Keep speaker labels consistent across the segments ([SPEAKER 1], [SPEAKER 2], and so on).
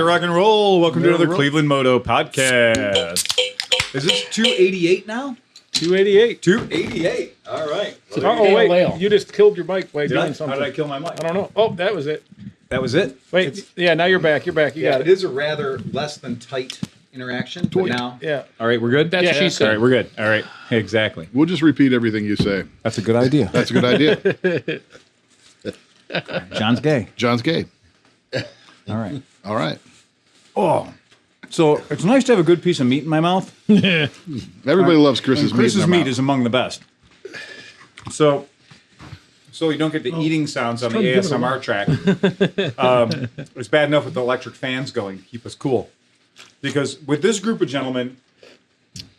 [SPEAKER 1] rock and roll. Welcome to another Cleveland Moto podcast. Is this 288 now?
[SPEAKER 2] 288.
[SPEAKER 1] 288. All right.
[SPEAKER 2] Oh, wait. You just killed your mic by doing something.
[SPEAKER 1] How did I kill my mic?
[SPEAKER 2] I don't know. Oh, that was it.
[SPEAKER 1] That was it?
[SPEAKER 2] Wait. Yeah, now you're back. You're back. You got it.
[SPEAKER 1] It is a rather less than tight interaction, but now.
[SPEAKER 2] Yeah.
[SPEAKER 1] All right, we're good?
[SPEAKER 2] That's what she said.
[SPEAKER 1] All right, we're good. All right. Exactly.
[SPEAKER 3] We'll just repeat everything you say.
[SPEAKER 1] That's a good idea.
[SPEAKER 3] That's a good idea.
[SPEAKER 1] John's gay.
[SPEAKER 3] John's gay.
[SPEAKER 1] All right.
[SPEAKER 3] All right.
[SPEAKER 1] Oh. So it's nice to have a good piece of meat in my mouth.
[SPEAKER 3] Everybody loves Chris's meat.
[SPEAKER 1] Chris's
[SPEAKER 3] in their
[SPEAKER 1] meat
[SPEAKER 3] mouth.
[SPEAKER 1] is among the best. So you don't get the eating sounds on the ASMR track. It's bad enough with the electric fans going to keep us cool. Because with this group of gentlemen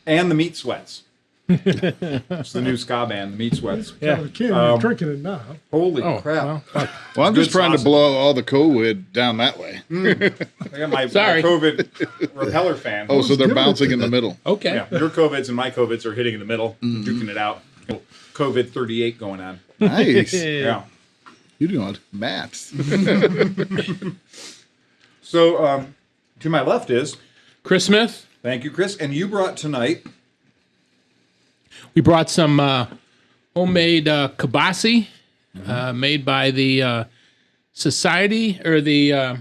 [SPEAKER 1] and the Meat Sweats, it's the new ska band, the Meat Sweats.
[SPEAKER 2] Yeah.
[SPEAKER 4] You're drinking it now.
[SPEAKER 1] Holy crap.
[SPEAKER 3] Well, I'm just
[SPEAKER 1] Good
[SPEAKER 3] trying
[SPEAKER 1] sausage.
[SPEAKER 3] to blow all the COVID down that way.
[SPEAKER 1] I got my
[SPEAKER 2] Sorry.
[SPEAKER 1] COVID repeller fan.
[SPEAKER 3] Oh, so they're bouncing in the middle.
[SPEAKER 2] Okay.
[SPEAKER 1] Yeah, your COVIDs and my COVIDs are hitting in the middle, duking it out. COVID 38 going on.
[SPEAKER 3] Nice.
[SPEAKER 1] Yeah.
[SPEAKER 3] You're doing maths.
[SPEAKER 1] So to my left is,
[SPEAKER 2] Chris Smith,
[SPEAKER 1] thank you, Chris. And you brought tonight,
[SPEAKER 2] we brought some homemade kibasi made by the society, or the,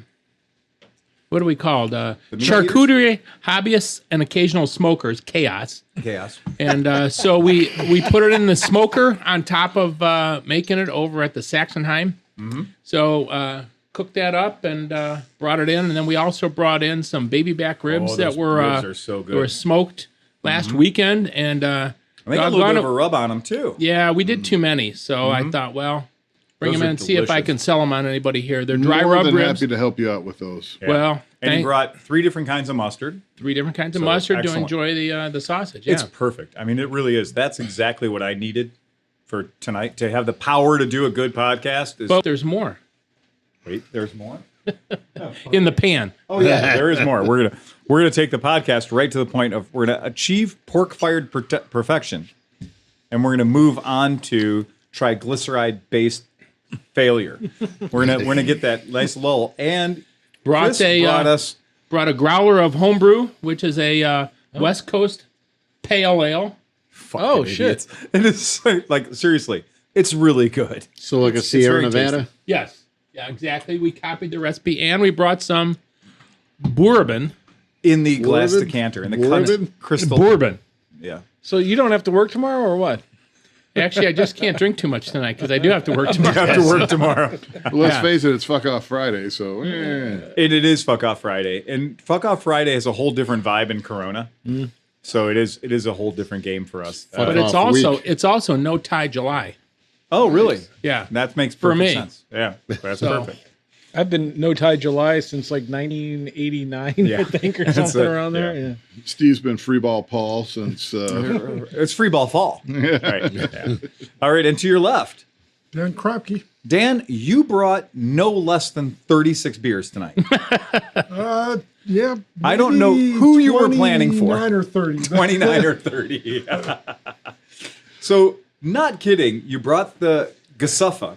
[SPEAKER 2] what are we called? Charcuterie Hobbyists and Occasional Smokers, Chaos.
[SPEAKER 1] Chaos.
[SPEAKER 2] And so we put it in the smoker on top of making it over at the Saxonheim.
[SPEAKER 1] Mm-hmm.
[SPEAKER 2] So cooked that up and brought it in. And then we also brought in some baby back ribs that
[SPEAKER 1] those
[SPEAKER 2] were
[SPEAKER 1] ribs are so good.
[SPEAKER 2] that were smoked last weekend. And
[SPEAKER 1] I think a little bit of a rub on them, too.
[SPEAKER 2] yeah, we did too many. So I thought, well, bring
[SPEAKER 1] Those
[SPEAKER 2] them
[SPEAKER 1] are
[SPEAKER 2] in and see if I
[SPEAKER 1] delicious.
[SPEAKER 2] can sell them on anybody here. They're dry
[SPEAKER 3] More
[SPEAKER 2] rub
[SPEAKER 3] than
[SPEAKER 2] ribs.
[SPEAKER 3] happy to help you out with those.
[SPEAKER 1] Yeah.
[SPEAKER 2] Well,
[SPEAKER 1] And he brought 3 different kinds of mustard.
[SPEAKER 2] 3 different kinds of
[SPEAKER 1] So,
[SPEAKER 2] mustard
[SPEAKER 1] excellent.
[SPEAKER 2] to enjoy the sausage. Yeah.
[SPEAKER 1] It's perfect. I mean, it really is. That's exactly what I needed for tonight. To have the power to do a good podcast is...
[SPEAKER 2] But there's more
[SPEAKER 1] Wait, there's more?
[SPEAKER 2] in the pan.
[SPEAKER 1] Oh, yeah, there is more. We're gonna take the podcast right to the point of we're gonna achieve pork-fired perfection, and we're gonna move on to triglyceride-based failure. We're gonna get that nice lull. And
[SPEAKER 2] Brought
[SPEAKER 1] Chris
[SPEAKER 2] brought a growler of homebrew, which is a West Coast pale ale.
[SPEAKER 1] fucking
[SPEAKER 2] shit.
[SPEAKER 1] idiots. It is like seriously, it's really good.
[SPEAKER 5] So like a
[SPEAKER 1] It's
[SPEAKER 5] Sierra
[SPEAKER 1] very
[SPEAKER 5] Nevada?
[SPEAKER 1] tasty.
[SPEAKER 2] Yes. Yeah, exactly. We copied the recipe, and we brought some bourbon.
[SPEAKER 1] In the glass
[SPEAKER 3] Bourbon?
[SPEAKER 1] decanter, in the
[SPEAKER 3] Bourbon?
[SPEAKER 1] crystal.
[SPEAKER 2] Bourbon.
[SPEAKER 1] Yeah.
[SPEAKER 2] So you don't have to work tomorrow, or what? Actually, I just can't drink too much tonight because I do have to work tomorrow.
[SPEAKER 1] I have to work tomorrow.
[SPEAKER 3] Well, let's
[SPEAKER 2] Yeah.
[SPEAKER 3] face it, it's fuck off Friday, so
[SPEAKER 1] It is Fuck Off Friday, and Fuck Off Friday has a whole different vibe in Corona. So it is a whole different game for us.
[SPEAKER 2] But it's also No Tie July.
[SPEAKER 1] Oh, really?
[SPEAKER 2] Yeah.
[SPEAKER 1] That makes
[SPEAKER 2] For
[SPEAKER 1] perfect
[SPEAKER 2] me.
[SPEAKER 1] sense. Yeah, that's
[SPEAKER 2] So-
[SPEAKER 1] perfect.
[SPEAKER 4] I've been No Tie July since like 1989,
[SPEAKER 1] Yeah.
[SPEAKER 4] I think, or
[SPEAKER 1] That's
[SPEAKER 4] something
[SPEAKER 1] it.
[SPEAKER 4] around there.
[SPEAKER 1] Yeah.
[SPEAKER 4] Yeah.
[SPEAKER 3] Steve's been free ball Paul since
[SPEAKER 1] It's free ball fall. Right. Yeah. All right, and to your left,
[SPEAKER 4] Dan Kromke.
[SPEAKER 1] Dan, you brought no less than 36 beers tonight.
[SPEAKER 4] Yeah.
[SPEAKER 1] I don't know who you were planning for.
[SPEAKER 4] 29 or 30.
[SPEAKER 1] 29 or 30. So, not kidding, you brought the Gesuffa.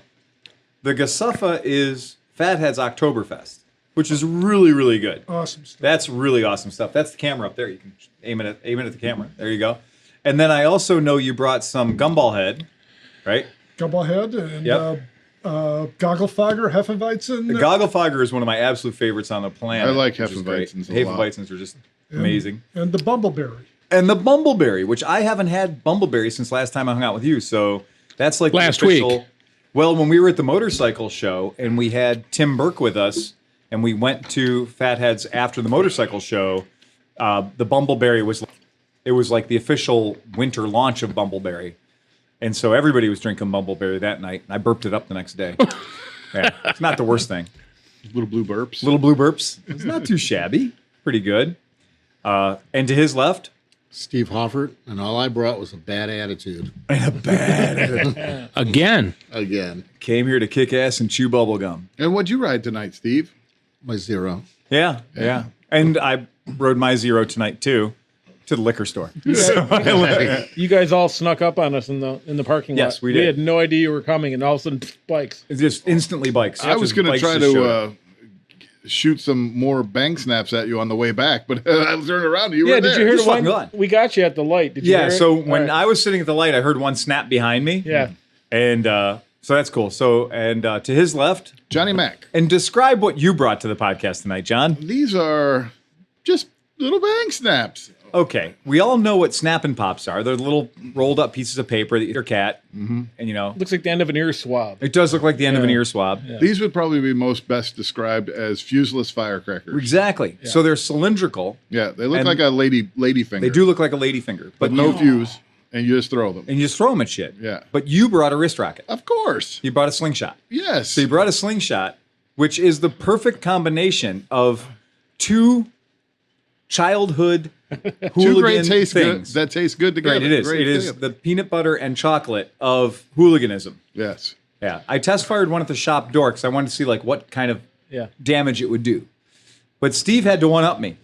[SPEAKER 1] The Gesuffa is Fathead's Oktoberfest, which is really, really good.
[SPEAKER 4] Awesome stuff.
[SPEAKER 1] That's really awesome stuff. That's the camera up there. You can aim it at the camera. There you go. And then I also know you brought some Gumball Head, right?
[SPEAKER 4] Gumballhead and
[SPEAKER 1] Yep.
[SPEAKER 4] Gogglefogger, Hefeweizen.
[SPEAKER 1] The Gogglefogger is one of my absolute favorites on the planet.
[SPEAKER 3] I like
[SPEAKER 1] which is great.
[SPEAKER 3] Hefeweizens a lot.
[SPEAKER 1] Hefeweizens are just amazing.
[SPEAKER 4] And the Bumbleberry.
[SPEAKER 1] And the Bumbleberry, which I haven't had Bumbleberry since last time I hung out with you. So that's like the
[SPEAKER 2] Last
[SPEAKER 1] official-
[SPEAKER 2] week.
[SPEAKER 1] Well, when we were at the motorcycle show and we had Tim Burke with us and we went to Fatheads after the motorcycle show, the Bumbleberry was like the official winter launch of Bumbleberry. And so everybody was drinking Bumbleberry that night. And I burped it up the next day. Yeah, it's not the worst thing.
[SPEAKER 3] little blue burps.
[SPEAKER 1] Little blue burps. It's not too shabby. Pretty good. And to his left,
[SPEAKER 5] Steve Hoffert, and all I brought was a bad attitude.
[SPEAKER 2] Again.
[SPEAKER 5] Again.
[SPEAKER 1] came here to kick ass and chew bubble gum.
[SPEAKER 3] And what'd you ride tonight, Steve?
[SPEAKER 5] My Zero.
[SPEAKER 1] Yeah. And I rode my Zero tonight too to the liquor store.
[SPEAKER 4] You guys all snuck up on us in the parking lot.
[SPEAKER 1] Yes, we did.
[SPEAKER 4] We had no idea you were coming, and all of a sudden, bikes.
[SPEAKER 1] It's just instantly bikes.
[SPEAKER 3] I was
[SPEAKER 1] Just
[SPEAKER 3] going to
[SPEAKER 1] bikes
[SPEAKER 3] try
[SPEAKER 1] just showed
[SPEAKER 3] to
[SPEAKER 1] up.
[SPEAKER 3] shoot some more bang snaps at you on the way back, but I turned around and you were
[SPEAKER 4] did
[SPEAKER 3] there.
[SPEAKER 4] you hear
[SPEAKER 1] Just
[SPEAKER 4] the one?
[SPEAKER 1] fucking gone.
[SPEAKER 4] We got you at the light. Did you hear it?
[SPEAKER 1] So when
[SPEAKER 4] All right.
[SPEAKER 1] I was sitting at the light, I heard one snap behind me.
[SPEAKER 4] Yeah.
[SPEAKER 1] And so that's cool. So, and to his left,
[SPEAKER 3] Johnny Mac.
[SPEAKER 1] and describe what you brought to the podcast tonight, John.
[SPEAKER 3] These are just little bang snaps.
[SPEAKER 1] Okay, we all know what Snap and Pops are. They're little rolled up pieces of paper that eat your cat, and you know
[SPEAKER 4] Looks like the end of an ear swab.
[SPEAKER 1] it does look like the end of an ear swab.
[SPEAKER 3] These would probably be most best described as fuseless firecrackers.
[SPEAKER 1] Exactly. So they're cylindrical.
[SPEAKER 3] Yeah, they look
[SPEAKER 1] And
[SPEAKER 3] like a lady finger.
[SPEAKER 1] They do look like a lady finger,
[SPEAKER 3] but no fuse, and you just throw them.
[SPEAKER 1] and you just throw them at shit.
[SPEAKER 3] Yeah.
[SPEAKER 1] But you brought a wrist rocket.
[SPEAKER 3] Of course.
[SPEAKER 1] You brought a slingshot.
[SPEAKER 3] Yes.
[SPEAKER 1] So you brought a slingshot, which is the perfect combination of two childhood
[SPEAKER 3] Two
[SPEAKER 1] hooligan
[SPEAKER 3] great taste good,
[SPEAKER 1] things.
[SPEAKER 3] that taste good together.
[SPEAKER 1] Right, it is.
[SPEAKER 3] Great
[SPEAKER 1] It is
[SPEAKER 3] together.
[SPEAKER 1] the peanut butter and chocolate of hooliganism.
[SPEAKER 3] Yes.
[SPEAKER 1] Yeah, I test fired one at the shop door because I wanted to see like what kind of
[SPEAKER 4] Yeah.
[SPEAKER 1] damage it would do. But Steve had to one up me.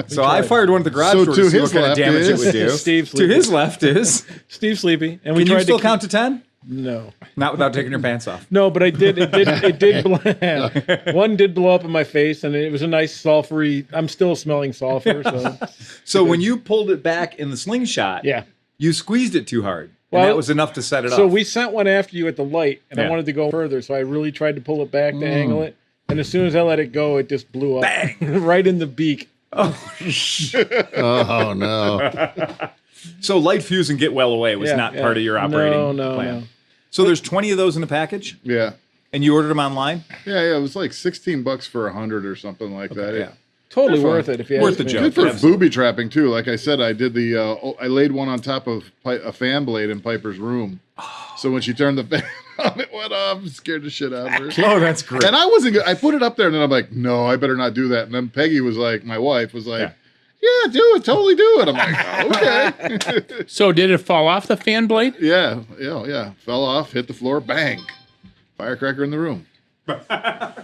[SPEAKER 1] So I fired one at the garage
[SPEAKER 3] So
[SPEAKER 1] door
[SPEAKER 3] to
[SPEAKER 1] to see
[SPEAKER 3] his
[SPEAKER 1] what kind of
[SPEAKER 3] left
[SPEAKER 1] damage it
[SPEAKER 3] is-
[SPEAKER 1] would do.
[SPEAKER 4] Steve's
[SPEAKER 1] To
[SPEAKER 4] sleeping.
[SPEAKER 1] his left is.
[SPEAKER 4] Steve's sleepy, and we
[SPEAKER 1] Can you
[SPEAKER 4] tried
[SPEAKER 1] still
[SPEAKER 4] to
[SPEAKER 1] count to 10?
[SPEAKER 4] No,
[SPEAKER 1] Not without taking your pants off.
[SPEAKER 4] no, but I did. It did. One did blow up in my face, and it was a nice sulfury. I'm still smelling sulfur. So
[SPEAKER 1] So when you pulled it back in the slingshot,
[SPEAKER 4] yeah.
[SPEAKER 1] you squeezed it too hard.
[SPEAKER 4] Well,
[SPEAKER 1] and that was enough to set it
[SPEAKER 4] So
[SPEAKER 1] off.
[SPEAKER 4] we sent one after you at the light, and I
[SPEAKER 1] Yeah.
[SPEAKER 4] wanted to go further, so I really tried to pull it back to angle it. And as soon as I let it go, it just blew up right in the beak.
[SPEAKER 5] Oh no!
[SPEAKER 1] So light fuse and get well away was
[SPEAKER 4] Yeah,
[SPEAKER 1] not
[SPEAKER 4] yeah.
[SPEAKER 1] part of your operating
[SPEAKER 4] No.
[SPEAKER 1] plan. So there's 20 of those in a package,
[SPEAKER 3] Yeah.
[SPEAKER 1] and you ordered them online?
[SPEAKER 3] Yeah. It was like $16 for 100 or something like that.
[SPEAKER 1] Yeah.
[SPEAKER 4] Totally
[SPEAKER 3] They're
[SPEAKER 4] worth
[SPEAKER 3] fun.
[SPEAKER 4] it if you
[SPEAKER 1] Worth
[SPEAKER 4] ask
[SPEAKER 1] the
[SPEAKER 4] me.
[SPEAKER 1] joke.
[SPEAKER 3] Good for
[SPEAKER 1] Absolutely.
[SPEAKER 3] booby trapping too. Like I said, I did the. I laid one on top of a fan blade in Piper's room. So when she turned the fan on, it went off. It scared the shit out of her.
[SPEAKER 1] Oh, that's great.
[SPEAKER 3] And I wasn't good. I put it up there, and then I'm like, no, I better not do that. And then Peggy was like, my wife was like, yeah, do it, totally do it. I'm like, okay.
[SPEAKER 2] So did it fall off the fan blade?
[SPEAKER 3] yeah. Fell off, hit the floor, bang. Firecracker in the room.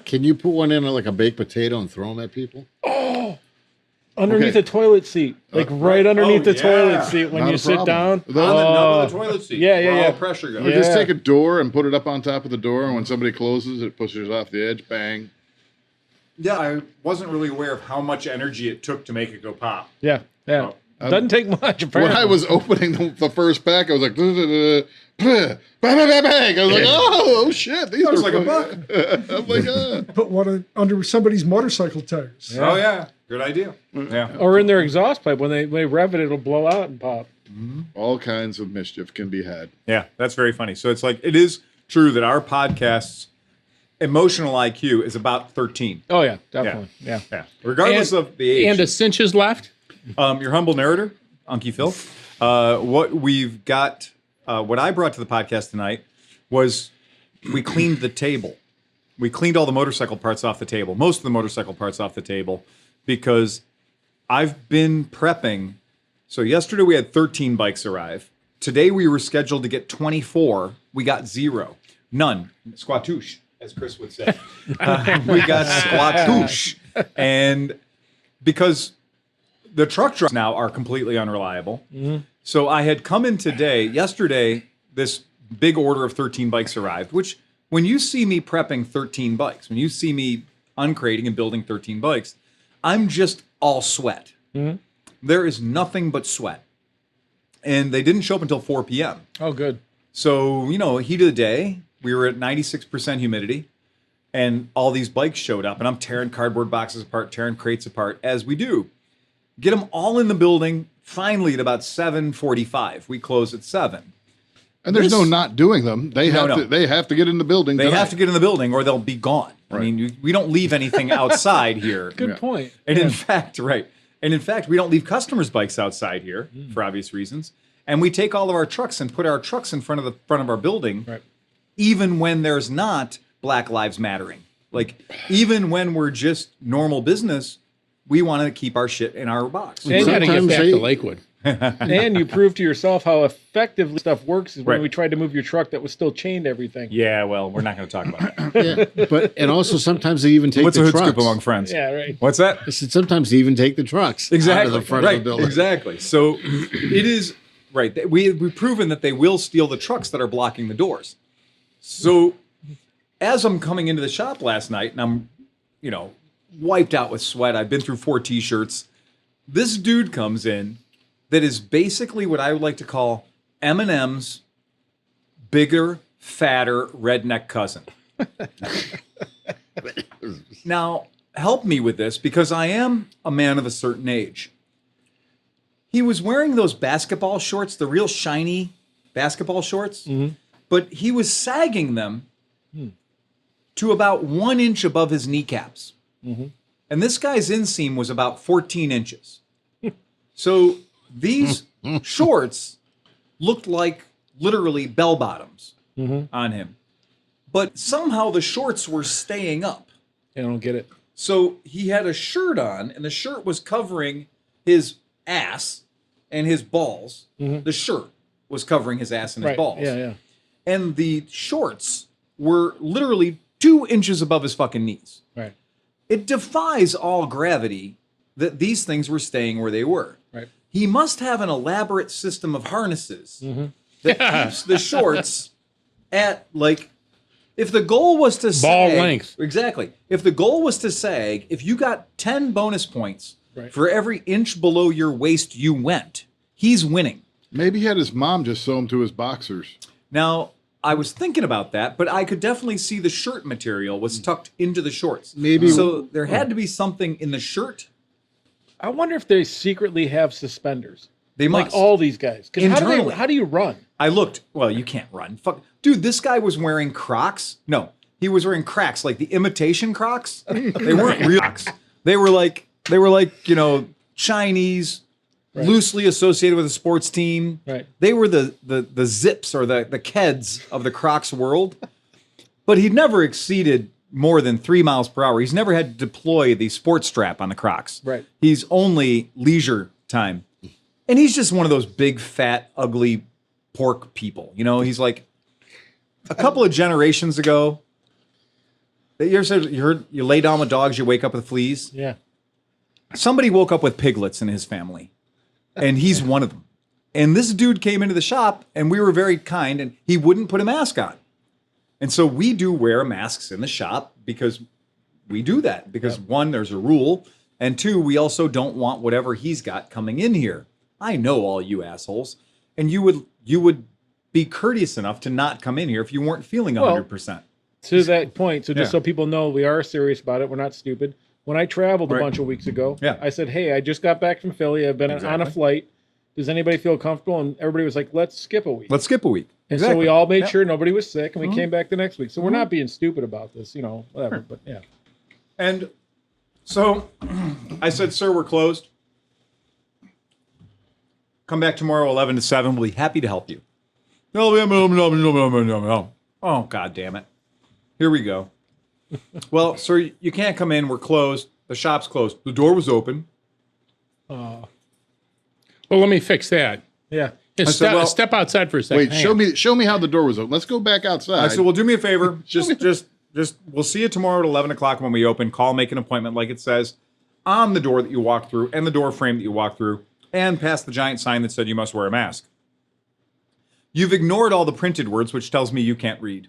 [SPEAKER 5] Can you put one in like a baked potato and throw them at people?
[SPEAKER 4] Underneath
[SPEAKER 3] Okay.
[SPEAKER 4] the toilet seat, like right underneath the toilet seat when
[SPEAKER 3] Not
[SPEAKER 4] you
[SPEAKER 3] a
[SPEAKER 4] sit
[SPEAKER 3] problem.
[SPEAKER 4] down.
[SPEAKER 3] The-
[SPEAKER 1] On the nub
[SPEAKER 4] Oh.
[SPEAKER 1] of the toilet seat.
[SPEAKER 4] Yeah, yeah,
[SPEAKER 1] where
[SPEAKER 4] yeah.
[SPEAKER 1] all pressure goes.
[SPEAKER 3] Or just
[SPEAKER 4] Yeah.
[SPEAKER 3] take a door and put it up on top of the door, and when somebody closes, it pushes off the edge, bang.
[SPEAKER 1] Yeah, I wasn't really aware of how much energy it took to make it go pop.
[SPEAKER 4] Yeah. Doesn't take much. Apparently.
[SPEAKER 3] When I was opening the first pack, I was like, bang, bang, bang, bang. I was like, oh shit, these
[SPEAKER 1] was
[SPEAKER 3] are
[SPEAKER 1] like a
[SPEAKER 3] fun. I'm like,
[SPEAKER 6] Put one under somebody's motorcycle tires.
[SPEAKER 1] Oh, yeah. Good idea. Yeah.
[SPEAKER 4] or in their exhaust pipe when they rev it, it'll blow out and pop.
[SPEAKER 3] all kinds of mischief can be had.
[SPEAKER 1] Yeah, that's very funny. So it's like, it is true that our podcast's emotional IQ is about 13.
[SPEAKER 4] Oh yeah, definitely. Yeah.
[SPEAKER 1] Yeah. Regardless
[SPEAKER 2] And-
[SPEAKER 1] of the age.
[SPEAKER 2] And a cinch is left.
[SPEAKER 1] Your humble narrator, Unkie Phil. What we've got, what I brought to the podcast tonight was we cleaned the table. We cleaned all the motorcycle parts off the table, most of the motorcycle parts off the table, because I've been prepping. So yesterday we had 13 bikes arrive. Today we were scheduled to get 24. We got 0. None. Squatouche, as Chris would say. We got squatouche. And because the truck drives now are completely unreliable. So I had come in yesterday, this big order of 13 bikes arrived, which when you see me prepping 13 bikes, when you see me uncrating and building 13 bikes, I'm just all sweat. There is nothing but sweat. And they didn't show up until 4 p.m.
[SPEAKER 4] Oh, good.
[SPEAKER 1] So, heat of the day, we were at 96% humidity, and all these bikes showed up, and I'm tearing cardboard boxes apart, tearing crates apart, as we do. Get them all in the building, finally at about 7:45. We close at 7.
[SPEAKER 3] And there's no not doing them. They have
[SPEAKER 1] No.
[SPEAKER 3] to. They have to get in the building.
[SPEAKER 1] They
[SPEAKER 3] tonight.
[SPEAKER 1] have to get in the building or they'll be gone. I mean, we don't leave anything outside here.
[SPEAKER 4] Good point.
[SPEAKER 1] And in fact, we don't leave customers' bikes outside here for obvious reasons. And we take all of our trucks and put our trucks in front of our building, even when there's not Black Lives Mattering. Like, even when we're just normal business, we want to keep our shit in our box.
[SPEAKER 4] And
[SPEAKER 2] You got to get
[SPEAKER 5] Sometimes
[SPEAKER 2] back
[SPEAKER 5] they-
[SPEAKER 2] to Lakewood.
[SPEAKER 4] And you proved to yourself how effectively stuff works is when
[SPEAKER 1] Right.
[SPEAKER 4] we tried to move your truck that was still chained to everything.
[SPEAKER 1] Yeah, well, we're not going to talk about that.
[SPEAKER 5] Yeah, and also sometimes they even take
[SPEAKER 1] What's a
[SPEAKER 5] the
[SPEAKER 1] hood
[SPEAKER 5] trucks.
[SPEAKER 1] scoop among friends?
[SPEAKER 4] Yeah, right.
[SPEAKER 1] What's that?
[SPEAKER 5] I said sometimes they even take the trucks out
[SPEAKER 1] Exactly.
[SPEAKER 5] of the front
[SPEAKER 1] right.
[SPEAKER 5] of the building.
[SPEAKER 1] Exactly. So it is right. We've proven that they will steal the trucks that are blocking the doors. So as I'm coming into the shop last night and I'm wiped out with sweat. I've been through 4 T-shirts. This dude comes in that is basically what I would like to call Eminem's bigger, fatter redneck cousin. Now, help me with this because I am a man of a certain age. He was wearing those basketball shorts, the real shiny basketball shorts, but he was sagging them to about 1 inch above his kneecaps. And this guy's inseam was about 14 inches. So these shorts looked like literally bell bottoms on him. But somehow the shorts were staying up.
[SPEAKER 4] I don't get it.
[SPEAKER 1] So he had a shirt on, and the shirt was covering his ass and his balls. The shirt was covering his ass and his balls.
[SPEAKER 4] Yeah.
[SPEAKER 1] And the shorts were literally 2 inches above his fucking knees.
[SPEAKER 4] Right.
[SPEAKER 1] It defies all gravity that these things were staying where they were.
[SPEAKER 4] Right.
[SPEAKER 1] He must have an elaborate system of harnesses that keeps the shorts at, like, if the goal was to
[SPEAKER 2] Ball
[SPEAKER 1] sag,
[SPEAKER 2] length.
[SPEAKER 1] Exactly. If the goal was to sag, if you got 10 bonus points
[SPEAKER 4] Right.
[SPEAKER 1] for every inch below your waist you went, he's winning.
[SPEAKER 3] Maybe he had his mom just sew him to his boxers.
[SPEAKER 1] Now, I was thinking about that, but I could definitely see the shirt material was tucked into the shorts.
[SPEAKER 5] Maybe-
[SPEAKER 1] So there had to be something in the shirt.
[SPEAKER 4] I wonder if they secretly have suspenders.
[SPEAKER 1] They
[SPEAKER 4] Like
[SPEAKER 1] must.
[SPEAKER 4] all these guys. 'Cause
[SPEAKER 1] Internally.
[SPEAKER 4] how do you run?
[SPEAKER 1] I looked. Well, you can't run. Fuck, dude. This guy was wearing Crocs. No, he was wearing Crocs, like the imitation Crocs. They weren't real Crocs. They were like Chinese, loosely associated with a sports team.
[SPEAKER 4] Right.
[SPEAKER 1] They were the zips or the Keds of the Crocs world. But he'd never exceeded more than 3 miles per hour. He's never had to deploy the sports strap on the Crocs.
[SPEAKER 4] Right.
[SPEAKER 1] He's only leisure time. And he's just one of those big, fat, ugly pork people. He's like a couple of generations ago. You ever said you lay down with dogs, you wake up with fleas?
[SPEAKER 4] Yeah.
[SPEAKER 1] Somebody woke up with piglets in his family, and he's one of them. And this dude came into the shop, and we were very kind, and he wouldn't put a mask on. And so we do wear masks in the shop because we do that. Because one, there's a rule, and two, we also don't want whatever he's got coming in here. I know all you assholes, and you would be courteous enough to not come in here if you weren't feeling 100%.
[SPEAKER 4] To that point, so just
[SPEAKER 1] Yeah.
[SPEAKER 4] so people know, we are serious about it. We're not stupid. When I traveled a
[SPEAKER 1] Right.
[SPEAKER 4] bunch of weeks ago,
[SPEAKER 1] Yeah.
[SPEAKER 4] I said, hey, I just got back from Philly. I've been on a
[SPEAKER 1] Exactly.
[SPEAKER 4] flight. Does anybody feel comfortable? And everybody was like, let's skip a week.
[SPEAKER 1] Let's skip a week.
[SPEAKER 4] And so
[SPEAKER 1] Exactly.
[SPEAKER 4] we all made
[SPEAKER 1] Yeah.
[SPEAKER 4] sure nobody was sick, and we came back the next week. So we're not being stupid about this, whatever. But yeah.
[SPEAKER 1] And so I said, sir, we're closed. Come back tomorrow, 11 to 7. We'll be happy to help you. No. Oh, God damn it. Here we go. Well, sir, you can't come in. We're closed. The shop's closed. The door was open.
[SPEAKER 2] Well, let me fix that.
[SPEAKER 4] Yeah.
[SPEAKER 2] Just
[SPEAKER 1] said, well-
[SPEAKER 2] step outside for a second.
[SPEAKER 3] Wait,
[SPEAKER 2] Hang
[SPEAKER 3] show me how the door was open. Let's go back outside.
[SPEAKER 1] I said, well, do me a favor. Just, we'll see you tomorrow at 11 o'clock when we open. Call, make an appointment like it says on the door that you walk through and the door frame that you walk through and past the giant sign that said you must wear a mask. You've ignored all the printed words, which tells me you can't read.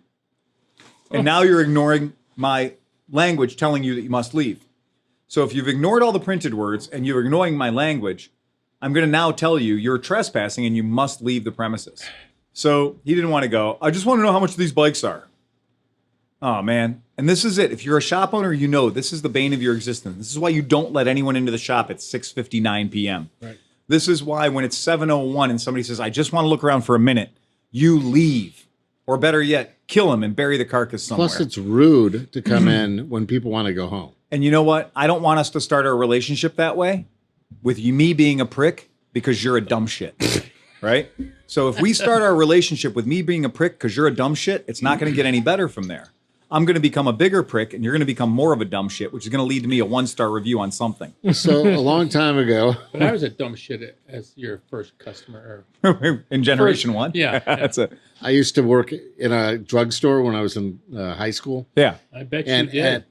[SPEAKER 1] And now you're ignoring my language telling you that you must leave. So if you've ignored all the printed words and you're ignoring my language, I'm going to now tell you you're trespassing and you must leave the premises. So he didn't want to go. I just want to know how much these bikes are. Oh, man. And this is it. If you're a shop owner, you know this is the bane of your existence. This is why you don't let anyone into the shop at 6:59 p.m.
[SPEAKER 4] Right.
[SPEAKER 1] This is why when it's 7:01 and somebody says, I just want to look around for a minute, you leave. Or better yet, kill him and bury the carcass somewhere.
[SPEAKER 5] Plus, it's rude to come in when people want to go home.
[SPEAKER 1] And you know what? I don't want us to start our relationship that way with me being a prick because you're a dumb shit. Right? So if we start our relationship with me being a prick because you're a dumb shit, it's not going to get any better from there. I'm going to become a bigger prick and you're going to become more of a dumb shit, which is going to lead to me a 1-star review on something.
[SPEAKER 5] So a long time ago,
[SPEAKER 2] But I was a dumb shit as your first customer.
[SPEAKER 1] In generation one.
[SPEAKER 2] Yeah.
[SPEAKER 1] That's it.
[SPEAKER 5] I used to work in a drugstore when I was in high school.
[SPEAKER 1] Yeah.
[SPEAKER 2] I bet
[SPEAKER 5] And
[SPEAKER 2] you did.
[SPEAKER 5] at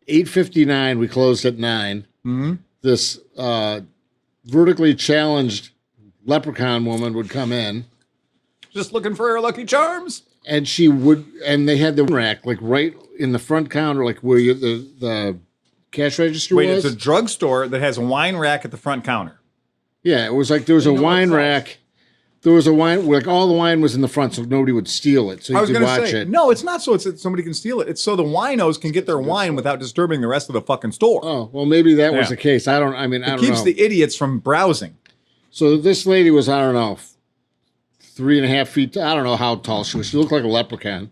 [SPEAKER 5] 8:59, we closed at 9.
[SPEAKER 1] Mm-hmm.
[SPEAKER 5] This vertically challenged leprechaun woman would come in,
[SPEAKER 1] Just looking for her Lucky Charms.
[SPEAKER 5] and she would, and they had the rack like right in the front counter, like where the cash register
[SPEAKER 1] Wait,
[SPEAKER 5] was.
[SPEAKER 1] it's a drugstore that has a wine rack at the front counter.
[SPEAKER 5] Yeah, it was like there was a wine rack. There was a wine, like all the wine was in the front, so nobody would steal it. So you could watch it.
[SPEAKER 1] No, it's not so somebody can steal it. It's so the winos can get their wine without disturbing the rest of the fucking store.
[SPEAKER 5] Oh, well, maybe that was
[SPEAKER 1] Yeah.
[SPEAKER 5] the case. I don't
[SPEAKER 1] It
[SPEAKER 5] know.
[SPEAKER 1] keeps the idiots from browsing.
[SPEAKER 5] So this lady was, I don't know, 3.5 feet. I don't know how tall she was. She looked like a leprechaun,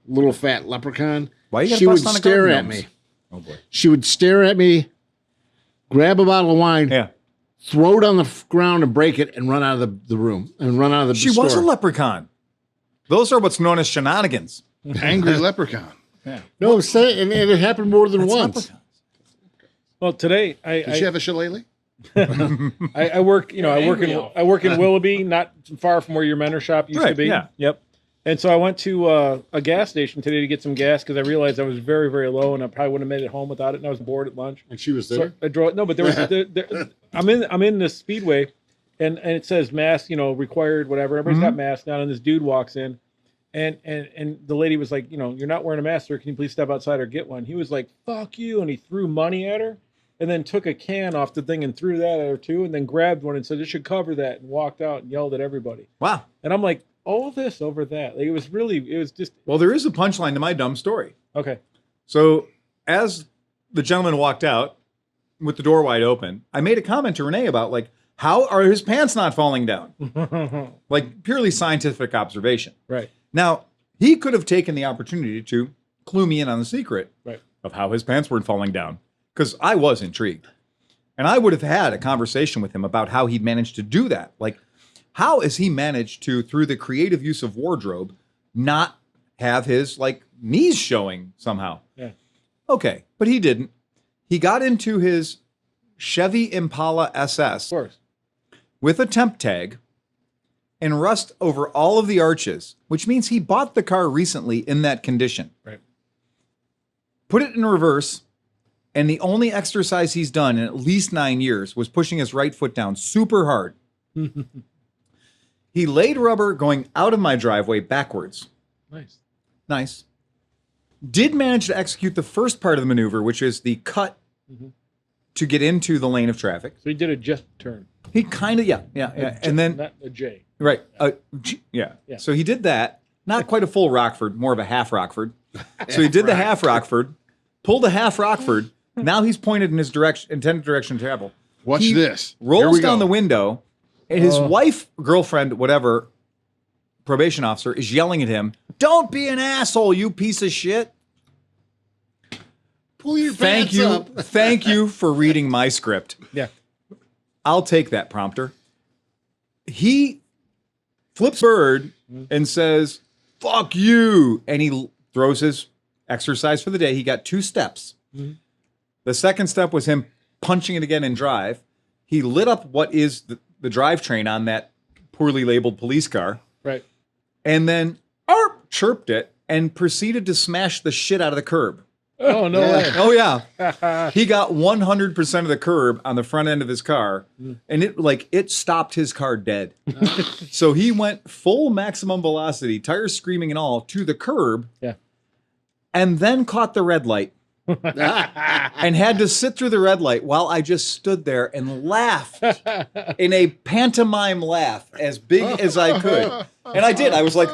[SPEAKER 5] little fat leprechaun.
[SPEAKER 1] Why you gotta
[SPEAKER 5] she would
[SPEAKER 1] bust on a
[SPEAKER 5] stare
[SPEAKER 1] garden
[SPEAKER 5] at
[SPEAKER 1] gnomes?
[SPEAKER 5] me.
[SPEAKER 1] Oh boy.
[SPEAKER 5] She would stare at me, grab a bottle of wine,
[SPEAKER 1] Yeah.
[SPEAKER 5] throw it on the ground and break it, and run out of the room and run out of the
[SPEAKER 1] She
[SPEAKER 5] store.
[SPEAKER 1] was a leprechaun. Those are what's known as shenanigans.
[SPEAKER 3] Angry leprechaun.
[SPEAKER 5] No, say, and it happened more than
[SPEAKER 1] That's
[SPEAKER 5] once.
[SPEAKER 1] leprechauns.
[SPEAKER 4] Well, today
[SPEAKER 3] Did she have a shillelagh?
[SPEAKER 4] I work, I work in Willoughby, not far from where your mentor shop used to
[SPEAKER 1] Right,
[SPEAKER 4] be.
[SPEAKER 1] yeah.
[SPEAKER 4] Yep. And so I went to a gas station today to get some gas because I realized I was very, very low and I probably wouldn't have made it home without it. And I was bored at lunch.
[SPEAKER 5] And she was
[SPEAKER 4] So
[SPEAKER 5] there.
[SPEAKER 4] I drove. No, but there was. I'm in the speedway, and it says mask, required, whatever. Everybody's got masks on, and this dude walks in, and the lady was like, you're not wearing a mask, sir. Can you please step outside or get one? He was like, fuck you, and he threw money at her, and then took a can off the thing and threw that at her too, and then grabbed one and said, "This should cover that," and walked out and yelled at everybody.
[SPEAKER 1] Wow.
[SPEAKER 4] And I'm like, all this over that. Like, it was just
[SPEAKER 1] Well, there is a punchline to my dumb story.
[SPEAKER 4] okay.
[SPEAKER 1] So as the gentleman walked out with the door wide open, I made a comment to Renee about like, how are his pants not falling down? Like purely scientific observation.
[SPEAKER 4] Right.
[SPEAKER 1] Now, he could have taken the opportunity to clue me in on the secret
[SPEAKER 4] Right.
[SPEAKER 1] of how his pants weren't falling down, because I was intrigued. And I would have had a conversation with him about how he'd managed to do that. Like, how has he managed to, through the creative use of wardrobe, not have his like knees showing somehow?
[SPEAKER 4] Yeah.
[SPEAKER 1] Okay, but he didn't. He got into his Chevy Impala SS
[SPEAKER 4] Of course.
[SPEAKER 1] with a temp tag and rust over all of the arches, which means he bought the car recently in that condition.
[SPEAKER 4] Right.
[SPEAKER 1] Put it in reverse, and the only exercise he's done in at least 9 years was pushing his right foot down super hard. He laid rubber going out of my driveway backwards.
[SPEAKER 4] Nice.
[SPEAKER 1] Nice. Did manage to execute the first part of the maneuver, which is the cut to get into the lane of traffic.
[SPEAKER 4] So he did a just turn.
[SPEAKER 1] He kind of, yeah. And then,
[SPEAKER 4] Not a J.
[SPEAKER 1] right. Yeah.
[SPEAKER 4] Yeah.
[SPEAKER 1] So he did that. Not quite a full Rockford, more of a half Rockford. So he did the half Rockford, pulled a half Rockford. Now he's pointed in his intended direction to travel.
[SPEAKER 3] Watch
[SPEAKER 1] He
[SPEAKER 3] this. Here
[SPEAKER 1] Rolls
[SPEAKER 3] we
[SPEAKER 1] down
[SPEAKER 3] go.
[SPEAKER 1] the window, and his wife, girlfriend, whatever, probation officer is yelling at him, "Don't be an asshole, you piece of shit."
[SPEAKER 5] Pull your
[SPEAKER 1] Thank
[SPEAKER 5] pants
[SPEAKER 1] you.
[SPEAKER 5] up.
[SPEAKER 1] Thank you for reading my script.
[SPEAKER 4] Yeah.
[SPEAKER 1] I'll take that prompter. He flips bird and says, "Fuck you." And he throws his exercise for the day. He got 2 steps. The second step was him punching it again in drive. He lit up what is the drivetrain on that poorly labeled police car,
[SPEAKER 4] Right.
[SPEAKER 1] and then chirped it and proceeded to smash the shit out of the curb.
[SPEAKER 4] Oh, no way.
[SPEAKER 1] Oh yeah, he got 100% of the curb on the front end of his car, and it stopped his car dead. So he went full maximum velocity, tires screaming and all, to the curb,
[SPEAKER 4] Yeah.
[SPEAKER 1] and then caught the red light. And had to sit through the red light while I just stood there and laughed in a pantomime laugh as big as I could. And I did. I was like,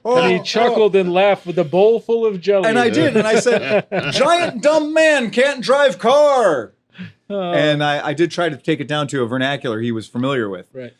[SPEAKER 4] And he chuckled and laughed with a bowl full of jelly.
[SPEAKER 1] and I did. And I said, "Giant dumb man can't drive car." And I did try to take it down to a vernacular he was familiar with,
[SPEAKER 4] Right.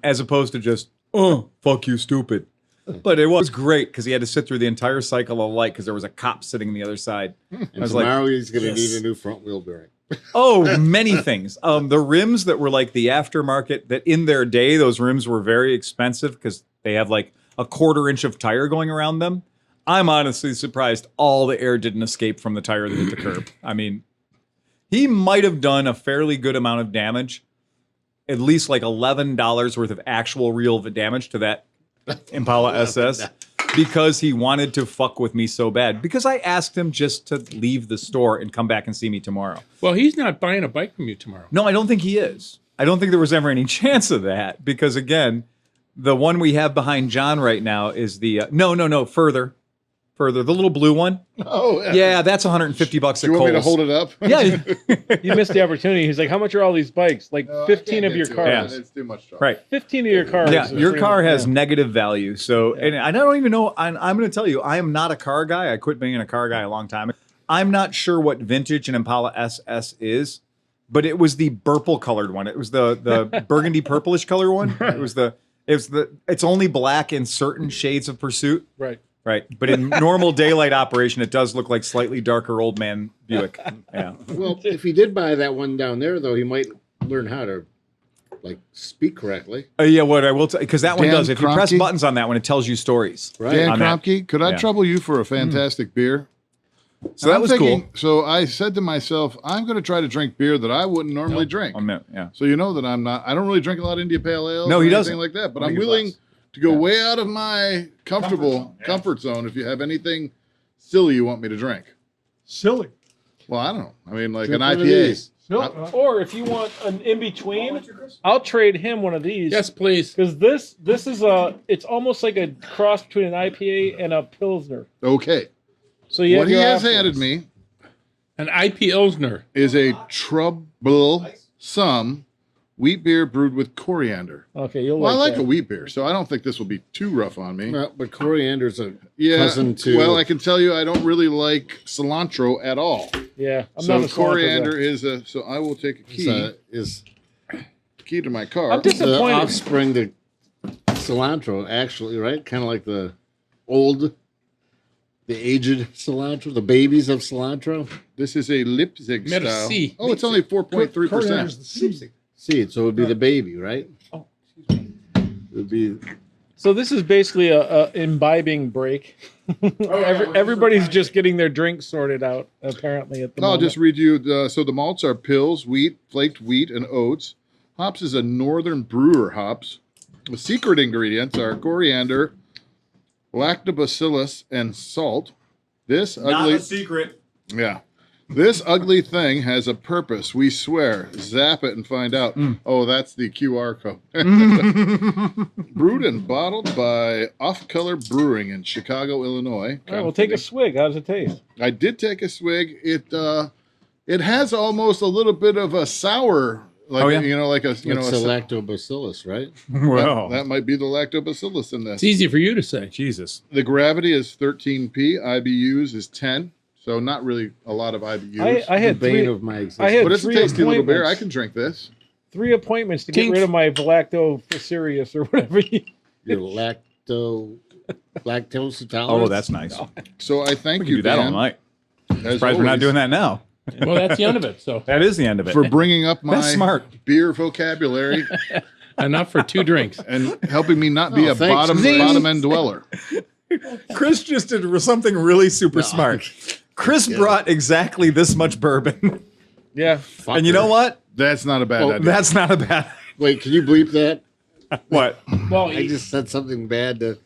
[SPEAKER 1] as opposed to just, "Oh, fuck you, stupid." But it was great because he had to sit through the entire cycle of light because there was a cop sitting on the other side. I was like,
[SPEAKER 5] Tomorrow he's going to
[SPEAKER 1] yes.
[SPEAKER 5] need a new front wheel bearing.
[SPEAKER 1] oh, many things. The rims that were like the aftermarket, that in their day, those rims were very expensive because they have like a 1/4 inch of tire going around them. I'm honestly surprised all the air didn't escape from the tire that hit the curb. I mean, he might have done a fairly good amount of damage, at least like $11 worth of actual real damage to that Impala SS, because he wanted to fuck with me so bad. Because I asked him just to leave the store and come back and see me tomorrow.
[SPEAKER 2] Well, he's not buying a bike from you tomorrow.
[SPEAKER 1] No, I don't think he is. I don't think there was ever any chance of that because, again, The one we have behind John right now is the no, further, the little blue one.
[SPEAKER 3] Oh,
[SPEAKER 1] Yeah, that's $150 at
[SPEAKER 3] Do you want me to
[SPEAKER 1] Kohl's.
[SPEAKER 3] hold it up?
[SPEAKER 1] Yeah,
[SPEAKER 4] You missed the opportunity. He's like, how much are all these bikes? Like 15 of your cars.
[SPEAKER 1] Yeah.
[SPEAKER 3] It's too much trouble.
[SPEAKER 1] right.
[SPEAKER 4] 15 of your cars.
[SPEAKER 1] Yeah,
[SPEAKER 4] is
[SPEAKER 1] your
[SPEAKER 4] pretty
[SPEAKER 1] car
[SPEAKER 4] much-
[SPEAKER 1] has
[SPEAKER 4] yeah.
[SPEAKER 1] negative value. So, and I don't even know. I'm going to tell you, I am not a car guy. I quit being a car guy a long time ago. I'm not sure what vintage an Impala SS is, but it was the purple colored one. It was the burgundy purplish color one. It's only black in certain shades of pursuit.
[SPEAKER 4] Right.
[SPEAKER 1] Right. But in normal daylight operation, it does look like slightly darker old man Buick. Yeah.
[SPEAKER 5] Well, if he did buy that one down there, though, he might learn how to like speak correctly.
[SPEAKER 1] Yeah, what I will tell because that one
[SPEAKER 3] Dan
[SPEAKER 1] does. If you press
[SPEAKER 3] Kromke?
[SPEAKER 1] buttons on that one, it tells you stories.
[SPEAKER 5] Right.
[SPEAKER 3] Dan
[SPEAKER 1] On that.
[SPEAKER 3] Kromke, could I
[SPEAKER 1] Yeah.
[SPEAKER 3] trouble you for a fantastic beer?
[SPEAKER 1] So that
[SPEAKER 3] I'm
[SPEAKER 1] was
[SPEAKER 3] thinking-
[SPEAKER 1] cool.
[SPEAKER 3] So I said to myself, I'm going to try to drink beer that I wouldn't normally drink.
[SPEAKER 1] Yeah.
[SPEAKER 3] So you know that I don't really drink a lot of India Pale Ale.
[SPEAKER 1] No,
[SPEAKER 3] or
[SPEAKER 1] he
[SPEAKER 3] anything
[SPEAKER 1] doesn't.
[SPEAKER 3] like that. But
[SPEAKER 1] I
[SPEAKER 3] I'm
[SPEAKER 1] think it's
[SPEAKER 3] willing
[SPEAKER 1] less.
[SPEAKER 3] to go way out of my comfort zone if you have anything silly you want me to drink.
[SPEAKER 6] Silly.
[SPEAKER 3] Well, I don't know. I mean, like
[SPEAKER 5] Drink
[SPEAKER 3] an
[SPEAKER 5] one of
[SPEAKER 3] IPA.
[SPEAKER 5] these.
[SPEAKER 4] Or if you want an in between, I'll trade him one of these.
[SPEAKER 2] Yes, please.
[SPEAKER 4] Because this is it's almost like a cross between an IPA and a Pilsner.
[SPEAKER 3] Okay.
[SPEAKER 4] So you
[SPEAKER 3] What
[SPEAKER 4] have
[SPEAKER 3] he
[SPEAKER 4] your
[SPEAKER 3] has
[SPEAKER 4] options.
[SPEAKER 3] handed me
[SPEAKER 2] An IP Ilsner.
[SPEAKER 3] is a troublesome wheat beer brewed with coriander.
[SPEAKER 4] Okay, you'll
[SPEAKER 3] Well, I like
[SPEAKER 4] that.
[SPEAKER 3] a wheat beer, so I don't think this will be too rough on me.
[SPEAKER 5] Well, but coriander's a
[SPEAKER 3] Yeah.
[SPEAKER 5] cousin to.
[SPEAKER 3] Well, I can tell you I don't really like cilantro at all.
[SPEAKER 4] Yeah, I'm
[SPEAKER 3] So
[SPEAKER 4] not a cilantro
[SPEAKER 3] coriander
[SPEAKER 4] guy.
[SPEAKER 3] is a. So I will take a
[SPEAKER 5] is
[SPEAKER 3] key to my car.
[SPEAKER 4] I'm
[SPEAKER 5] the
[SPEAKER 4] disappointed.
[SPEAKER 5] offspring to cilantro, actually, right? Kind of like the aged cilantro, the babies of cilantro.
[SPEAKER 3] This is a Leipzig style.
[SPEAKER 2] Merci.
[SPEAKER 3] Oh, it's only 4.3%.
[SPEAKER 6] Coriander's the seed.
[SPEAKER 5] Seed, so it would be the baby, right?
[SPEAKER 2] Oh,
[SPEAKER 5] It would be.
[SPEAKER 4] So this is basically a imbibing break. Everybody's just getting their drinks sorted out, apparently, at the
[SPEAKER 3] I'll
[SPEAKER 4] moment.
[SPEAKER 3] just read you. So the malts are pills, wheat, flaked wheat, and oats. Hops is a northern brewer hops. The secret ingredients are coriander, lactobacillus, and salt. This ugly.
[SPEAKER 1] secret.
[SPEAKER 3] Yeah. This ugly thing has a purpose, we swear. Zap it and find out. Oh, that's the QR code. Brewed and bottled by Off Color Brewing in Chicago, Illinois.
[SPEAKER 4] All right, we'll take a swig. How does it taste?
[SPEAKER 3] I did take a swig. It has almost a little bit of a sour, like
[SPEAKER 1] Oh, yeah?
[SPEAKER 3] like a
[SPEAKER 5] It's
[SPEAKER 3] a
[SPEAKER 5] a lactobacillus, right?
[SPEAKER 1] Well,
[SPEAKER 3] that might be the lactobacillus in
[SPEAKER 2] It's
[SPEAKER 3] this.
[SPEAKER 2] easy for you to say.
[SPEAKER 1] Jesus.
[SPEAKER 3] The gravity is 13p. IBUs is 10. So not really a lot of IBUs.
[SPEAKER 4] I had
[SPEAKER 5] The bane
[SPEAKER 4] three.
[SPEAKER 5] of my existence.
[SPEAKER 4] I had
[SPEAKER 3] But it's a
[SPEAKER 4] three
[SPEAKER 3] tasty little beer. I
[SPEAKER 4] appointments.
[SPEAKER 3] can drink this.
[SPEAKER 4] 3 appointments to get
[SPEAKER 2] Kink.
[SPEAKER 4] rid of my lactobacillus or whatever.
[SPEAKER 5] Your lactose intolerance.
[SPEAKER 1] Oh, that's nice.
[SPEAKER 3] So I thank
[SPEAKER 1] We can
[SPEAKER 3] you,
[SPEAKER 1] do that
[SPEAKER 3] Dan,
[SPEAKER 1] all night.
[SPEAKER 3] as
[SPEAKER 1] Surprised we're not
[SPEAKER 3] always,
[SPEAKER 1] doing that now.
[SPEAKER 2] Well, that's the end of it. So
[SPEAKER 1] That is the end of it.
[SPEAKER 3] for bringing up my
[SPEAKER 1] That's smart.
[SPEAKER 3] beer vocabulary
[SPEAKER 2] enough for 2 drinks.
[SPEAKER 3] and helping me not be
[SPEAKER 5] Oh,
[SPEAKER 3] a
[SPEAKER 5] thanks.
[SPEAKER 3] bottom end dweller.
[SPEAKER 1] Chris just did something really super smart. Chris brought exactly this much bourbon.
[SPEAKER 4] Yeah.
[SPEAKER 1] And you know what?
[SPEAKER 3] That's not a bad idea.
[SPEAKER 1] That's not a bad.
[SPEAKER 5] Wait, can you bleep that?
[SPEAKER 1] What?
[SPEAKER 2] Well,
[SPEAKER 5] I just said something bad to.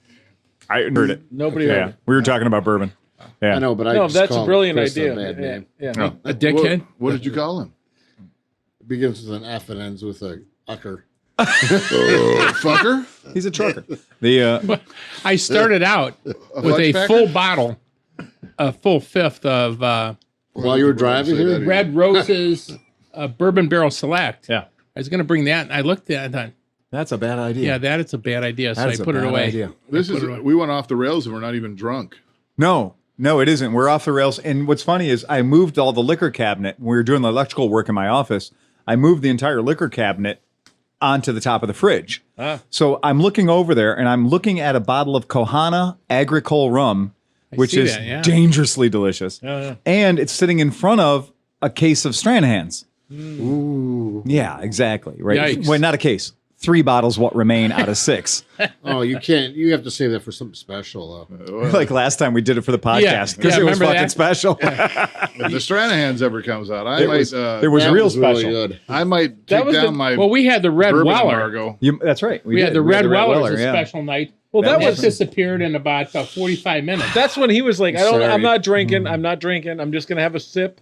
[SPEAKER 1] I heard it.
[SPEAKER 4] Nobody heard
[SPEAKER 1] Yeah.
[SPEAKER 4] it.
[SPEAKER 1] We were talking about bourbon. Yeah.
[SPEAKER 5] I know, but I
[SPEAKER 4] No,
[SPEAKER 5] just
[SPEAKER 4] that's a
[SPEAKER 5] called
[SPEAKER 4] brilliant
[SPEAKER 5] Chris
[SPEAKER 4] idea.
[SPEAKER 5] A bad
[SPEAKER 4] Yeah,
[SPEAKER 5] name.
[SPEAKER 4] yeah.
[SPEAKER 1] No.
[SPEAKER 2] a dickhead.
[SPEAKER 3] What did you call him?
[SPEAKER 5] It begins with an F and ends with a ucker.
[SPEAKER 3] Fucker?
[SPEAKER 1] He's a trucker. The
[SPEAKER 2] I started out with
[SPEAKER 3] fudge
[SPEAKER 2] a
[SPEAKER 3] packer?
[SPEAKER 2] full bottle, a full fifth of
[SPEAKER 5] While you were driving here,
[SPEAKER 2] Red Roses Bourbon Barrel Select.
[SPEAKER 1] yeah.
[SPEAKER 2] I was going to bring that, and I looked at it and thought,
[SPEAKER 1] That's a bad idea.
[SPEAKER 2] yeah, that is a bad idea. So I
[SPEAKER 1] That's a
[SPEAKER 2] put it
[SPEAKER 1] bad
[SPEAKER 2] away.
[SPEAKER 1] idea.
[SPEAKER 3] This is we went off the rails and we're not even drunk.
[SPEAKER 1] No, it isn't. We're off the rails. And what's funny is I moved all the liquor cabinet. When we were doing the electrical work in my office, I moved the entire liquor cabinet onto the top of the fridge. So I'm looking over there and I'm looking at a bottle of Kohana Agricole rum, which
[SPEAKER 2] see
[SPEAKER 1] is
[SPEAKER 2] that, yeah.
[SPEAKER 1] dangerously delicious. And it's sitting in front of a case of Stranahans. Ooh. Yeah, exactly. Right.
[SPEAKER 2] Yikes.
[SPEAKER 1] Well, not a case. 3 bottles what remain out of 6.
[SPEAKER 5] oh, you can't. You have to save that for something special.
[SPEAKER 1] Like last time we did it for the podcast because
[SPEAKER 2] Yeah,
[SPEAKER 1] it was
[SPEAKER 2] remember
[SPEAKER 1] fucking
[SPEAKER 2] that?
[SPEAKER 1] special.
[SPEAKER 3] If the Stranahans ever comes out, I
[SPEAKER 1] It
[SPEAKER 3] might
[SPEAKER 1] was
[SPEAKER 5] That
[SPEAKER 1] real
[SPEAKER 5] was really
[SPEAKER 1] special.
[SPEAKER 5] good.
[SPEAKER 3] I might
[SPEAKER 4] That
[SPEAKER 3] take
[SPEAKER 4] was
[SPEAKER 3] down
[SPEAKER 4] the-
[SPEAKER 3] my
[SPEAKER 2] Well, we had the Red
[SPEAKER 3] bourbon
[SPEAKER 2] Weller.
[SPEAKER 3] embargo.
[SPEAKER 1] That's right.
[SPEAKER 2] We had the Red Weller as a
[SPEAKER 1] yeah.
[SPEAKER 2] special night.
[SPEAKER 4] Well, that
[SPEAKER 2] That
[SPEAKER 4] was
[SPEAKER 2] disappeared in about 45 minutes.
[SPEAKER 4] That's when he was like,
[SPEAKER 5] Sorry.
[SPEAKER 4] I'm not drinking. I'm not drinking. I'm just gonna have a sip.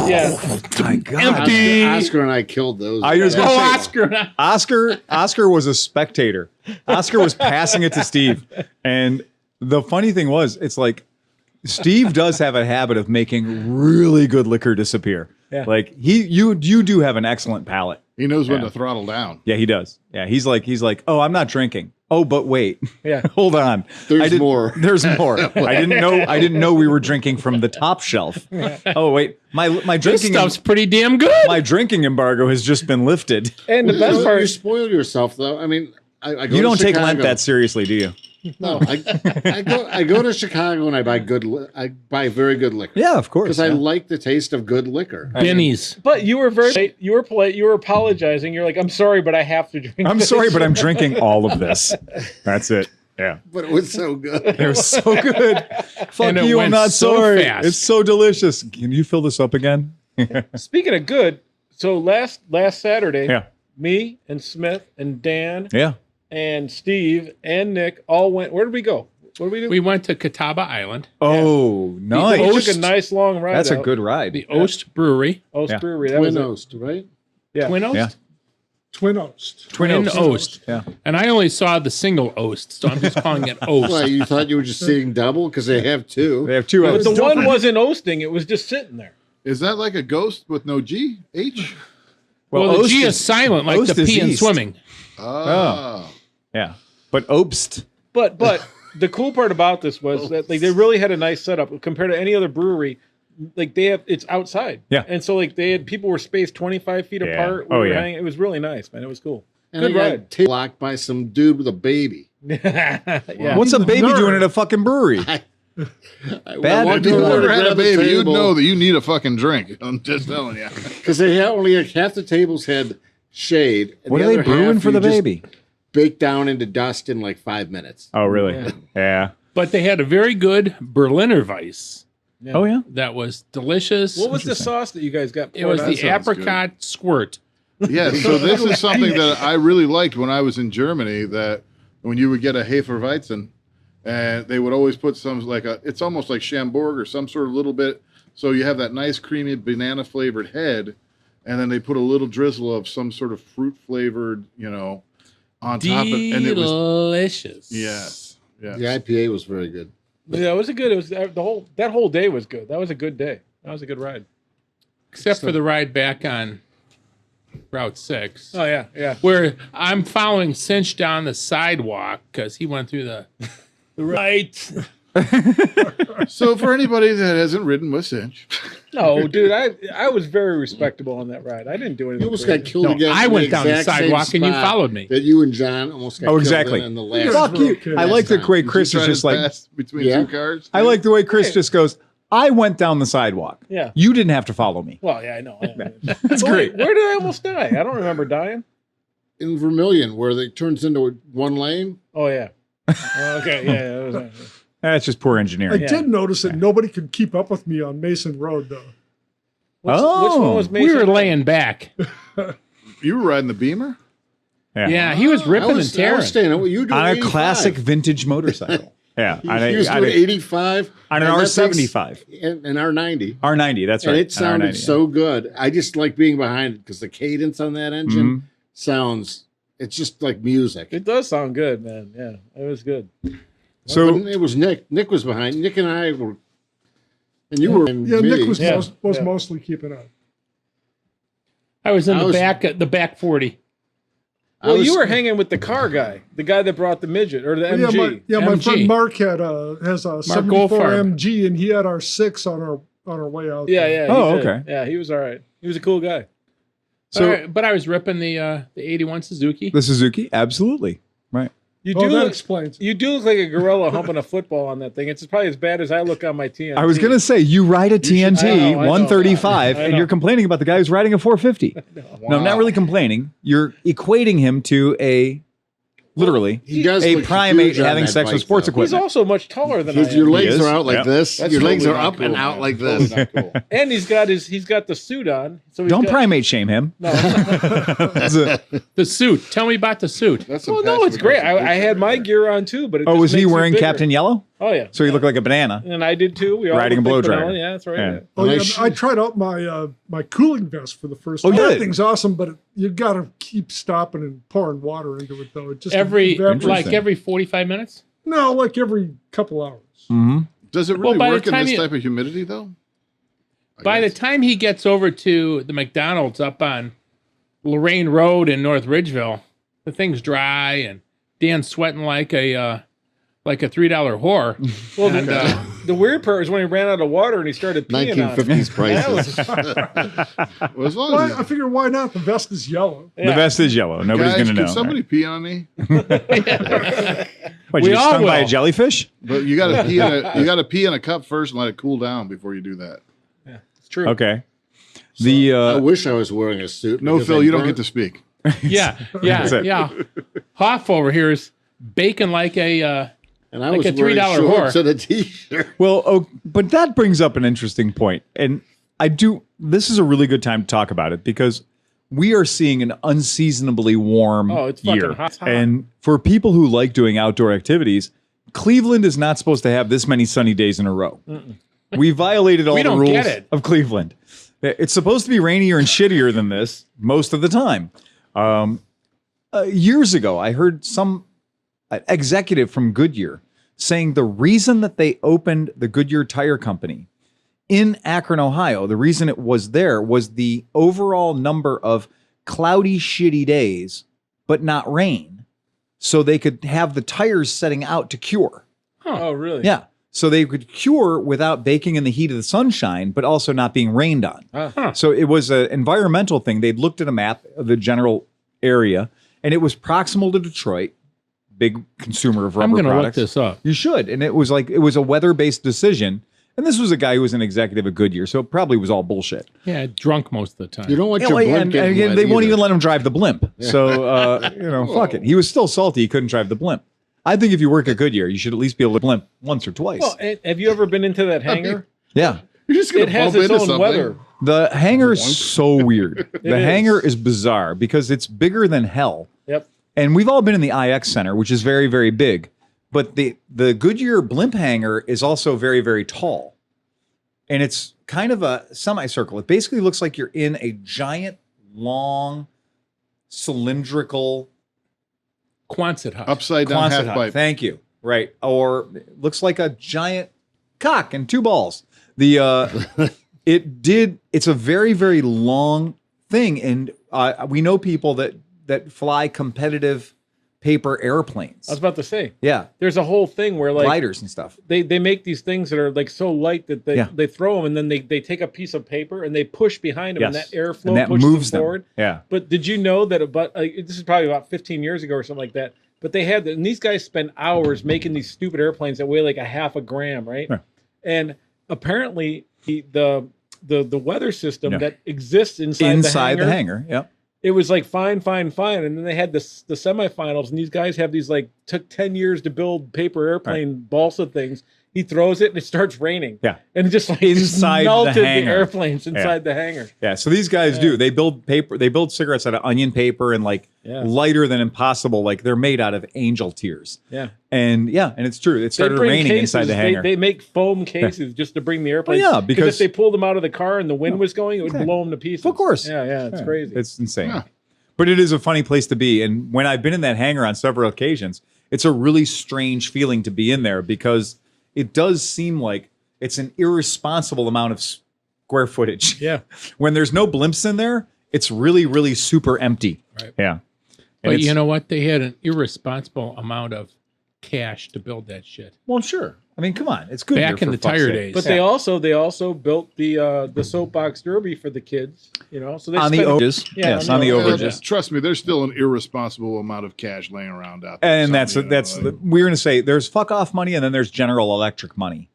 [SPEAKER 4] Yeah.
[SPEAKER 1] My God.
[SPEAKER 5] Oscar and I killed those.
[SPEAKER 1] I was gonna say,
[SPEAKER 2] Oscar.
[SPEAKER 1] Oscar was a spectator. Oscar was passing it to Steve. And the funny thing was, it's like Steve does have a habit of making really good liquor disappear.
[SPEAKER 4] Yeah.
[SPEAKER 1] Like you do have an excellent palate.
[SPEAKER 3] He knows when to throttle down.
[SPEAKER 1] Yeah, he does. Yeah, he's like, oh, I'm not drinking. Oh, but wait.
[SPEAKER 4] Yeah.
[SPEAKER 1] Hold on.
[SPEAKER 5] There's more.
[SPEAKER 1] There's more. I didn't know we were drinking from the top shelf. Oh, wait. My
[SPEAKER 2] This
[SPEAKER 1] drinking
[SPEAKER 2] stuff's pretty damn good.
[SPEAKER 1] my drinking embargo has just been lifted.
[SPEAKER 4] And the best part,
[SPEAKER 5] You spoil yourself, though. I mean, I go
[SPEAKER 1] You don't
[SPEAKER 5] to
[SPEAKER 1] take
[SPEAKER 5] Chicago.
[SPEAKER 1] Lent that seriously, do you?
[SPEAKER 5] No, I go to Chicago and I buy very good liquor.
[SPEAKER 1] Yeah, of course.
[SPEAKER 5] Because I like the taste of good liquor.
[SPEAKER 2] Benny's.
[SPEAKER 4] but you were very, you were polite, you were apologizing. You're like, I'm sorry, but I have to drink.
[SPEAKER 1] I'm
[SPEAKER 4] this."
[SPEAKER 1] sorry, but I'm drinking all of this. That's it. Yeah.
[SPEAKER 5] But it was so good.
[SPEAKER 1] It was so good. Fuck
[SPEAKER 2] And it
[SPEAKER 1] you, I'm
[SPEAKER 2] went
[SPEAKER 1] not
[SPEAKER 2] so
[SPEAKER 1] sorry.
[SPEAKER 2] fast.
[SPEAKER 1] It's so delicious. Can you fill this up again?
[SPEAKER 4] Speaking of good, so last Saturday,
[SPEAKER 1] Yeah.
[SPEAKER 4] me and Smith and Dan
[SPEAKER 1] Yeah.
[SPEAKER 4] and Steve and Nick all went. Where did we go? What did we do?
[SPEAKER 2] We went to Catawba Island,
[SPEAKER 1] Oh,
[SPEAKER 4] we
[SPEAKER 1] nice.
[SPEAKER 4] took a nice long ride.
[SPEAKER 1] That's a
[SPEAKER 4] out.
[SPEAKER 1] good ride.
[SPEAKER 2] the Oast Brewery,
[SPEAKER 4] Oast
[SPEAKER 1] Yeah.
[SPEAKER 4] Brewery. That was
[SPEAKER 5] Twin
[SPEAKER 4] it.
[SPEAKER 5] Oast, right?
[SPEAKER 4] Yeah.
[SPEAKER 2] Twin Oast.
[SPEAKER 1] Yeah.
[SPEAKER 6] Twin Oast.
[SPEAKER 2] Twin Oast.
[SPEAKER 1] Yeah.
[SPEAKER 2] And I only saw the single Oast, so I'm just calling it Oast.
[SPEAKER 5] Why, you thought you were just seeing double? Because they have two.
[SPEAKER 1] They have two
[SPEAKER 4] But
[SPEAKER 1] oats.
[SPEAKER 4] the one wasn't oasting; it was just sitting there.
[SPEAKER 3] Is that like a ghost with no G? H?
[SPEAKER 2] Well, the
[SPEAKER 1] Oast
[SPEAKER 2] G is silent, like
[SPEAKER 1] Oast
[SPEAKER 2] the
[SPEAKER 1] is
[SPEAKER 2] P in
[SPEAKER 1] east.
[SPEAKER 2] swimming.
[SPEAKER 3] Oh.
[SPEAKER 1] Yeah. But Obst.
[SPEAKER 4] But the cool part about this was that like they really had a nice setup compared to any other brewery. Like it's outside.
[SPEAKER 1] Yeah.
[SPEAKER 4] And so like people were spaced 25 feet
[SPEAKER 1] Yeah.
[SPEAKER 4] apart.
[SPEAKER 1] Oh,
[SPEAKER 4] We were
[SPEAKER 1] yeah.
[SPEAKER 4] hanging. It was really nice, man. It was cool.
[SPEAKER 5] And
[SPEAKER 4] Good
[SPEAKER 5] I
[SPEAKER 4] ride.
[SPEAKER 5] got blocked by some dude with a baby.
[SPEAKER 4] Yeah.
[SPEAKER 1] What's a baby
[SPEAKER 6] nerd.
[SPEAKER 1] doing at a fucking brewery?
[SPEAKER 5] Bad.
[SPEAKER 3] If you ever had a baby, you'd know that you need a fucking drink. I'm just telling you.
[SPEAKER 5] Because they had only half the tables had shade. And
[SPEAKER 1] What
[SPEAKER 5] the
[SPEAKER 1] are they
[SPEAKER 5] other
[SPEAKER 1] brewing
[SPEAKER 5] half
[SPEAKER 1] for the
[SPEAKER 5] you just
[SPEAKER 1] baby?
[SPEAKER 5] Bake down into dust in like 5 minutes.
[SPEAKER 1] Oh, really? Yeah.
[SPEAKER 2] But they had a very good Berliner Weiss
[SPEAKER 1] Oh, yeah.
[SPEAKER 2] that was delicious.
[SPEAKER 4] What was the sauce that you guys got?
[SPEAKER 2] It was
[SPEAKER 4] poured
[SPEAKER 2] the
[SPEAKER 4] on?
[SPEAKER 3] sounds good.
[SPEAKER 2] apricot squirt.
[SPEAKER 3] Yeah, so this is something that I really liked when I was in Germany, that when you would get a Hefeweizen, and they would always put some, it's almost like Chamborg or some sort of little bit, so you have that nice creamy banana flavored head, and then they put a little drizzle of some sort of fruit flavored, on top of it. And it was,
[SPEAKER 2] Delicious.
[SPEAKER 3] yes.
[SPEAKER 5] The IPA was very good.
[SPEAKER 4] Yeah, it was that whole day was good. That was a good day. That was a good ride.
[SPEAKER 2] Except for the ride back on Route 6.
[SPEAKER 4] Oh yeah, yeah.
[SPEAKER 2] Where I'm following Cinch down the sidewalk because he went through the right.
[SPEAKER 3] So for anybody that hasn't ridden with Cinch,
[SPEAKER 4] No, dude, I was very respectable on that ride. I didn't do anything.
[SPEAKER 5] You almost
[SPEAKER 4] crazy.
[SPEAKER 5] got killed
[SPEAKER 2] No,
[SPEAKER 5] again.
[SPEAKER 2] I
[SPEAKER 5] in
[SPEAKER 2] went down the
[SPEAKER 5] exact same
[SPEAKER 2] sidewalk and you
[SPEAKER 5] spot
[SPEAKER 2] followed me.
[SPEAKER 5] That you and John almost got
[SPEAKER 1] Oh,
[SPEAKER 5] killed
[SPEAKER 1] exactly.
[SPEAKER 5] in the last
[SPEAKER 1] Fuck you.
[SPEAKER 6] Okay.
[SPEAKER 1] I like the
[SPEAKER 5] Last
[SPEAKER 1] way
[SPEAKER 5] time.
[SPEAKER 1] Chris is
[SPEAKER 3] trying
[SPEAKER 1] just
[SPEAKER 3] to
[SPEAKER 1] like,
[SPEAKER 3] pass between
[SPEAKER 5] Yeah.
[SPEAKER 3] two cars.
[SPEAKER 1] I like the way Chris
[SPEAKER 4] Hey.
[SPEAKER 1] just goes, I went down the sidewalk.
[SPEAKER 4] Yeah.
[SPEAKER 1] You didn't have to follow me.
[SPEAKER 4] Well, yeah, I know.
[SPEAKER 1] That's great.
[SPEAKER 4] Where did I almost die? I don't remember dying.
[SPEAKER 5] in Vermilion where it turns into one lane.
[SPEAKER 4] Oh yeah. Okay. Yeah. That was,
[SPEAKER 1] That's just poor
[SPEAKER 6] I
[SPEAKER 1] engineering.
[SPEAKER 6] did notice that nobody could keep up with me on Mason Road, though.
[SPEAKER 4] which one was Mason?
[SPEAKER 2] We were laying back.
[SPEAKER 3] You were riding the Beamer?
[SPEAKER 2] Yeah, he was ripping and
[SPEAKER 5] I
[SPEAKER 2] tearing.
[SPEAKER 5] was staying. You do
[SPEAKER 1] On a
[SPEAKER 5] 85.
[SPEAKER 1] classic vintage motorcycle. Yeah.
[SPEAKER 5] He was doing 85
[SPEAKER 1] on an
[SPEAKER 5] and that
[SPEAKER 1] R75.
[SPEAKER 5] takes- and R90.
[SPEAKER 1] R90, that's right.
[SPEAKER 5] And it sounded
[SPEAKER 1] An R90,
[SPEAKER 5] so good. I just like being behind it because the cadence on that engine sounds. It's just like music.
[SPEAKER 4] It does sound good, man. Yeah, it was good.
[SPEAKER 1] So
[SPEAKER 5] But it was Nick. Nick was behind. Nick and I were, and you were.
[SPEAKER 6] Yeah,
[SPEAKER 5] me.
[SPEAKER 6] Nick was
[SPEAKER 4] Yeah.
[SPEAKER 6] was
[SPEAKER 4] Yeah.
[SPEAKER 6] mostly keeping up.
[SPEAKER 2] I was in
[SPEAKER 5] I
[SPEAKER 2] the
[SPEAKER 5] was-
[SPEAKER 2] back 40.
[SPEAKER 5] I
[SPEAKER 4] Well,
[SPEAKER 5] was-
[SPEAKER 4] you were hanging with the car guy, the guy that brought the midget or the MG.
[SPEAKER 6] My
[SPEAKER 2] MG.
[SPEAKER 6] friend Mark has a 74
[SPEAKER 2] Goldfarb.
[SPEAKER 6] MG, and he had our 6 on our way out.
[SPEAKER 4] Yeah,
[SPEAKER 6] there.
[SPEAKER 4] yeah.
[SPEAKER 1] Oh,
[SPEAKER 4] he did.
[SPEAKER 1] okay.
[SPEAKER 4] Yeah, he was all right. He was a cool guy.
[SPEAKER 1] So-
[SPEAKER 2] But I was ripping the 81 Suzuki.
[SPEAKER 1] the Suzuki, absolutely. Right.
[SPEAKER 4] You
[SPEAKER 6] Oh,
[SPEAKER 4] do
[SPEAKER 6] that
[SPEAKER 4] look,
[SPEAKER 6] explains.
[SPEAKER 4] you do look like a gorilla humping a football on that thing. It's probably as bad as I look on my TNT.
[SPEAKER 1] I was going to say, you ride a TNT
[SPEAKER 4] I know.
[SPEAKER 1] 135,
[SPEAKER 4] I
[SPEAKER 1] and
[SPEAKER 4] know.
[SPEAKER 1] you're complaining about the guy who's riding a 450. No, I'm not really complaining. You're equating him to literally
[SPEAKER 5] He does
[SPEAKER 1] a
[SPEAKER 5] look
[SPEAKER 1] primate
[SPEAKER 5] huge on
[SPEAKER 1] having
[SPEAKER 5] that
[SPEAKER 1] sex with
[SPEAKER 5] bike,
[SPEAKER 1] sports
[SPEAKER 5] though.
[SPEAKER 4] He's
[SPEAKER 1] equipment.
[SPEAKER 4] also much taller than I
[SPEAKER 5] His, your
[SPEAKER 4] am.
[SPEAKER 5] legs
[SPEAKER 1] is.
[SPEAKER 5] are out like
[SPEAKER 1] Yep.
[SPEAKER 5] this.
[SPEAKER 3] That's
[SPEAKER 5] Your legs
[SPEAKER 3] totally
[SPEAKER 5] are
[SPEAKER 3] not
[SPEAKER 5] up and
[SPEAKER 3] cool,
[SPEAKER 5] out
[SPEAKER 3] man.
[SPEAKER 5] like
[SPEAKER 3] Totally
[SPEAKER 5] this.
[SPEAKER 3] not cool.
[SPEAKER 4] And he's got the suit on. So he's
[SPEAKER 1] Don't
[SPEAKER 4] got,
[SPEAKER 1] primate shame him.
[SPEAKER 4] No,
[SPEAKER 1] That's a-
[SPEAKER 2] The suit. Tell me about the suit.
[SPEAKER 3] That's some
[SPEAKER 4] well, no, it's
[SPEAKER 3] passive
[SPEAKER 4] great.
[SPEAKER 3] aggressive
[SPEAKER 4] I had
[SPEAKER 3] bullshit
[SPEAKER 4] my
[SPEAKER 3] right
[SPEAKER 4] gear on too, but it
[SPEAKER 1] oh,
[SPEAKER 4] just
[SPEAKER 1] was he
[SPEAKER 4] makes you
[SPEAKER 1] wearing
[SPEAKER 4] bigger.
[SPEAKER 1] Captain Yellow?
[SPEAKER 4] Oh yeah.
[SPEAKER 1] So you look like a banana.
[SPEAKER 4] And I did too. We all
[SPEAKER 1] Riding a
[SPEAKER 4] looked like
[SPEAKER 1] blow dryer.
[SPEAKER 4] vanilla. Yeah, that's right.
[SPEAKER 1] Yeah.
[SPEAKER 4] Yeah.
[SPEAKER 6] Oh,
[SPEAKER 5] And
[SPEAKER 6] yeah,
[SPEAKER 5] I
[SPEAKER 6] I tried out my my cooling vest for the first
[SPEAKER 1] Oh,
[SPEAKER 6] time.
[SPEAKER 1] you
[SPEAKER 6] That
[SPEAKER 1] did?
[SPEAKER 6] thing's awesome, but you got to keep stopping and pouring water into it though. It just
[SPEAKER 2] Every
[SPEAKER 6] evaporates.
[SPEAKER 2] every 45 minutes.
[SPEAKER 6] No, like every couple hours.
[SPEAKER 1] Mm-hmm.
[SPEAKER 3] Does it really
[SPEAKER 2] by the
[SPEAKER 3] work in
[SPEAKER 2] time
[SPEAKER 3] this
[SPEAKER 2] you-
[SPEAKER 3] type of humidity though?
[SPEAKER 2] By the time he gets over to the McDonald's up on Lorraine Road in North Ridgeville, the thing's dry and Dan's sweating like a $3 whore.
[SPEAKER 4] Well,
[SPEAKER 2] And,
[SPEAKER 4] the weird part is when he ran out of water and he started peeing on it.
[SPEAKER 5] 1950s prices.
[SPEAKER 3] Well, as long
[SPEAKER 6] Why,
[SPEAKER 3] as
[SPEAKER 6] I figure why not? The vest is yellow.
[SPEAKER 1] The vest is yellow. Nobody's
[SPEAKER 3] guys,
[SPEAKER 1] going to know.
[SPEAKER 3] can somebody pee on me?
[SPEAKER 1] What,
[SPEAKER 2] We
[SPEAKER 1] you get
[SPEAKER 2] all
[SPEAKER 1] stung by a
[SPEAKER 2] will.
[SPEAKER 1] jellyfish?
[SPEAKER 3] But you got to pee. You got to pee in a cup first and let it cool down before you do that.
[SPEAKER 4] It's true.
[SPEAKER 1] Okay. The
[SPEAKER 5] I wish I was wearing a suit.
[SPEAKER 3] No,
[SPEAKER 5] because
[SPEAKER 3] Phil,
[SPEAKER 5] I
[SPEAKER 3] you don't
[SPEAKER 5] burnt-
[SPEAKER 3] get to speak.
[SPEAKER 2] yeah,
[SPEAKER 1] That's it.
[SPEAKER 2] yeah. Hoff over here is baking like a
[SPEAKER 5] And I
[SPEAKER 2] like
[SPEAKER 5] was
[SPEAKER 2] a
[SPEAKER 5] wearing
[SPEAKER 2] $3
[SPEAKER 5] shorts
[SPEAKER 2] whore.
[SPEAKER 5] and a t-shirt.
[SPEAKER 1] Well, but that brings up an interesting point. And this is a really good time to talk about it because we are seeing an unseasonably warm
[SPEAKER 4] Oh, it's fucking
[SPEAKER 1] year.
[SPEAKER 4] hot. It's hot.
[SPEAKER 1] And for people who like doing outdoor activities, Cleveland is not supposed to have this many sunny days in a row. We violated all
[SPEAKER 2] We
[SPEAKER 1] the
[SPEAKER 2] don't
[SPEAKER 1] rules
[SPEAKER 2] get it.
[SPEAKER 1] of Cleveland. It's supposed to be rainier and shittier than this most of the time. Years ago, I heard some executive from Goodyear saying the reason that they opened the Goodyear Tire Company in Akron, Ohio, the reason it was there was the overall number of cloudy, shitty days, but not rain. So they could have the tires setting out to cure.
[SPEAKER 4] Oh, really?
[SPEAKER 1] Yeah. So they could cure without baking in the heat of the sunshine, but also not being rained on. So it was an environmental thing. They'd looked at a map of the general area, and it was proximal to Detroit, big consumer of rubber
[SPEAKER 2] I'm going to look
[SPEAKER 1] products.
[SPEAKER 2] this up.
[SPEAKER 1] You should. And it was a weather-based decision. And this was a guy who was an executive at Goodyear, so it probably was all bullshit.
[SPEAKER 2] Yeah, drunk most of the time.
[SPEAKER 5] You don't want
[SPEAKER 1] Yeah,
[SPEAKER 5] your
[SPEAKER 1] well,
[SPEAKER 5] blimp
[SPEAKER 1] and
[SPEAKER 5] getting
[SPEAKER 1] again,
[SPEAKER 5] wet
[SPEAKER 1] they won't
[SPEAKER 5] either.
[SPEAKER 1] even let him drive the blimp. So, fuck it. He was still salty. He couldn't drive the blimp. I think if you work at Goodyear, you should at least be able to blimp once or twice.
[SPEAKER 4] Well, and have you ever been into that hangar?
[SPEAKER 1] Yeah.
[SPEAKER 3] You're just gonna
[SPEAKER 4] It has
[SPEAKER 3] bump
[SPEAKER 4] its
[SPEAKER 3] into
[SPEAKER 4] own
[SPEAKER 3] something.
[SPEAKER 4] weather.
[SPEAKER 1] The hangar is so weird. The
[SPEAKER 4] is.
[SPEAKER 1] hangar is bizarre because it's bigger than hell.
[SPEAKER 4] Yep.
[SPEAKER 1] And we've all been in the IX Center, which is very, very big. But the Goodyear blimp hangar is also very, very tall. And it's kind of a semicircle. It basically looks like you're in a giant, long, cylindrical
[SPEAKER 2] Quonset hut.
[SPEAKER 3] Upside down
[SPEAKER 1] Quonset
[SPEAKER 3] half
[SPEAKER 1] hut.
[SPEAKER 3] pipe.
[SPEAKER 1] Thank you. Right. Or it looks like a giant cock and two balls. The it's a very, very long thing. And we know people that fly competitive paper airplanes.
[SPEAKER 4] I was about to say,
[SPEAKER 1] Yeah.
[SPEAKER 4] there's a whole thing where like
[SPEAKER 1] Gliders and stuff.
[SPEAKER 4] they make these things that are like so light that they,
[SPEAKER 1] Yeah.
[SPEAKER 4] they throw them and then they take a piece of paper and they push behind them and
[SPEAKER 1] Yes.
[SPEAKER 4] that airflow
[SPEAKER 1] And that
[SPEAKER 4] pushes
[SPEAKER 1] moves
[SPEAKER 4] them
[SPEAKER 1] them.
[SPEAKER 4] forward.
[SPEAKER 1] Yeah.
[SPEAKER 4] But did you know that this is probably about 15 years ago or something like that, but they had and these guys spend hours making these stupid airplanes that weigh like a half a gram, right?
[SPEAKER 1] Yeah.
[SPEAKER 4] And apparently the weather system
[SPEAKER 1] Yeah.
[SPEAKER 4] that exists inside
[SPEAKER 1] The hangar. Yep.
[SPEAKER 4] it was like fine. And then they had the semifinals, and these guys have these like took 10 years to build paper airplane balsa things. He throws it and it starts raining.
[SPEAKER 1] Yeah.
[SPEAKER 4] And it just like
[SPEAKER 1] Inside the
[SPEAKER 4] melted the
[SPEAKER 1] hangar.
[SPEAKER 4] airplanes inside the hangar.
[SPEAKER 1] Yeah. So these guys do. They build paper. They build cigarettes out of onion paper and like
[SPEAKER 4] Yeah.
[SPEAKER 1] lighter than impossible. Like they're made out of angel tears.
[SPEAKER 4] Yeah.
[SPEAKER 1] And it's true. It
[SPEAKER 4] They
[SPEAKER 1] started
[SPEAKER 4] bring
[SPEAKER 1] raining
[SPEAKER 4] cases,
[SPEAKER 1] inside the hangar.
[SPEAKER 4] They make foam cases just to bring the airplanes.
[SPEAKER 1] yeah,
[SPEAKER 4] if
[SPEAKER 1] because-
[SPEAKER 4] they pulled them out of the car and the wind was going, it would
[SPEAKER 1] Okay.
[SPEAKER 4] blow them to pieces.
[SPEAKER 1] Of course.
[SPEAKER 4] Yeah, it's crazy.
[SPEAKER 1] It's insane.
[SPEAKER 3] Yeah.
[SPEAKER 1] But it is a funny place to be. And when I've been in that hangar on several occasions, it's a really strange feeling to be in there because it does seem like it's an irresponsible amount of square footage.
[SPEAKER 4] Yeah.
[SPEAKER 1] When there's no blimps in there, it's really, really super empty.
[SPEAKER 2] Right.
[SPEAKER 1] Yeah. And
[SPEAKER 2] But
[SPEAKER 1] it's-
[SPEAKER 2] you know what? They had an irresponsible amount of cash to build that shit.
[SPEAKER 1] well, sure. I mean, come on. It's good.
[SPEAKER 2] Back in the tire days.
[SPEAKER 4] But they also built the soapbox derby for the kids, So they
[SPEAKER 1] on the
[SPEAKER 4] spent-
[SPEAKER 1] overages.
[SPEAKER 4] Yeah,
[SPEAKER 1] Yes,
[SPEAKER 4] on
[SPEAKER 1] on the
[SPEAKER 4] the
[SPEAKER 1] overages.
[SPEAKER 3] Trust me, there's still an irresponsible amount of cash laying around out there.
[SPEAKER 1] And that's
[SPEAKER 3] Something, like-
[SPEAKER 1] we're going to say there's fuck off money and then there's General Electric money.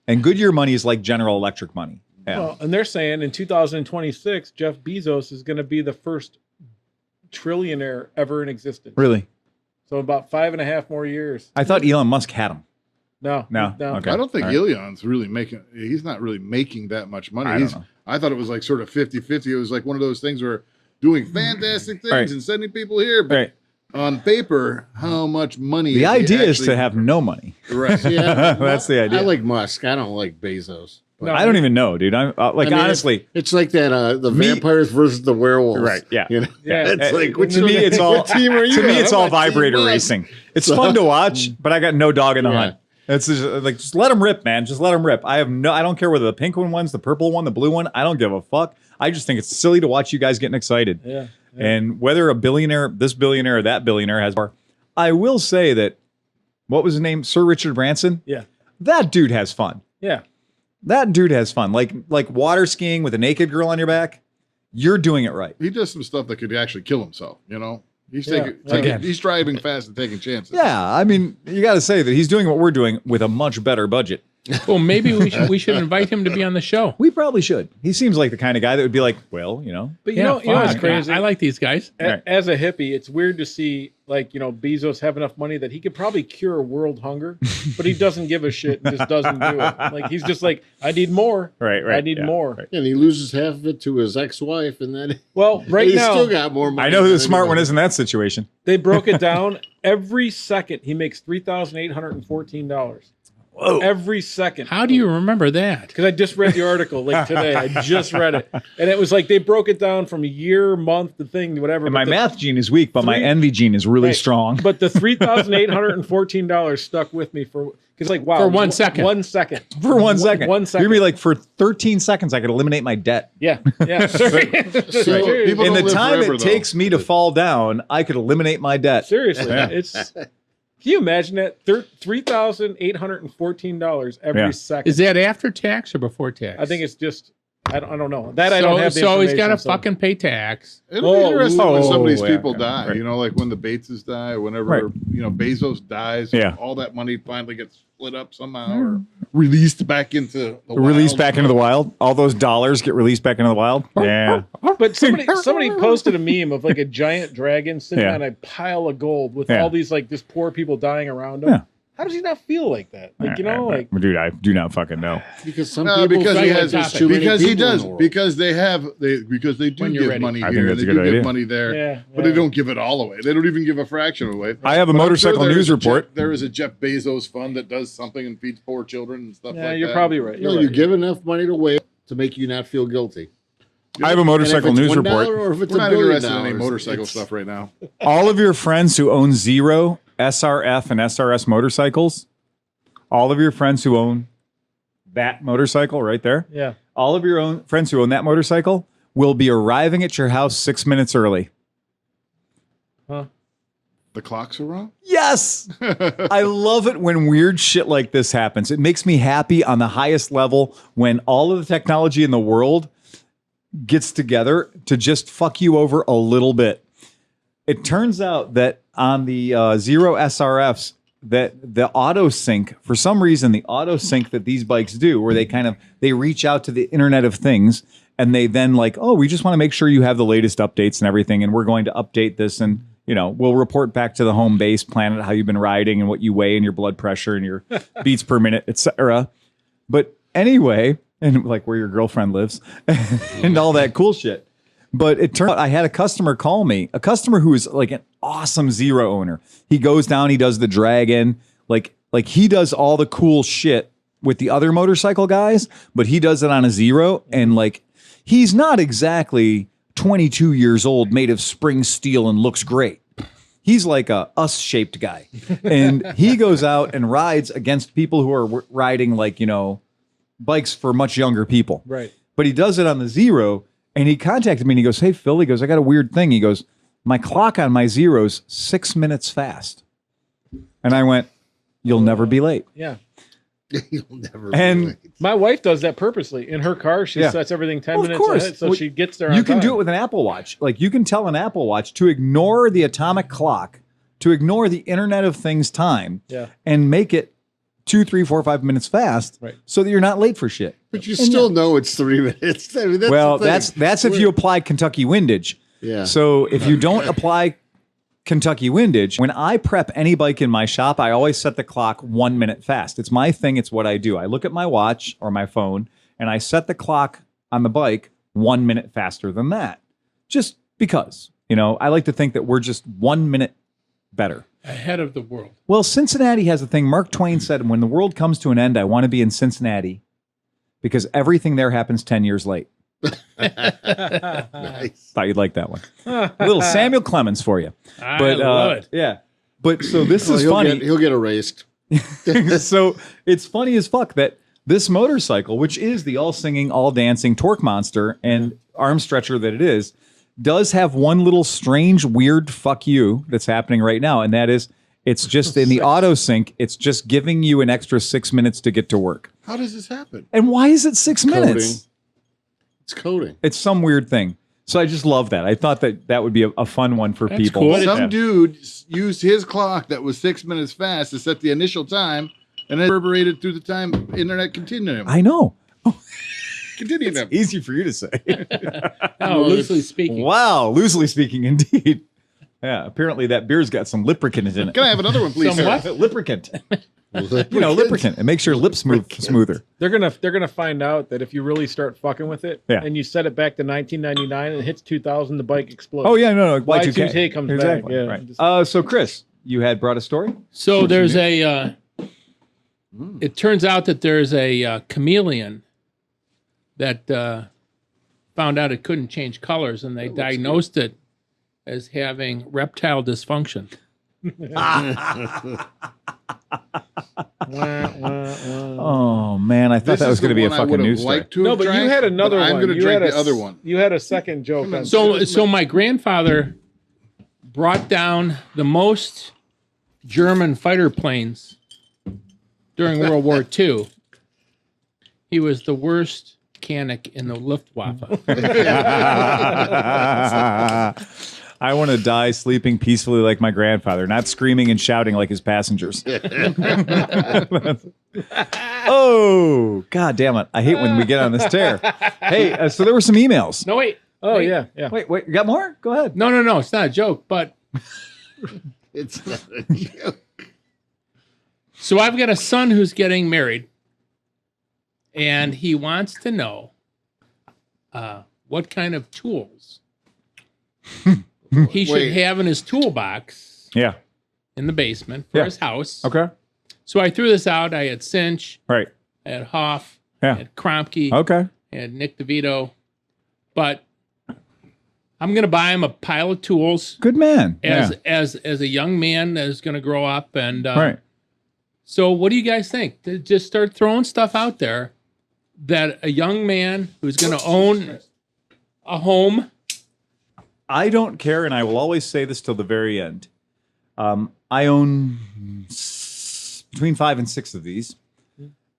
[SPEAKER 1] And Goodyear money is like General Electric money. Yeah.
[SPEAKER 4] Well, and they're saying in 2026, Jeff Bezos is going to be the first trillionaire ever in existence.
[SPEAKER 1] Really?
[SPEAKER 4] So about 5.5 more years.
[SPEAKER 1] I thought Elon Musk had them.
[SPEAKER 4] No.
[SPEAKER 1] No. Okay.
[SPEAKER 3] I don't think
[SPEAKER 1] All right.
[SPEAKER 3] Ilion's really he's not really making that much money.
[SPEAKER 1] I don't know.
[SPEAKER 3] I thought it was like sort of 50-50. It was like one of those things where doing fantastic things
[SPEAKER 1] Right.
[SPEAKER 3] and sending people here. But
[SPEAKER 1] Right.
[SPEAKER 3] on paper how much money.
[SPEAKER 1] The idea is
[SPEAKER 3] actually-
[SPEAKER 1] to have no money.
[SPEAKER 3] right.
[SPEAKER 5] Yeah,
[SPEAKER 1] That's the idea.
[SPEAKER 5] I like Musk. I don't like Bezos. But
[SPEAKER 2] No,
[SPEAKER 1] I don't even know, dude. I'm like,
[SPEAKER 5] I mean,
[SPEAKER 1] honestly,
[SPEAKER 5] it's like that. The
[SPEAKER 1] Me-
[SPEAKER 5] vampires versus the werewolves.
[SPEAKER 1] Right, yeah.
[SPEAKER 5] You know?
[SPEAKER 2] Yeah.
[SPEAKER 5] It's like which
[SPEAKER 1] to me, it's all
[SPEAKER 5] what team are you?
[SPEAKER 1] to me,
[SPEAKER 5] on?
[SPEAKER 1] it's
[SPEAKER 5] I'm
[SPEAKER 1] all
[SPEAKER 5] on Team
[SPEAKER 1] vibrator
[SPEAKER 5] Musk.
[SPEAKER 1] racing. It's fun to watch, but I got no dog in the
[SPEAKER 5] Yeah.
[SPEAKER 1] hunt. It's just, like, just let them rip, man. Just let them rip. I don't care whether the pink one's the purple one, the blue one. I don't give a fuck. I just think it's silly to watch you guys getting excited.
[SPEAKER 4] Yeah.
[SPEAKER 1] And whether this billionaire or that billionaire has bar, I will say that, what was his name? Sir Richard Branson?
[SPEAKER 4] Yeah.
[SPEAKER 1] That dude has fun.
[SPEAKER 4] Yeah.
[SPEAKER 1] That dude has fun. Like water skiing with a naked girl on your back. You're doing it right.
[SPEAKER 3] He does some stuff that could actually kill himself. You know, he's
[SPEAKER 4] Yeah.
[SPEAKER 1] Again.
[SPEAKER 3] he's driving fast and taking chances.
[SPEAKER 1] Yeah, I mean, you got to say that he's doing what we're doing with a much better budget.
[SPEAKER 2] Well, maybe we should invite him to be on the show.
[SPEAKER 1] We probably should. He seems like the kind of guy that would be like, well, you know,
[SPEAKER 4] But you know what's
[SPEAKER 2] fine.
[SPEAKER 4] crazy?
[SPEAKER 2] I like these guys.
[SPEAKER 4] As a hippie, it's weird to see Bezos have enough money that he could probably cure world hunger, but he doesn't give a shit and just doesn't do it. Like he's just like, I need more.
[SPEAKER 1] Right,
[SPEAKER 4] I need
[SPEAKER 1] yeah,
[SPEAKER 4] more.
[SPEAKER 1] right.
[SPEAKER 5] And he loses half of it to his ex-wife, and then
[SPEAKER 4] Well, right
[SPEAKER 5] he's
[SPEAKER 4] now
[SPEAKER 5] still got more money.
[SPEAKER 1] I know who the
[SPEAKER 5] than
[SPEAKER 1] smart one
[SPEAKER 5] anybody.
[SPEAKER 1] is in that situation.
[SPEAKER 4] they broke it down. Every second he makes $3,814.
[SPEAKER 1] Whoa.
[SPEAKER 4] Every second.
[SPEAKER 2] How do you remember that?
[SPEAKER 4] Because I just read the article like today. I just read it, and it was like they broke it down from year, month, the thing, whatever.
[SPEAKER 1] And
[SPEAKER 4] but
[SPEAKER 1] my
[SPEAKER 4] the-
[SPEAKER 1] math gene is weak, but my
[SPEAKER 4] three-
[SPEAKER 1] envy gene is really
[SPEAKER 4] Right.
[SPEAKER 1] strong.
[SPEAKER 4] But the $3,814 stuck with me because wow,
[SPEAKER 2] For
[SPEAKER 4] it was
[SPEAKER 2] 1 second.
[SPEAKER 4] 1 second.
[SPEAKER 1] For 1 second.
[SPEAKER 4] 1 second.
[SPEAKER 1] You're gonna be like, for 13 seconds, I could eliminate my debt.
[SPEAKER 4] Yeah.
[SPEAKER 3] So, people
[SPEAKER 1] In
[SPEAKER 3] don't
[SPEAKER 1] the
[SPEAKER 3] live
[SPEAKER 1] time
[SPEAKER 3] forever,
[SPEAKER 1] it
[SPEAKER 3] though.
[SPEAKER 1] takes me to fall down, I could eliminate my debt.
[SPEAKER 4] Seriously,
[SPEAKER 1] Yeah.
[SPEAKER 4] it's. Can you imagine that? $3,814 every
[SPEAKER 1] Yeah.
[SPEAKER 4] second.
[SPEAKER 2] Is that after tax or before tax?
[SPEAKER 4] I think it's just. I don't know. That I don't have the
[SPEAKER 2] So he's got to
[SPEAKER 4] information, so-
[SPEAKER 2] fucking pay tax.
[SPEAKER 3] It'll be interesting when some of these
[SPEAKER 1] yeah,
[SPEAKER 3] people
[SPEAKER 1] okay,
[SPEAKER 3] die.
[SPEAKER 1] right.
[SPEAKER 3] You know, like when the Bateses die, or whenever
[SPEAKER 1] Right.
[SPEAKER 3] Bezos dies.
[SPEAKER 1] Yeah.
[SPEAKER 3] All that money finally gets split up somehow or released back into the
[SPEAKER 1] Released
[SPEAKER 3] wild.
[SPEAKER 1] back into the wild. All those dollars get released back into the wild. Yeah.
[SPEAKER 4] But somebody posted a meme of like a giant dragon sitting
[SPEAKER 1] Yeah.
[SPEAKER 4] on a pile of gold with
[SPEAKER 1] Yeah.
[SPEAKER 4] all these like just poor people dying around him.
[SPEAKER 1] Yeah.
[SPEAKER 4] How does he not feel like that? Like like
[SPEAKER 1] dude, I do not fucking know.
[SPEAKER 5] Because some
[SPEAKER 3] No,
[SPEAKER 5] people
[SPEAKER 3] because he
[SPEAKER 5] feel like
[SPEAKER 3] has
[SPEAKER 5] there's too many
[SPEAKER 3] because he
[SPEAKER 5] people in
[SPEAKER 3] does
[SPEAKER 5] the world.
[SPEAKER 3] because they do
[SPEAKER 2] When you're
[SPEAKER 3] give
[SPEAKER 2] ready.
[SPEAKER 3] money
[SPEAKER 1] I think
[SPEAKER 3] here.
[SPEAKER 1] that's
[SPEAKER 3] They
[SPEAKER 1] a good
[SPEAKER 3] do
[SPEAKER 1] idea.
[SPEAKER 3] give money there,
[SPEAKER 4] Yeah,
[SPEAKER 3] but
[SPEAKER 4] yeah.
[SPEAKER 3] they don't give it all away. They don't even give a fraction away.
[SPEAKER 1] I have a
[SPEAKER 3] But I'm
[SPEAKER 1] motorcycle
[SPEAKER 3] sure there
[SPEAKER 1] news
[SPEAKER 3] is a
[SPEAKER 1] report.
[SPEAKER 3] there is a Jeff Bezos fund that does something and feeds poor children and stuff
[SPEAKER 4] yeah,
[SPEAKER 3] like
[SPEAKER 4] you're
[SPEAKER 3] that.
[SPEAKER 4] probably right. You're
[SPEAKER 5] No,
[SPEAKER 4] right.
[SPEAKER 5] you give enough money to wait to make you not feel guilty.
[SPEAKER 1] I have a motorcycle
[SPEAKER 5] And if it's
[SPEAKER 1] news
[SPEAKER 5] $1
[SPEAKER 1] report.
[SPEAKER 5] or if it's
[SPEAKER 3] We're
[SPEAKER 5] $1
[SPEAKER 3] not
[SPEAKER 5] billion,
[SPEAKER 3] interested in any motorcycle stuff right now.
[SPEAKER 1] All of your friends who own Zero, SRF, and SRS motorcycles, all of your friends who own that motorcycle right there,
[SPEAKER 4] Yeah.
[SPEAKER 1] all of your own friends who own that motorcycle will be arriving at your house 6 minutes early.
[SPEAKER 3] The clocks are wrong.
[SPEAKER 1] Yes. I love it when weird shit like this happens. It makes me happy on the highest level when all of the technology in the world gets together to just fuck you over a little bit. It turns out that on the Zero SRFs, that the auto sync, for some reason, the auto sync that these bikes do, where they reach out to the Internet of Things and they then like, oh, we just want to make sure you have the latest updates and everything, and we're going to update this, and we'll report back to the home base planet how you've been riding and what you weigh and your blood pressure and your beats per minute, etc. But anyway, and like where your girlfriend lives and all that cool shit. But it turned out I had a customer call me, a customer who is like an awesome Zero owner. He goes down, he does the dragon, like he does all the cool shit with the other motorcycle guys, but he does it on a Zero, and like he's not exactly 22 years old, made of spring steel and looks great. He's like a us-shaped guy. And he goes out and rides against people who are riding like, bikes for much younger people.
[SPEAKER 4] Right.
[SPEAKER 1] But he does it on the Zero, and he contacted me and he goes, hey, Phil, he goes, I got a weird thing. He goes, my clock on my Zero's 6 minutes fast. And I went, you'll never be late.
[SPEAKER 4] Yeah.
[SPEAKER 5] You'll never.
[SPEAKER 1] And
[SPEAKER 5] be late.
[SPEAKER 4] My wife does that purposely. In her car, she
[SPEAKER 1] Yeah.
[SPEAKER 4] sets everything 10
[SPEAKER 1] Of
[SPEAKER 4] minutes
[SPEAKER 1] course.
[SPEAKER 4] ahead so
[SPEAKER 1] Well,
[SPEAKER 4] she gets there on
[SPEAKER 1] you can
[SPEAKER 4] time.
[SPEAKER 1] do it with an Apple Watch. Like you can tell an Apple Watch to ignore the atomic clock, to ignore the Internet of Things time,
[SPEAKER 4] Yeah.
[SPEAKER 1] and make it 2, 3, 4, 5 minutes fast,
[SPEAKER 4] Right.
[SPEAKER 1] so that you're not late for shit.
[SPEAKER 5] But you still know it's 3 minutes. I mean, that's
[SPEAKER 1] Well,
[SPEAKER 5] the thing.
[SPEAKER 1] that's if you apply Kentucky windage.
[SPEAKER 5] Yeah.
[SPEAKER 1] So if you don't apply Kentucky windage, when I prep any bike in my shop, I always set the clock 1 minute fast. It's my thing. It's what I do. I look at my watch or my phone and I set the clock on the bike 1 minute faster than that. Just because, I like to think that we're just 1 minute better.
[SPEAKER 2] Ahead of the world.
[SPEAKER 1] Well, Cincinnati has a thing. Mark Twain said, when the world comes to an end, I want to be in Cincinnati because everything there happens 10 years late.
[SPEAKER 5] Nice.
[SPEAKER 1] Thought you'd like that one. A little Samuel Clemens for you.
[SPEAKER 2] I love it.
[SPEAKER 1] Yeah. But so this is funny.
[SPEAKER 5] He'll get erased.
[SPEAKER 1] So it's funny as fuck that this motorcycle, which is the all singing, all dancing torque monster and arm stretcher that it is, does have one little strange, weird fuck you that's happening right now. And that is, it's just in the auto sync, it's just giving you an extra 6 minutes to get to work.
[SPEAKER 3] How does this happen?
[SPEAKER 1] And why is it 6 minutes?
[SPEAKER 5] It's coding.
[SPEAKER 1] It's some weird thing. So I just love that. I thought that would be a fun one for
[SPEAKER 2] That's
[SPEAKER 1] people.
[SPEAKER 2] cool.
[SPEAKER 3] Some dude used his clock that was 6 minutes fast to set the initial time, and then reverberated through the time internet continuum.
[SPEAKER 1] I know.
[SPEAKER 3] Continuum.
[SPEAKER 1] Easy for you to say.
[SPEAKER 2] Oh, loosely speaking.
[SPEAKER 1] Wow, loosely speaking, indeed. Yeah, apparently that beer's got some lubricant in it.
[SPEAKER 3] Can I have another one, please?
[SPEAKER 2] Some
[SPEAKER 3] sir?
[SPEAKER 2] what?
[SPEAKER 1] Lubricant. You know, lubricant. It makes your lips smoother.
[SPEAKER 4] They're gonna find out that if you really start fucking with it,
[SPEAKER 1] Yeah.
[SPEAKER 4] and you set it back to 1999 and it hits 2000, the bike explodes.
[SPEAKER 1] Oh yeah, no,
[SPEAKER 4] Y2K comes back. Yeah.
[SPEAKER 1] Right. So Chris, you had brought a story.
[SPEAKER 2] So there's a. It turns out that there's a chameleon that found out it couldn't change colors, and they diagnosed it as having reptile dysfunction.
[SPEAKER 1] Oh man, I thought that was going to be a fucking news story.
[SPEAKER 4] No, but you had another one.
[SPEAKER 3] I'm going to
[SPEAKER 4] You
[SPEAKER 3] drink
[SPEAKER 4] had
[SPEAKER 3] the other one.
[SPEAKER 4] You had a second joke. On
[SPEAKER 2] So my grandfather brought down the most German fighter planes during World War II. He was the worst mechanic in the Luftwaffe.
[SPEAKER 1] I want to die sleeping peacefully like my grandfather, not screaming and shouting like his passengers. Oh, God damn it. I hate when we get on this tear. Hey, so there were some emails.
[SPEAKER 2] No, wait.
[SPEAKER 4] Oh
[SPEAKER 2] Wait.
[SPEAKER 4] yeah.
[SPEAKER 1] Wait, you got more? Go ahead.
[SPEAKER 2] No. It's not a joke, but
[SPEAKER 5] It's not a joke.
[SPEAKER 2] so I've got a son who's getting married, and he wants to know what kind of tools he should
[SPEAKER 5] Wait.
[SPEAKER 2] have in his toolbox
[SPEAKER 1] Yeah.
[SPEAKER 2] in the basement for
[SPEAKER 1] Yeah.
[SPEAKER 2] his house.
[SPEAKER 1] Okay.
[SPEAKER 2] So I threw this out. I had Cinch,
[SPEAKER 1] Right.
[SPEAKER 2] I had Hoff,
[SPEAKER 1] Yeah.
[SPEAKER 2] I had Kromke,
[SPEAKER 1] Okay.
[SPEAKER 2] I had Nick DeVito, but I'm going to buy him a pile of tools
[SPEAKER 1] Good man.
[SPEAKER 2] as a young man that is going to grow up. And
[SPEAKER 1] Right.
[SPEAKER 2] so what do you guys think? To just start throwing stuff out there that a young man who's going to own a home.
[SPEAKER 1] I don't care, and I will always say this till the very end. I own between 5 and 6 of these,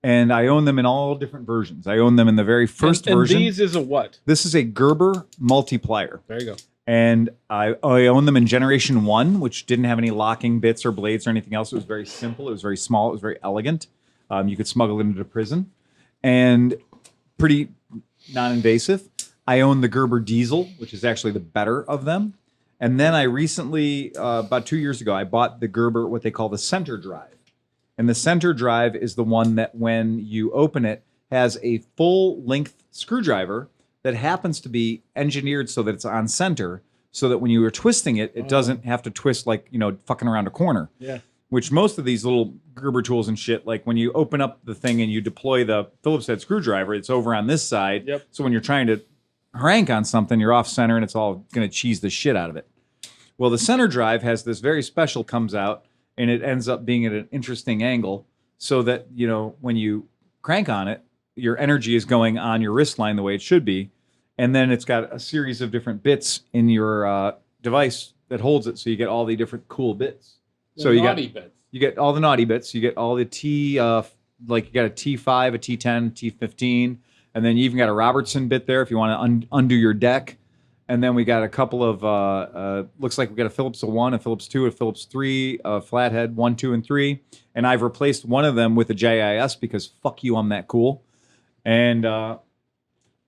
[SPEAKER 1] and I own them in all different versions. I own them in the very first
[SPEAKER 4] and
[SPEAKER 1] version.
[SPEAKER 4] these is a what?
[SPEAKER 1] This is a Gerber multiplier,
[SPEAKER 4] There you go.
[SPEAKER 1] and I own them in Generation 1, which didn't have any locking bits or blades or anything else. It was very simple. It was very small. It was very elegant. You could smuggle it into prison, and pretty non-invasive. I own the Gerber Diesel, which is actually the better of them. And then I recently, about 2 years ago, I bought the Gerber, what they call the center drive. And the center drive is the one that when you open it, has a full-length screwdriver that happens to be engineered so that it's on center, so that when you are twisting it, it doesn't have to twist like, fucking around a corner.
[SPEAKER 4] Yeah.
[SPEAKER 1] Which most of these little Gerber tools and shit, like when you open up the thing and you deploy the Phillips head screwdriver, it's over on this side.
[SPEAKER 4] Yep.
[SPEAKER 1] So when you're trying to crank on something, you're off center and it's all going to cheese the shit out of it. Well, the center drive has this very special comes out and it ends up being at an interesting angle so that, when you crank on it, your energy is going on your wrist line the way it should be. And then it's got a series of different bits in your device that holds it. So you get all the different cool bits. So you get all the naughty bits. You get all the T, like you got a T5, a T10, T15, and then you even got a Robertson bit there if you want to undo your deck. And then we got a couple of, looks like we got a Phillips 1, a Phillips 2, a Phillips 3, a flathead 1, 2, and 3. And I've replaced one of them with a JIS because fuck you, I'm that cool. And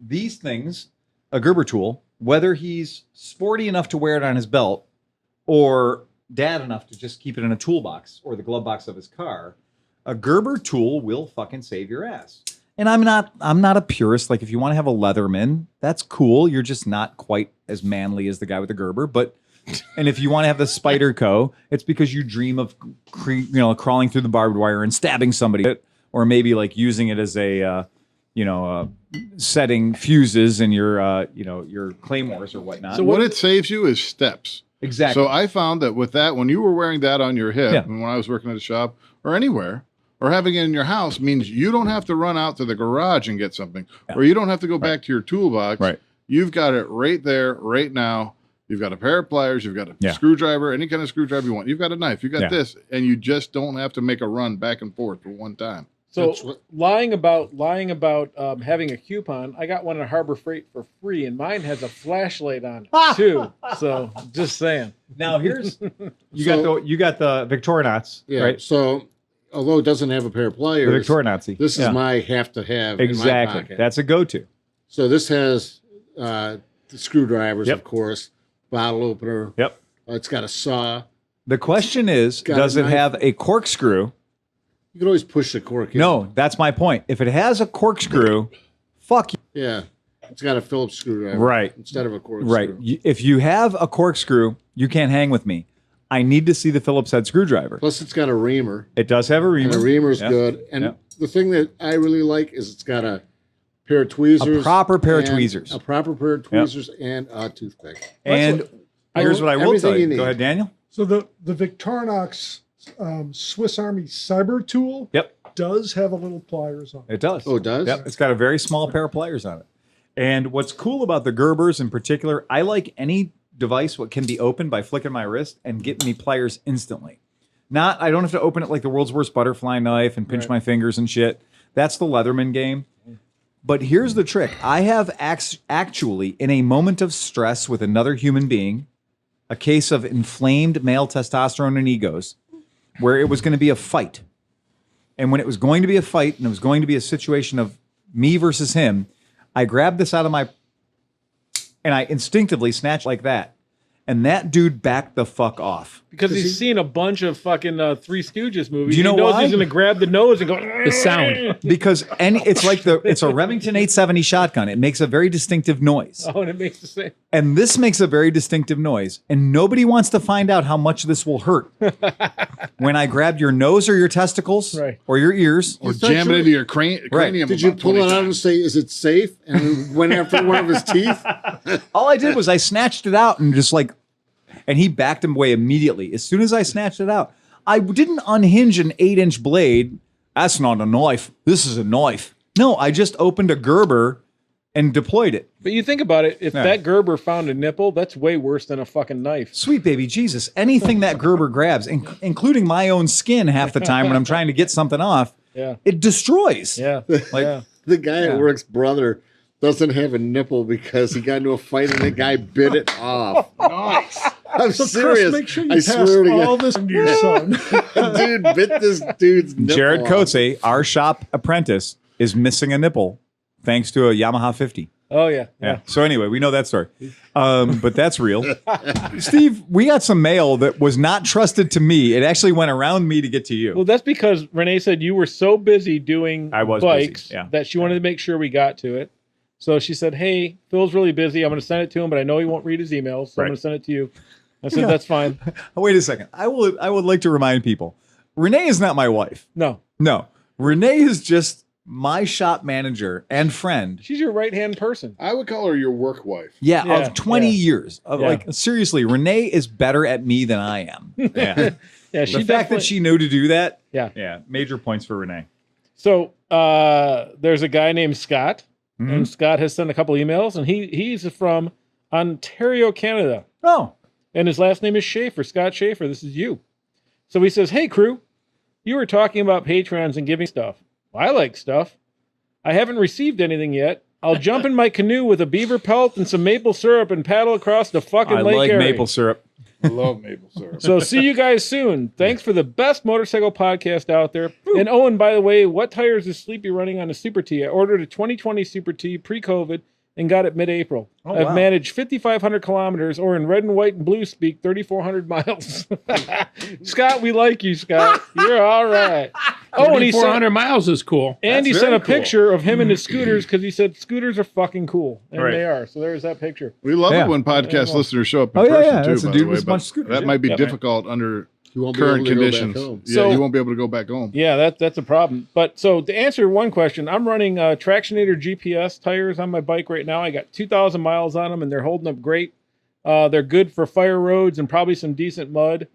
[SPEAKER 1] these things, a Gerber tool, whether he's sporty enough to wear it on his belt or dad enough to just keep it in a toolbox or the glove box of his car, a Gerber tool will fucking save your ass. And I'm not a purist. Like if you want to have a Leatherman, that's cool. You're just not quite as manly as the guy with the Gerber. But And if you want to have the Spyderco, it's because you dream of crawling through the barbed wire and stabbing somebody, or maybe like using it as a setting fuses in your claymores or whatnot.
[SPEAKER 3] So what it saves you is steps.
[SPEAKER 1] Exactly.
[SPEAKER 3] So I found that with that, when you were wearing that on your hip, and when I was working at a shop or anywhere, or having it in your house, means you don't have to run out to the garage and get something, or you don't have to go back to your toolbox.
[SPEAKER 1] Right.
[SPEAKER 3] You've got it right there, right now. You've got a pair of pliers. You've got a screwdriver, any kind of screwdriver you want. You've got a knife. You've got this, and you just don't have to make a run back and forth for one time.
[SPEAKER 4] So lying about having a coupon, I got one at Harbor Freight for free, and mine has a flashlight on it too. So just saying.
[SPEAKER 1] Now here's you got the Victorinox, right?
[SPEAKER 5] So although it doesn't have a pair of pliers,
[SPEAKER 1] The Victorinox.
[SPEAKER 5] this is my have to have. In my pocket.
[SPEAKER 1] That's a go-to.
[SPEAKER 5] So this has the screwdrivers, of course, bottle opener.
[SPEAKER 1] Yep.
[SPEAKER 5] It's got a saw.
[SPEAKER 1] The question is, does it have a corkscrew?
[SPEAKER 5] You can always push the cork in.
[SPEAKER 1] No, that's my point. If it has a corkscrew, fuck you.
[SPEAKER 5] Yeah. It's got a Phillips screwdriver.
[SPEAKER 1] Right.
[SPEAKER 5] Instead of a corkscrew.
[SPEAKER 1] Right. If you have a corkscrew, you can't hang with me. I need to see the Phillips head screwdriver.
[SPEAKER 5] Plus, it's got a reamer.
[SPEAKER 1] It does have a reamer.
[SPEAKER 5] And the reamer's good. And the thing that I really like is it's got a pair of tweezers.
[SPEAKER 1] A proper pair of tweezers.
[SPEAKER 5] A proper pair of tweezers and a toothpick.
[SPEAKER 1] And here's what I will tell you.
[SPEAKER 5] need.
[SPEAKER 1] Go ahead, Daniel.
[SPEAKER 6] So the Victorinox Swiss Army Cyber Tool does have a little pliers on it.
[SPEAKER 1] It does.
[SPEAKER 5] Oh, it does?
[SPEAKER 1] Yep. It's got a very small pair of pliers on it. And what's cool about the Gerbers in particular, I like any device what can be opened by flicking my wrist and get me pliers instantly. I don't have to open it like the world's worst butterfly knife and pinch my fingers and shit. That's the Leatherman game. But here's the trick. I have actually, in a moment of stress with another human being, a case of inflamed male testosterone and egos, where it was going to be a fight. And when it was going to be a fight and it was going to be a situation of me versus him, I grabbed this out of my... and I instinctively snatched like that. And that dude backed the fuck off.
[SPEAKER 4] Because he's seen a bunch of fucking Three Stooges movies.
[SPEAKER 1] Do you know
[SPEAKER 4] he knows
[SPEAKER 1] why?
[SPEAKER 4] He's going to grab the nose and go...
[SPEAKER 2] The sound.
[SPEAKER 1] Because it's a Remington 870 shotgun. It makes a very distinctive noise.
[SPEAKER 4] Oh, and it makes the same.
[SPEAKER 1] And this makes a very distinctive noise. And nobody wants to find out how much this will hurt. When I grabbed your nose or your testicles or your ears.
[SPEAKER 3] Or jam it into your cranium.
[SPEAKER 5] Did you pull it out and say, is it safe? And went after one of his teeth?
[SPEAKER 1] All I did was I snatched it out and just like... And he backed him away immediately. As soon as I snatched it out, I didn't unhinge an 8-inch blade. That's not a knife. This is a knife. No, I just opened a Gerber and deployed it.
[SPEAKER 4] But you think about it, if that Gerber found a nipple, that's way worse than a fucking knife.
[SPEAKER 1] Sweet baby Jesus. Anything that Gerber grabs, including my own skin half the time when I'm trying to get something off, it destroys.
[SPEAKER 4] Yeah.
[SPEAKER 5] The guy at work's brother doesn't have a nipple because he got into a fight and the guy bit it off.
[SPEAKER 3] Nice.
[SPEAKER 5] I'm
[SPEAKER 6] So
[SPEAKER 5] serious.
[SPEAKER 6] Chris, make sure you
[SPEAKER 5] I
[SPEAKER 6] pass
[SPEAKER 5] swear to
[SPEAKER 6] all
[SPEAKER 5] God.
[SPEAKER 6] this to your son.
[SPEAKER 5] Dude bit this dude's nipple
[SPEAKER 1] Jared
[SPEAKER 5] off.
[SPEAKER 1] Coates, our shop apprentice, is missing a nipple thanks to a Yamaha 50.
[SPEAKER 4] Oh, yeah.
[SPEAKER 1] So anyway, we know that story. But that's real. Steve, we got some mail that was not trusted to me. It actually went around me to get to you.
[SPEAKER 4] Well, that's because Renee said you were so busy doing bikes that she wanted to make sure we got to it. So she said, hey, Phil's really busy. I'm going to send it to him, but I know he won't read his emails, so I'm going to send it to you. I said, that's fine.
[SPEAKER 1] Wait a second. I would like to remind people, Renee is not my wife.
[SPEAKER 4] No.
[SPEAKER 1] Renee is just my shop manager and friend.
[SPEAKER 4] She's your right-hand person.
[SPEAKER 3] I would call her your work wife.
[SPEAKER 1] Of 20 years. Like, seriously, Renee is better at me than I am. Yeah.
[SPEAKER 4] She
[SPEAKER 1] the fact that she knew to do that.
[SPEAKER 4] Yeah.
[SPEAKER 1] Major points for Renee.
[SPEAKER 4] So there's a guy named Scott, and Scott has sent a couple emails, and he's from Ontario, Canada.
[SPEAKER 1] Oh.
[SPEAKER 4] And his last name is Schaefer, Scott Schaefer. This is you. So he says, hey, crew, you were talking about Patrons and giving stuff. Well, I like stuff. I haven't received anything yet. I'll jump in my canoe with a beaver pelt and some maple syrup and paddle across the fucking Lake
[SPEAKER 1] like
[SPEAKER 4] Erie.
[SPEAKER 1] maple syrup.
[SPEAKER 3] I love maple syrup.
[SPEAKER 4] So see you guys soon. Thanks for the best motorcycle podcast out there. And Owen, by the way, what tires is Sleepy running on a Super T? I ordered a 2020 Super T pre-COVID, and got it mid-April.
[SPEAKER 1] Oh,
[SPEAKER 4] I've
[SPEAKER 1] wow.
[SPEAKER 4] managed 5,500 kilometers, or in red and white and blue speak, 3,400 miles. Scott, we like you, Scott. You're all right. Oh, and he said,
[SPEAKER 2] 400 miles is cool.
[SPEAKER 4] and he
[SPEAKER 1] That's
[SPEAKER 4] sent a
[SPEAKER 1] very cool.
[SPEAKER 4] picture of him and his scooters because he said scooters are fucking cool, and
[SPEAKER 1] Right.
[SPEAKER 4] they are. So there's that picture.
[SPEAKER 3] We love
[SPEAKER 1] Yeah.
[SPEAKER 3] it when podcast listeners show up in
[SPEAKER 1] Oh, yeah,
[SPEAKER 3] person
[SPEAKER 1] yeah.
[SPEAKER 3] too.
[SPEAKER 1] That's a
[SPEAKER 3] by
[SPEAKER 1] dude
[SPEAKER 3] the way,
[SPEAKER 1] with a
[SPEAKER 3] but
[SPEAKER 1] bunch of scooters,
[SPEAKER 3] that
[SPEAKER 1] yeah.
[SPEAKER 3] might be
[SPEAKER 4] Yeah.
[SPEAKER 3] difficult under
[SPEAKER 5] You won't
[SPEAKER 3] current
[SPEAKER 5] be able to go back
[SPEAKER 3] conditions.
[SPEAKER 5] home.
[SPEAKER 3] Yeah,
[SPEAKER 4] So-
[SPEAKER 3] you won't be able to go back home.
[SPEAKER 4] Yeah, that's a problem. But so to answer one question, I'm running Tractionator GPS tires on my bike right now. I got 2,000 miles on them, and they're holding up great. They're good for fire roads and probably some decent mud.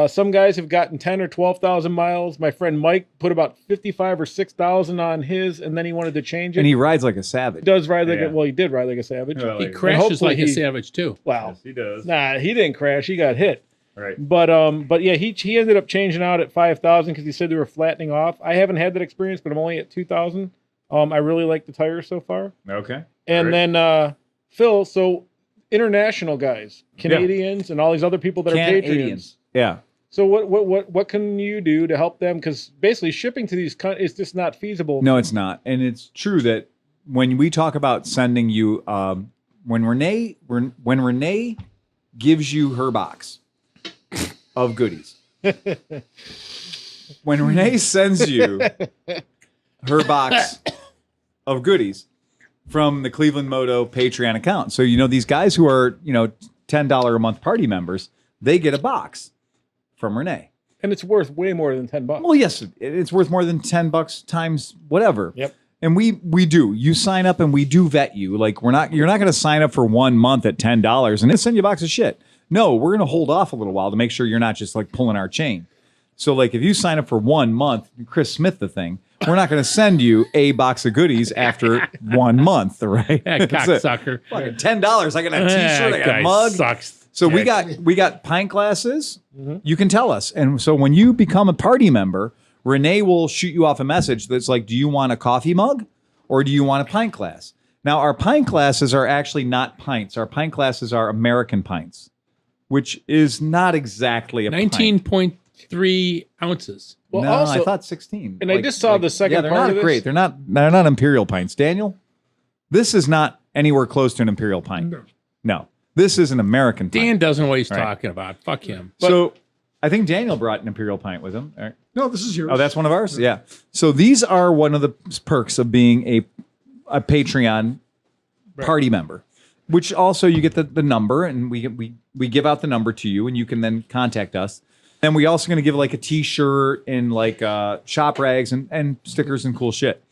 [SPEAKER 4] Some guys have gotten 10 or 12,000 miles. My friend Mike put about 55 or 6,000 on his, and then he wanted to change it.
[SPEAKER 1] And he rides like a savage.
[SPEAKER 4] He does ride like
[SPEAKER 1] Yeah.
[SPEAKER 4] he did ride like a savage.
[SPEAKER 1] Yeah,
[SPEAKER 2] He
[SPEAKER 1] like-
[SPEAKER 2] crashes
[SPEAKER 4] hopefully
[SPEAKER 2] like a
[SPEAKER 4] he-
[SPEAKER 2] savage too.
[SPEAKER 4] Wow.
[SPEAKER 1] he does.
[SPEAKER 4] Nah, he didn't crash. He got hit.
[SPEAKER 1] Right.
[SPEAKER 4] But yeah, he ended up changing out at 5,000 because he said they were flattening off. I haven't had that experience, but I'm only at 2,000. I really like the tires so far.
[SPEAKER 1] Okay.
[SPEAKER 4] And
[SPEAKER 1] Great.
[SPEAKER 4] then Phil, so international guys, Canadians, and all these other people that are Patreons.
[SPEAKER 1] Canadians. Yeah.
[SPEAKER 4] So what can you do to help them? Because basically shipping to these is just not feasible.
[SPEAKER 1] No, it's not. And it's true that when we talk about sending you, when Renee gives you her box of goodies, when Renee sends you her box of goodies from the ClevelandMoto Patreon account, so these guys who are $10 a month party members, they get a box from Renee.
[SPEAKER 4] And it's worth way more than $10.
[SPEAKER 1] Well, yes, it's worth more than $10 times whatever.
[SPEAKER 4] Yep.
[SPEAKER 1] And we do. You sign up and we do vet you. Like you're not going to sign up for 1 month at $10 and then send you a box of shit. No, we're going to hold off a little while to make sure you're not just like pulling our chain. So like if you sign up for 1 month, Chris Smith the thing, we're not going to send you a box of goodies after 1 month, right?
[SPEAKER 2] That
[SPEAKER 1] That's it.
[SPEAKER 2] cocksucker.
[SPEAKER 1] Fucking $10. I get a T-shirt, I
[SPEAKER 2] That
[SPEAKER 1] get a
[SPEAKER 2] guy
[SPEAKER 1] mug.
[SPEAKER 2] sucks.
[SPEAKER 1] So we got pint glasses. You can tell us. And so when you become a party member, Renee will shoot you off a message that's like, do you want a coffee mug or do you want a pint glass? Now, our pint glasses are actually not pints. Our pint glasses are American pints, which is not exactly a pint.
[SPEAKER 2] 19.3 ounces.
[SPEAKER 4] Well,
[SPEAKER 1] no,
[SPEAKER 4] also,
[SPEAKER 1] I thought 16.
[SPEAKER 4] and I just saw the second
[SPEAKER 1] yeah, they're
[SPEAKER 4] part
[SPEAKER 1] not
[SPEAKER 4] of this.
[SPEAKER 1] great. They're not imperial pints. Daniel, this is not anywhere close to an imperial pint. No. This is an American pint.
[SPEAKER 2] Dan doesn't know what he's
[SPEAKER 1] Right.
[SPEAKER 2] talking about. Fuck him.
[SPEAKER 1] So I think Daniel brought an imperial pint with him. All right.
[SPEAKER 6] No, this is yours.
[SPEAKER 1] Oh, that's one of ours? Yeah. So these are one of the perks of being a Patreon party member, which also you get the number, and we give out the number to you, and you can then contact us. And we also going to give like a T-shirt and like shop rags and stickers and cool shit.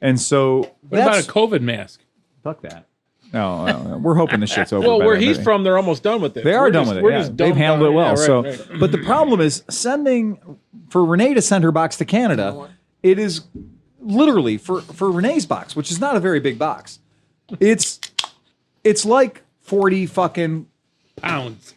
[SPEAKER 1] And so
[SPEAKER 2] What about a COVID mask?
[SPEAKER 1] fuck that. No, we're hoping the shit's over.
[SPEAKER 4] Well,
[SPEAKER 1] by
[SPEAKER 4] where
[SPEAKER 1] then,
[SPEAKER 4] he's
[SPEAKER 1] but-
[SPEAKER 4] from, they're almost done with it.
[SPEAKER 1] They are done with it.
[SPEAKER 4] We're
[SPEAKER 1] Yeah.
[SPEAKER 4] just
[SPEAKER 1] They've
[SPEAKER 4] dumbed
[SPEAKER 1] handled it
[SPEAKER 4] down.
[SPEAKER 1] well.
[SPEAKER 4] Yeah,
[SPEAKER 1] so,
[SPEAKER 4] right.
[SPEAKER 1] but the problem is for Renee to send her box to Canada. It is literally for Renee's box, which is not a very big box. It's like 40 fucking
[SPEAKER 2] Pounds.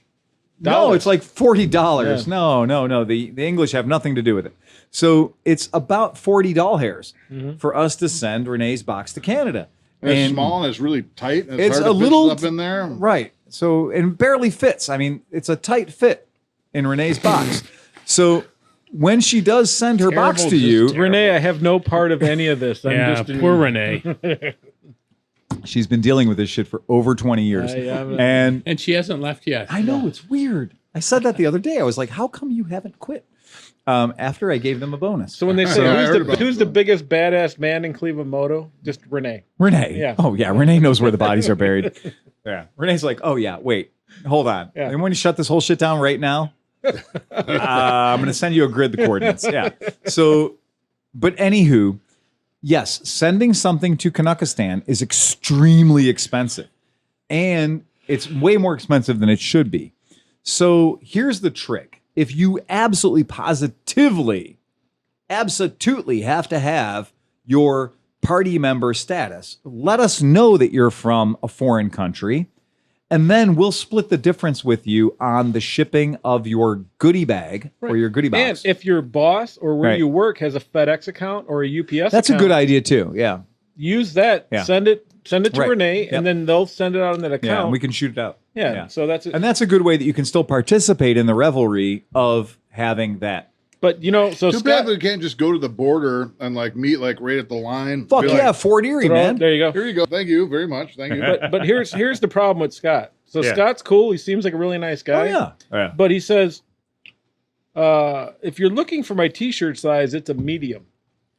[SPEAKER 1] No, it's like $40.
[SPEAKER 4] Yeah.
[SPEAKER 1] No. The English have nothing to do with it. So it's about 40 doll hairs for us to send Renee's box to Canada.
[SPEAKER 3] And it's small and it's really tight. And
[SPEAKER 1] It's
[SPEAKER 3] hard
[SPEAKER 1] a
[SPEAKER 3] to fit
[SPEAKER 1] little
[SPEAKER 3] up in there.
[SPEAKER 1] Right. So and barely fits. I mean, it's a tight fit in Renee's box. So when she does send her box
[SPEAKER 2] Terrible,
[SPEAKER 1] to
[SPEAKER 2] just
[SPEAKER 1] you,
[SPEAKER 2] terrible.
[SPEAKER 4] Renee, I have no part of any of this. I'm
[SPEAKER 2] Yeah,
[SPEAKER 4] just
[SPEAKER 2] poor Renee.
[SPEAKER 1] she's been dealing with this shit for over 20 years. And
[SPEAKER 2] And she hasn't left yet.
[SPEAKER 1] I know it's weird. I said that the other day. I was like, how come you haven't quit? After I gave them a bonus.
[SPEAKER 4] So when they say
[SPEAKER 3] Yeah, I heard about
[SPEAKER 4] who's the biggest badass man in ClevelandMoto, just Renee.
[SPEAKER 1] Renee.
[SPEAKER 4] Yeah.
[SPEAKER 1] Oh, yeah. Renee knows where the bodies are buried. Yeah. Renee's like, oh, yeah, wait, hold on.
[SPEAKER 4] Yeah.
[SPEAKER 1] And when you shut this whole shit down right now, I'm going to send you a grid, the coordinates. Yeah. So, but anywho, yes, sending something to Kanakistan is extremely expensive. And it's way more expensive than it should be. So here's the trick. If you absolutely positively have to have your party member status, let us know that you're from a foreign country, and then we'll split the difference with you on the shipping of your goodie bag or your goodie
[SPEAKER 4] And
[SPEAKER 1] box.
[SPEAKER 4] if your boss or where
[SPEAKER 1] Right.
[SPEAKER 4] you work has a FedEx account or a UPS
[SPEAKER 1] That's a
[SPEAKER 4] account,
[SPEAKER 1] good idea too. Yeah.
[SPEAKER 4] use that.
[SPEAKER 1] Yeah.
[SPEAKER 4] Send it to
[SPEAKER 1] Right.
[SPEAKER 4] Renee,
[SPEAKER 1] Yep.
[SPEAKER 4] and then they'll send it out on that
[SPEAKER 1] Yeah.
[SPEAKER 4] account.
[SPEAKER 1] And we can shoot it out.
[SPEAKER 4] So that's it.
[SPEAKER 1] And that's a good way that you can still participate in the revelry of having that.
[SPEAKER 4] But so
[SPEAKER 3] Too
[SPEAKER 4] Scott,
[SPEAKER 3] bad we can't just go to the border and like meet like right at the line.
[SPEAKER 1] Fuck
[SPEAKER 3] Be
[SPEAKER 1] yeah,
[SPEAKER 3] like,
[SPEAKER 1] Fort Erie,
[SPEAKER 4] throw-
[SPEAKER 1] man.
[SPEAKER 4] there you go.
[SPEAKER 3] here you go. Thank you very much. Thank you.
[SPEAKER 4] But here's the problem with Scott. So
[SPEAKER 1] Yeah.
[SPEAKER 4] Scott's cool. He seems like a really nice
[SPEAKER 1] Oh
[SPEAKER 4] guy.
[SPEAKER 1] yeah.
[SPEAKER 4] But he says, if you're looking for my T-shirt size, it's a medium.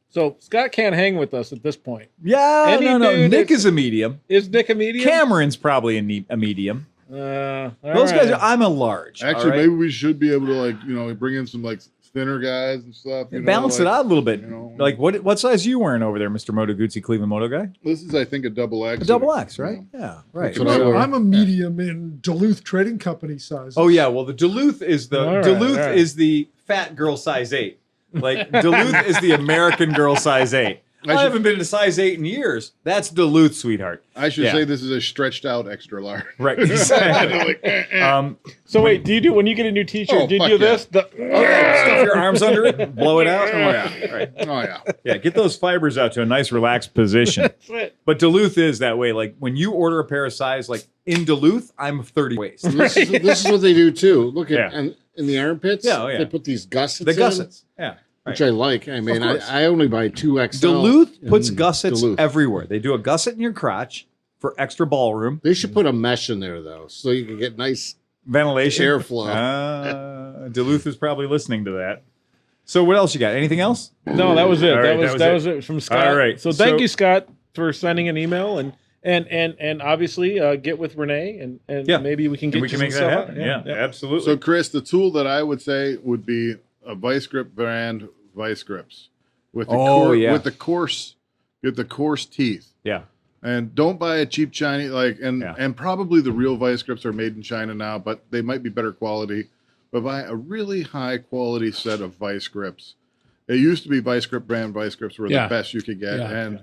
[SPEAKER 4] So Scott can't hang with us at this point.
[SPEAKER 1] Yeah,
[SPEAKER 4] Any
[SPEAKER 1] no.
[SPEAKER 4] dude
[SPEAKER 1] Nick
[SPEAKER 4] that's-
[SPEAKER 1] is a medium.
[SPEAKER 4] Is Nick a medium?
[SPEAKER 1] Cameron's probably a medium.
[SPEAKER 4] All
[SPEAKER 1] Those guys,
[SPEAKER 4] right.
[SPEAKER 1] I'm a large.
[SPEAKER 3] Actually,
[SPEAKER 1] all right?
[SPEAKER 3] maybe we should be able to like bring in some like thinner guys and stuff.
[SPEAKER 1] balance it out a little bit.
[SPEAKER 3] you know.
[SPEAKER 1] Like what size are you wearing over there, Mr. Moto Guzzi, Cleveland Moto guy?
[SPEAKER 3] This is, I think, a double X.
[SPEAKER 1] A double X, right? Yeah, right.
[SPEAKER 5] That's what I wear.
[SPEAKER 6] I'm a medium in Duluth Trading Company size.
[SPEAKER 1] Oh yeah, well the Duluth is the
[SPEAKER 4] All right,
[SPEAKER 1] Duluth
[SPEAKER 4] all right.
[SPEAKER 1] is the fat girl size 8. Like Duluth is the American girl size 8. I haven't been to size 8 in years. That's Duluth, sweetheart.
[SPEAKER 3] I should
[SPEAKER 1] Yeah.
[SPEAKER 3] say this is a stretched out extra large.
[SPEAKER 1] Right. Exactly.
[SPEAKER 4] So wait, do you do when you get a new T-shirt?
[SPEAKER 3] Oh,
[SPEAKER 4] do you
[SPEAKER 3] fuck
[SPEAKER 4] do
[SPEAKER 3] yeah.
[SPEAKER 4] this?
[SPEAKER 1] Stuff your arms under it, blow it out. Oh yeah. Right.
[SPEAKER 3] Oh yeah.
[SPEAKER 1] Yeah, get those fibers out to a nice relaxed position. But Duluth is that way. Like when you order a pair of size, like in Duluth, I'm 30 waist.
[SPEAKER 5] This is what they do too. Look at
[SPEAKER 1] Yeah.
[SPEAKER 5] and in the armpits.
[SPEAKER 1] Yeah, oh, yeah.
[SPEAKER 5] They put these gussets.
[SPEAKER 1] The
[SPEAKER 5] in,
[SPEAKER 1] gussets. Yeah.
[SPEAKER 5] which I like. I mean,
[SPEAKER 1] course.
[SPEAKER 5] I only buy 2XL.
[SPEAKER 1] Duluth
[SPEAKER 5] in
[SPEAKER 1] puts gussets
[SPEAKER 5] Duluth.
[SPEAKER 1] everywhere. They do a gusset in your crotch for extra ballroom
[SPEAKER 5] They should put a mesh in there though, so you can get nice.
[SPEAKER 1] ventilation,
[SPEAKER 5] Airflow.
[SPEAKER 1] Duluth is probably listening to that. So what else you got? Anything else?
[SPEAKER 4] No, that was it.
[SPEAKER 1] All right,
[SPEAKER 4] that was it from Scott.
[SPEAKER 1] All right,
[SPEAKER 4] So thank
[SPEAKER 1] so-
[SPEAKER 4] you, Scott, for sending an email and obviously get with Renee and
[SPEAKER 1] Yeah.
[SPEAKER 4] maybe we can get
[SPEAKER 1] we can
[SPEAKER 4] you
[SPEAKER 1] make
[SPEAKER 4] some
[SPEAKER 1] that
[SPEAKER 4] stuff
[SPEAKER 1] happen.
[SPEAKER 4] out.
[SPEAKER 1] Yeah, absolutely.
[SPEAKER 3] So, Chris, the tool that I would say would be a vice grip brand vice grips with the with the coarse, get the coarse teeth.
[SPEAKER 1] yeah.
[SPEAKER 3] And don't buy a cheap Chinese and probably the real vice grips are made in China now, but they might be better quality. But buy a really high quality set of vice grips. It used to be vice grip brand vice grips were
[SPEAKER 2] Yeah.
[SPEAKER 3] the best you could get,
[SPEAKER 2] Yeah.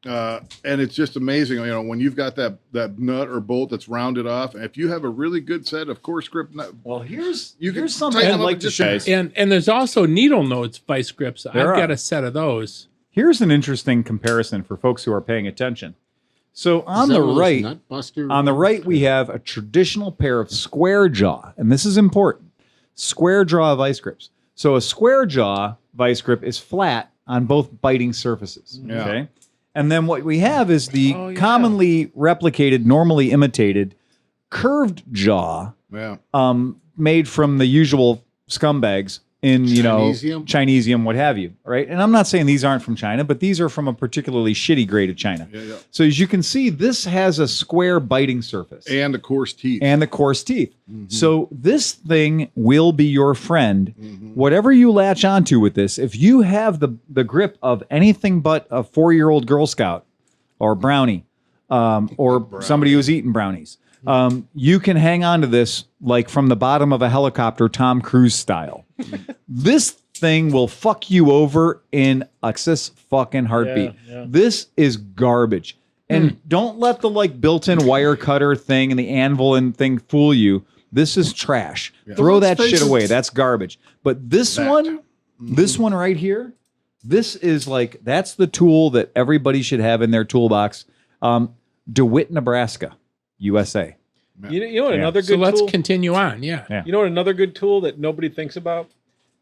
[SPEAKER 3] and it's just amazing. You know, when you've got that nut or bolt that's rounded off, and if you have a really good set of coarse grip nut,
[SPEAKER 1] Well, here's
[SPEAKER 3] You can
[SPEAKER 1] something
[SPEAKER 3] tighten
[SPEAKER 1] I'd
[SPEAKER 3] them up
[SPEAKER 1] like
[SPEAKER 3] and
[SPEAKER 1] to
[SPEAKER 3] just-
[SPEAKER 1] share.
[SPEAKER 2] And there's also needle notes vice grips.
[SPEAKER 1] There
[SPEAKER 2] I've got
[SPEAKER 1] are.
[SPEAKER 2] a set of those.
[SPEAKER 1] Here's an interesting comparison for folks who are paying attention. So on
[SPEAKER 5] Is that
[SPEAKER 1] the
[SPEAKER 5] one of those
[SPEAKER 1] right,
[SPEAKER 5] nut buster
[SPEAKER 1] on the right, we have a traditional pair of square jaw, and this is important. Square jaw vice grips. So a square jaw vice grip is flat on both biting surfaces.
[SPEAKER 3] Yeah.
[SPEAKER 1] Okay. And then what we have is the
[SPEAKER 2] Oh, yeah.
[SPEAKER 1] commonly replicated, normally imitated, curved jaw,
[SPEAKER 3] yeah.
[SPEAKER 1] made from the usual scumbags in,
[SPEAKER 5] Chinesium?
[SPEAKER 1] Chinesium, what have you, right? And I'm not saying these aren't from China, but these are from a particularly shitty grade of China.
[SPEAKER 3] Yeah.
[SPEAKER 1] So as you can see, this has a square biting surface
[SPEAKER 3] And the coarse teeth.
[SPEAKER 1] and the coarse teeth.
[SPEAKER 3] Mm-hmm.
[SPEAKER 1] So this thing will be your friend. Whatever you latch onto with this, if you have the grip of anything but a 4-year-old Girl Scout or brownie, or somebody who's eating brownies, you can hang on to this like from the bottom of a helicopter, Tom Cruise style. This thing will fuck you over in a fucking heartbeat.
[SPEAKER 4] Yeah.
[SPEAKER 1] This is garbage. And don't let the like built-in wire cutter thing and the anvil and thing fool you. This is trash. Throw
[SPEAKER 6] Let's
[SPEAKER 1] that
[SPEAKER 6] face
[SPEAKER 1] shit
[SPEAKER 6] it.
[SPEAKER 1] away. That's garbage. But this one right here, this is like, that's the tool that everybody should have in their toolbox. DeWitt, Nebraska, USA.
[SPEAKER 4] You know what
[SPEAKER 1] Yeah.
[SPEAKER 4] another
[SPEAKER 2] So
[SPEAKER 4] good
[SPEAKER 2] let's
[SPEAKER 4] tool?
[SPEAKER 2] continue on. Yeah.
[SPEAKER 1] Yeah.
[SPEAKER 4] You know what another good tool that nobody thinks about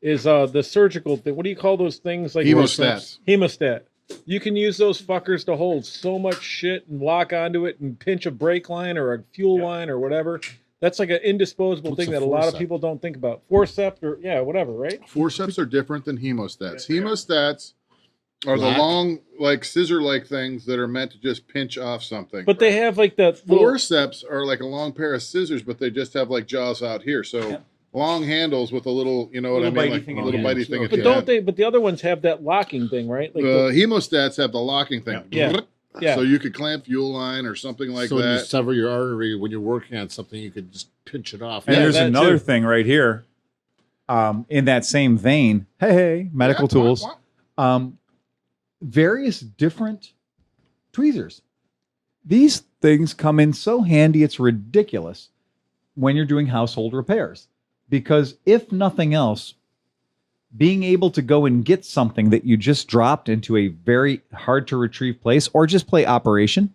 [SPEAKER 4] is the surgical thing. What do you call those things? Like
[SPEAKER 3] Hemostats.
[SPEAKER 4] Hemostat. You can use those fuckers to hold so much shit and lock onto it and pinch a brake line or a fuel line or whatever. That's like an indisposable
[SPEAKER 5] What's
[SPEAKER 4] thing
[SPEAKER 5] a
[SPEAKER 4] that a lot of
[SPEAKER 5] forceps?
[SPEAKER 4] people don't think about. Forceps or whatever, right?
[SPEAKER 3] Forceps are different than hemostats. Hemostats are
[SPEAKER 5] Black?
[SPEAKER 3] the long, like scissor-like things that are meant to just pinch off something.
[SPEAKER 4] But they have like the little,
[SPEAKER 3] Forceps are like a long pair of scissors, but they just have like jaws out here. So long handles with a little, you know what I
[SPEAKER 1] Little
[SPEAKER 3] mean,
[SPEAKER 1] bitey
[SPEAKER 3] like
[SPEAKER 1] thing
[SPEAKER 3] a
[SPEAKER 1] at
[SPEAKER 3] little
[SPEAKER 1] the end.
[SPEAKER 3] bitey thing. at
[SPEAKER 4] but
[SPEAKER 3] the
[SPEAKER 4] don't
[SPEAKER 3] end.
[SPEAKER 4] they? But the other ones have that locking thing, right? Like
[SPEAKER 3] The hemostats have the locking thing.
[SPEAKER 4] Yeah. Yeah.
[SPEAKER 3] So you could clamp fuel line or something like
[SPEAKER 5] so when you
[SPEAKER 3] that.
[SPEAKER 5] sever your artery when you're working on something, you could just pinch it off.
[SPEAKER 1] And
[SPEAKER 4] Yeah,
[SPEAKER 1] there's
[SPEAKER 4] that
[SPEAKER 1] another
[SPEAKER 4] too.
[SPEAKER 1] thing right here, in that same vein. Hey, medical
[SPEAKER 3] Yeah,
[SPEAKER 1] tools.
[SPEAKER 3] wah, wah.
[SPEAKER 1] Various different tweezers. These things come in so handy, it's ridiculous when you're doing household repairs. Because if nothing else, being able to go and get something that you just dropped into a very hard to retrieve place, or just play Operation.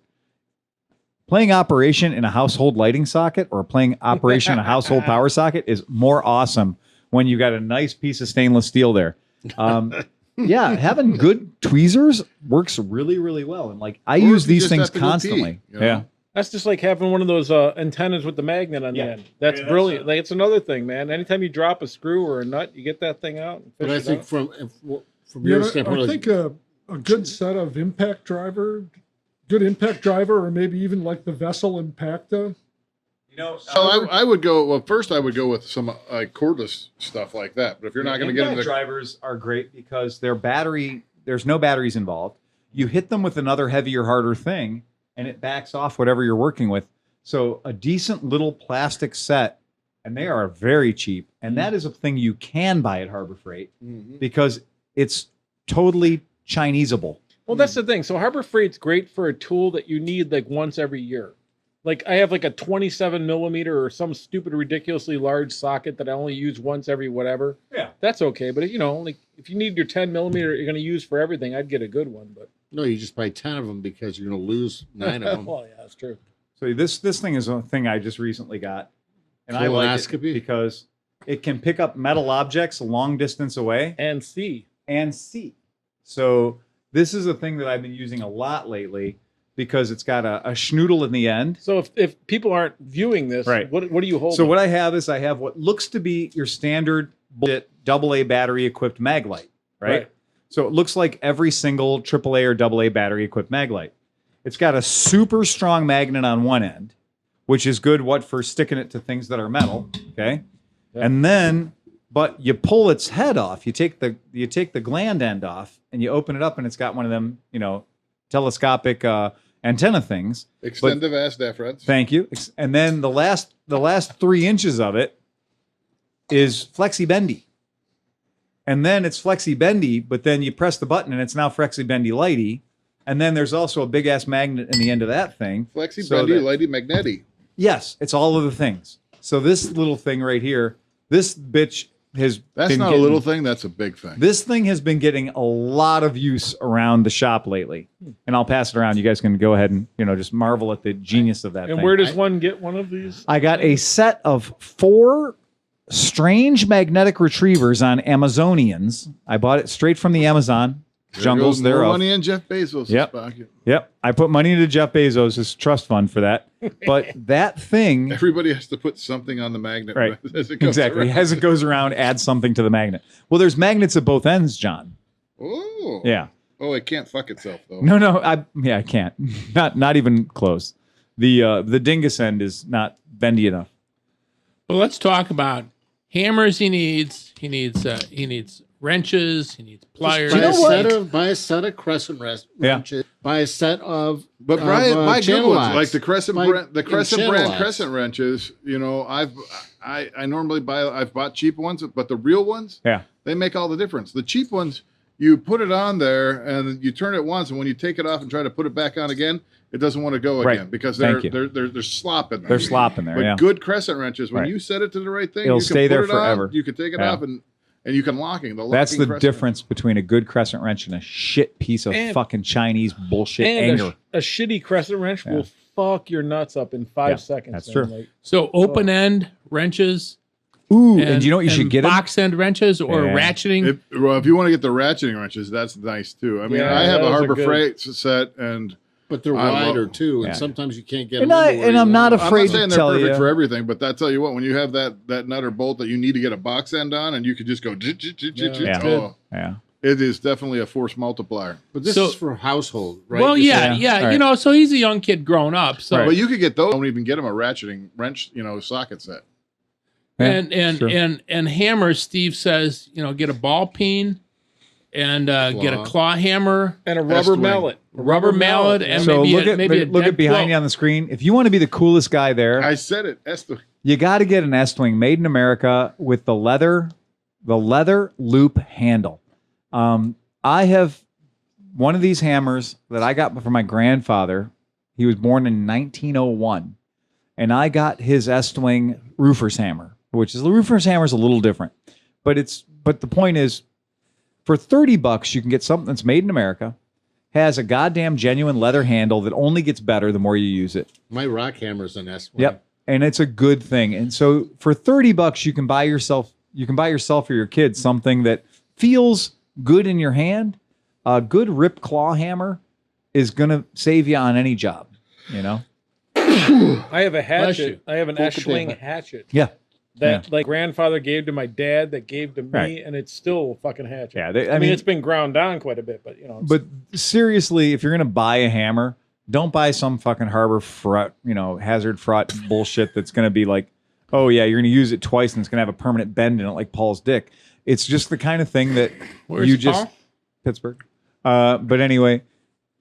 [SPEAKER 1] Playing Operation in a household lighting socket or playing Operation in a household power socket is more awesome when you got a nice piece of stainless steel there. Yeah, having good tweezers works really, really well. And like I use these things constantly. Yeah.
[SPEAKER 4] That's just like having one of those antennas with the magnet on the end. That's brilliant. Like it's another thing, man. Anytime you drop a screw or a nut, you get that thing out. And
[SPEAKER 5] But I
[SPEAKER 4] fish it
[SPEAKER 5] think
[SPEAKER 4] out.
[SPEAKER 5] from your standpoint,
[SPEAKER 6] I think a good set of impact driver, or maybe even like the Vessel Impacta.
[SPEAKER 3] So I would go. Well, first I would go with some cordless stuff like that. But if you're not going to get into
[SPEAKER 1] drivers are great because their battery, there's no batteries involved. You hit them with another heavier, harder thing, and it backs off whatever you're working with. So a decent little plastic set, and they are very cheap. And that is a thing you can buy at Harbor Freight because it's totally Chineseable.
[SPEAKER 4] Well, that's the thing. So Harbor Freight's great for a tool that you need like once every year. Like I have like a 27 millimeter or some stupid ridiculously large socket that I only use once every whatever.
[SPEAKER 1] Yeah.
[SPEAKER 4] That's okay. But like if you need your 10 millimeter you're going to use for everything, I'd get a good one. But
[SPEAKER 5] no, you just buy 10 of them because you're going to lose 9 of them.
[SPEAKER 4] well, yeah, that's true.
[SPEAKER 1] So this thing is a thing I just recently got. And I like it because it can pick up metal objects a long distance away.
[SPEAKER 4] And see.
[SPEAKER 1] So this is a thing that I've been using a lot lately because it's got a schnoodle in the end.
[SPEAKER 4] So if people aren't viewing this,
[SPEAKER 1] right.
[SPEAKER 4] what do you hold?
[SPEAKER 1] So what I have is I have what looks to be your standard bullshit AA battery equipped mag light, right? So it looks like every single AAA or AA battery equipped mag light. It's got a super strong magnet on one end, which is good for sticking it to things that are metal, okay? Yep. And then but you pull its head off, you take the gland end off and you open it up and it's got one of them, telescopic antenna things.
[SPEAKER 3] Extensive ass deference.
[SPEAKER 1] Thank you. And then the last 3 inches of it is flexi bendy. And then it's flexi bendy, but then you press the button and it's now flexi bendy lighty. And then there's also a big ass magnet in the end of that thing.
[SPEAKER 3] Flexi bendy lighty magneti.
[SPEAKER 1] Yes, it's all of the things. So this little thing right here, this bitch
[SPEAKER 3] that's not a little thing, that's a big thing.
[SPEAKER 1] This thing has been getting a lot of use around the shop lately. And I'll pass it around. You guys can go ahead and, just marvel at the genius of that thing.
[SPEAKER 4] And where does one get one of these?
[SPEAKER 1] I got a set of 4 strange magnetic retrievers on Amazonians. I bought it straight from the Amazon jungles thereof.
[SPEAKER 3] Money in Jeff Bezos' pocket.
[SPEAKER 1] Yep. I put money into Jeff Bezos' trust fund for that. But that thing...
[SPEAKER 3] Everybody has to put something on the magnet.
[SPEAKER 1] Right.
[SPEAKER 3] As it goes
[SPEAKER 1] exactly.
[SPEAKER 3] around.
[SPEAKER 1] As it goes around, add something to the magnet. Well, there's magnets at both ends, John.
[SPEAKER 3] Oh.
[SPEAKER 1] Yeah.
[SPEAKER 3] Oh, it can't fuck itself, though.
[SPEAKER 1] No. I can't. Not even close. The dingus end is not bendy enough.
[SPEAKER 2] Well, let's talk about hammers he needs. He needs wrenches. He needs pliers.
[SPEAKER 5] Buy a set of crescent wrenches.
[SPEAKER 1] Yeah.
[SPEAKER 5] Buy a set of
[SPEAKER 3] buy good ones like the crescent brand
[SPEAKER 5] locks.
[SPEAKER 3] crescent wrenches. I normally I've bought cheap ones, but the real ones, they make all the difference. The cheap ones, you put it on there and you turn it once, and when you take it off and try to put it back on again, it doesn't want to go again because there's slop in there.
[SPEAKER 1] There's slop in there.
[SPEAKER 3] But good crescent wrenches, when you set it to the right thing,
[SPEAKER 1] it'll
[SPEAKER 3] you can
[SPEAKER 1] stay
[SPEAKER 3] put
[SPEAKER 1] there
[SPEAKER 3] it
[SPEAKER 1] forever.
[SPEAKER 3] On, you can take it off and you can locking.
[SPEAKER 1] That's the difference between a good crescent wrench and a shit piece of fucking Chinese bullshit anger.
[SPEAKER 4] A shitty crescent wrench will fuck your nuts up in 5 seconds.
[SPEAKER 1] That's true.
[SPEAKER 2] So open end wrenches.
[SPEAKER 1] Ooh, and you know what you should get?
[SPEAKER 2] Box end wrenches or ratcheting.
[SPEAKER 3] If you want to get the ratcheting wrenches, that's nice too. I mean, I have a Harbor Freight set
[SPEAKER 5] but they're wider too, and sometimes you can't get them.
[SPEAKER 1] And I'm not afraid
[SPEAKER 3] to
[SPEAKER 1] tell you.
[SPEAKER 3] They're perfect for everything, but I tell you what, when you have that nut or bolt that you need to get a box end on, and you could just go, it is definitely a force multiplier.
[SPEAKER 5] But this is for household, right?
[SPEAKER 2] Well, right. So he's a young kid grown up. So,
[SPEAKER 3] but you could get those. Don't even get him a ratcheting wrench, socket set.
[SPEAKER 2] And hammers. Steve says, get a ball peen. And get a claw hammer
[SPEAKER 4] and a rubber mallet.
[SPEAKER 2] And
[SPEAKER 1] so
[SPEAKER 2] maybe
[SPEAKER 1] look at behind you on the screen. If you want to be the coolest guy there,
[SPEAKER 3] I said it. Estwing.
[SPEAKER 1] You got to get an Estwing made in America with the leather loop handle. I have one of these hammers that I got from my grandfather. He was born in 1901, and I got his Estwing roofer's hammer, which is the roofer's hammer is a little different, but the point is. For $30, you can get something that's made in America, has a goddamn genuine leather handle that only gets better the more you use it.
[SPEAKER 5] My rock hammer's an S1.
[SPEAKER 1] Yep, and it's a good thing. And so for $30, you can buy yourself you can buy yourself or your kids something that feels good in your hand. A good rip claw hammer is going to save you on any job, you know?
[SPEAKER 4] I have a hatchet. I have an Eschling hatchet.
[SPEAKER 1] Yeah.
[SPEAKER 4] That like grandfather gave to my dad, that gave to me, and it's still a fucking hatchet.
[SPEAKER 1] Yeah,
[SPEAKER 4] I mean, it's been ground down quite a bit, but you know.
[SPEAKER 1] But seriously, if you're gonna buy a hammer, don't buy some fucking Harbor Freight, hazard fraught bullshit that's gonna be like, oh yeah, you're gonna use it twice and it's gonna have a permanent bend in it like Paul's dick. It's just the kind of thing that Pittsburgh. But anyway,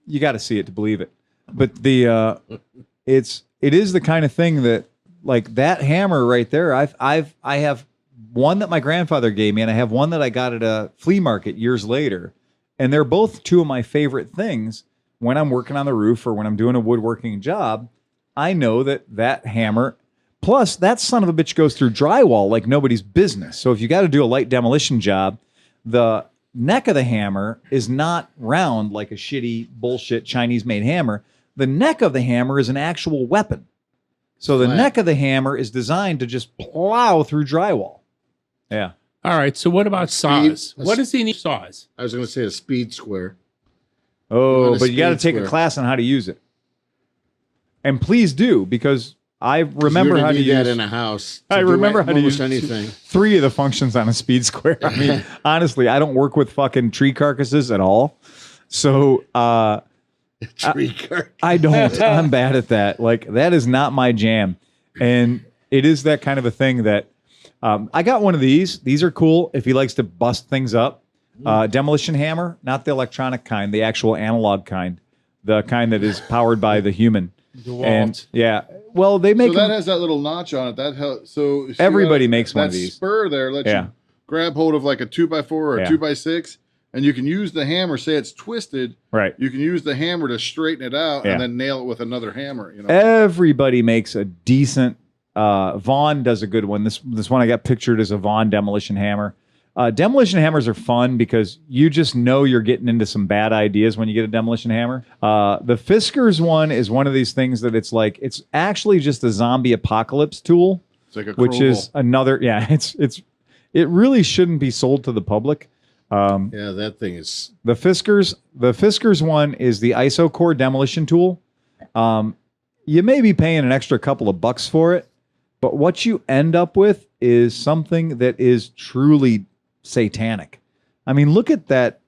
[SPEAKER 1] you got to see it to believe it. But it is the kind of thing that, like, that hammer right there. I have one that my grandfather gave me, and I have one that I got at a flea market years later, and they're both two of my favorite things when I'm working on the roof or when I'm doing a woodworking job. I know that hammer. Plus, that son of a bitch goes through drywall like nobody's business. So if you got to do a light demolition job, the neck of the hammer is not round like a shitty bullshit Chinese-made hammer. The neck of the hammer is an actual weapon. So the neck of the hammer is designed to just plow through drywall. Yeah.
[SPEAKER 2] All right. So what about saws? What does he need saws?
[SPEAKER 5] I was going to say a speed square.
[SPEAKER 1] Oh, but you got to take a class on how to use it. And please do, because I remember how to use
[SPEAKER 5] that in a house.
[SPEAKER 1] I remember how to use
[SPEAKER 5] anything.
[SPEAKER 1] 3 of the functions on a speed square. I mean, honestly, I don't work with fucking tree carcasses at all. So
[SPEAKER 5] Tree carcass.
[SPEAKER 1] I don't. I'm bad at that. Like, that is not my jam. And it is that kind of a thing that I got one of these. These are cool if he likes to bust things up. Demolition hammer, not the electronic kind, the actual analog kind, the kind that is powered by the human.
[SPEAKER 2] DeWalt.
[SPEAKER 1] And yeah, well, they make
[SPEAKER 3] So that has that little notch on it. That helps. So
[SPEAKER 1] everybody makes one of
[SPEAKER 3] that
[SPEAKER 1] these.
[SPEAKER 3] spur there lets you grab hold of like a 2x4 or a 2x6, and you can use the hammer. Say it's twisted,
[SPEAKER 1] right?
[SPEAKER 3] You can use the hammer to straighten it out and then nail it with another hammer. You know,
[SPEAKER 1] everybody makes a decent. Vaughn does a good one. This one I got pictured as a Vaughn demolition hammer. Demolition hammers are fun because you just know you're getting into some bad ideas when you get a demolition hammer. The Fiskars one is one of these things that it's actually just a zombie apocalypse tool.
[SPEAKER 3] It's like a
[SPEAKER 1] which is another. Yeah, it really shouldn't be sold to the public.
[SPEAKER 5] Yeah, that thing is
[SPEAKER 1] the Fiskars. The Fiskars one is the ISO core demolition tool. You may be paying an extra couple of bucks for it, but what you end up with is something that is truly satanic. I mean, look at that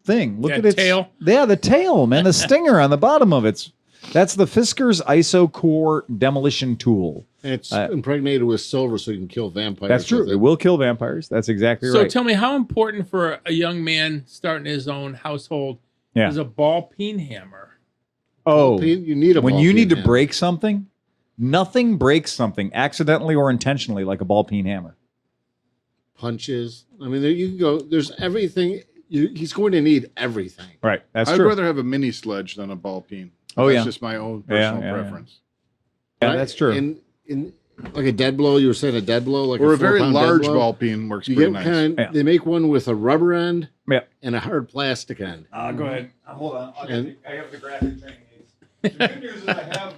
[SPEAKER 1] thing. Look at its
[SPEAKER 2] tail.
[SPEAKER 1] Yeah, the tail, man. The stinger on the bottom of it. That's the Fiskars ISO core demolition tool.
[SPEAKER 5] And it's impregnated with silver so you can kill vampires.
[SPEAKER 1] That's true. It will kill vampires. That's exactly right.
[SPEAKER 2] So tell me, how important for a young man starting his own household is a ball peen hammer?
[SPEAKER 1] Oh,
[SPEAKER 5] you need a
[SPEAKER 1] when
[SPEAKER 5] ball
[SPEAKER 1] you
[SPEAKER 5] peen
[SPEAKER 1] need to
[SPEAKER 5] hammer.
[SPEAKER 1] break something, nothing breaks something accidentally or intentionally like a ball peen hammer.
[SPEAKER 5] Punches. I mean, there you can go. There's everything. He's going to need everything.
[SPEAKER 1] Right. That's
[SPEAKER 3] I'd
[SPEAKER 1] true.
[SPEAKER 3] rather have a mini sledge than a ball peen.
[SPEAKER 1] Oh,
[SPEAKER 3] That's
[SPEAKER 1] yeah.
[SPEAKER 3] just my own personal preference.
[SPEAKER 1] Yeah, that's true.
[SPEAKER 5] In like a dead blow, you were saying a dead blow, like
[SPEAKER 3] Or
[SPEAKER 5] a
[SPEAKER 3] a very
[SPEAKER 5] 4-pound
[SPEAKER 3] large
[SPEAKER 5] dead blow.
[SPEAKER 3] ball peen works
[SPEAKER 5] You
[SPEAKER 3] pretty
[SPEAKER 5] get
[SPEAKER 3] nice.
[SPEAKER 5] They make one with a rubber end
[SPEAKER 1] Yeah.
[SPEAKER 5] and a hard plastic end.
[SPEAKER 1] Go ahead. Hold on. I have the graphic training aids. The good news is I have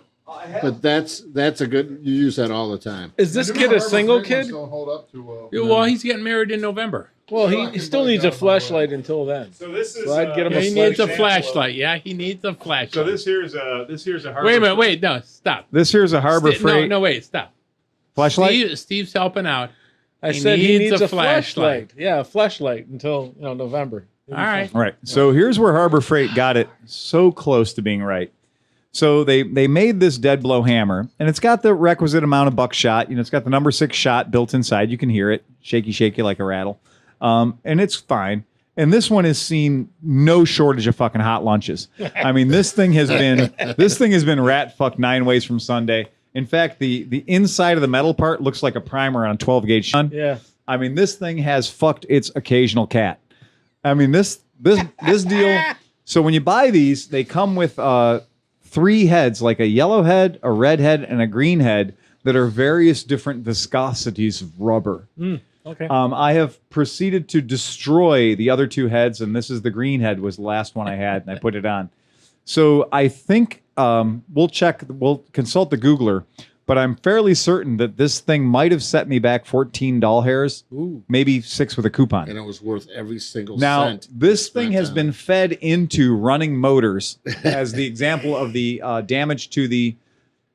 [SPEAKER 5] But that's a good. You use that all the time.
[SPEAKER 4] Is this kid a single kid?
[SPEAKER 3] Don't hold up to,
[SPEAKER 2] Well, he's getting married in November.
[SPEAKER 4] Well, he still needs a flashlight until then.
[SPEAKER 1] So this is.
[SPEAKER 4] So I'd get him a
[SPEAKER 2] He needs a
[SPEAKER 4] sledgehammer.
[SPEAKER 2] flashlight. Yeah, he needs a flashlight.
[SPEAKER 1] So this here's a Harbor.
[SPEAKER 2] Wait a minute. Wait, no, stop.
[SPEAKER 1] This here's a Harbor Freight
[SPEAKER 2] No, wait, stop.
[SPEAKER 1] flashlight.
[SPEAKER 2] Steve's helping out.
[SPEAKER 4] I said he needs a
[SPEAKER 2] flashlight.
[SPEAKER 4] flashlight. Yeah, a flashlight until November.
[SPEAKER 2] All right.
[SPEAKER 1] All right. So here's where Harbor Freight got it so close to being right. So they made this dead blow hammer, and it's got the requisite amount of buckshot. It's got the number 6 shot built inside. You can hear it shaky like a rattle, and it's fine. And this one has seen no shortage of fucking hot lunches. I mean, this thing has been rat fucked 9 ways from Sunday. In fact, the inside of the metal part looks like a primer on a 12 gauge shun.
[SPEAKER 4] Yeah.
[SPEAKER 1] I mean, this thing has fucked its occasional cat. I mean, this deal. So when you buy these, they come with 3 heads, like a yellow head, a red head, and a green head that are various different viscosities of rubber.
[SPEAKER 4] Okay.
[SPEAKER 1] I have proceeded to destroy the other 2 heads, and this is the green head was the last one I had, and I put it on. So I think we'll consult the Googler. but I'm fairly certain that this thing might have set me back 14 doll hairs, maybe 6 with a coupon.
[SPEAKER 5] And it was worth every single
[SPEAKER 1] Now,
[SPEAKER 5] cent.
[SPEAKER 1] this thing has been fed into running motors as the example of the damage to the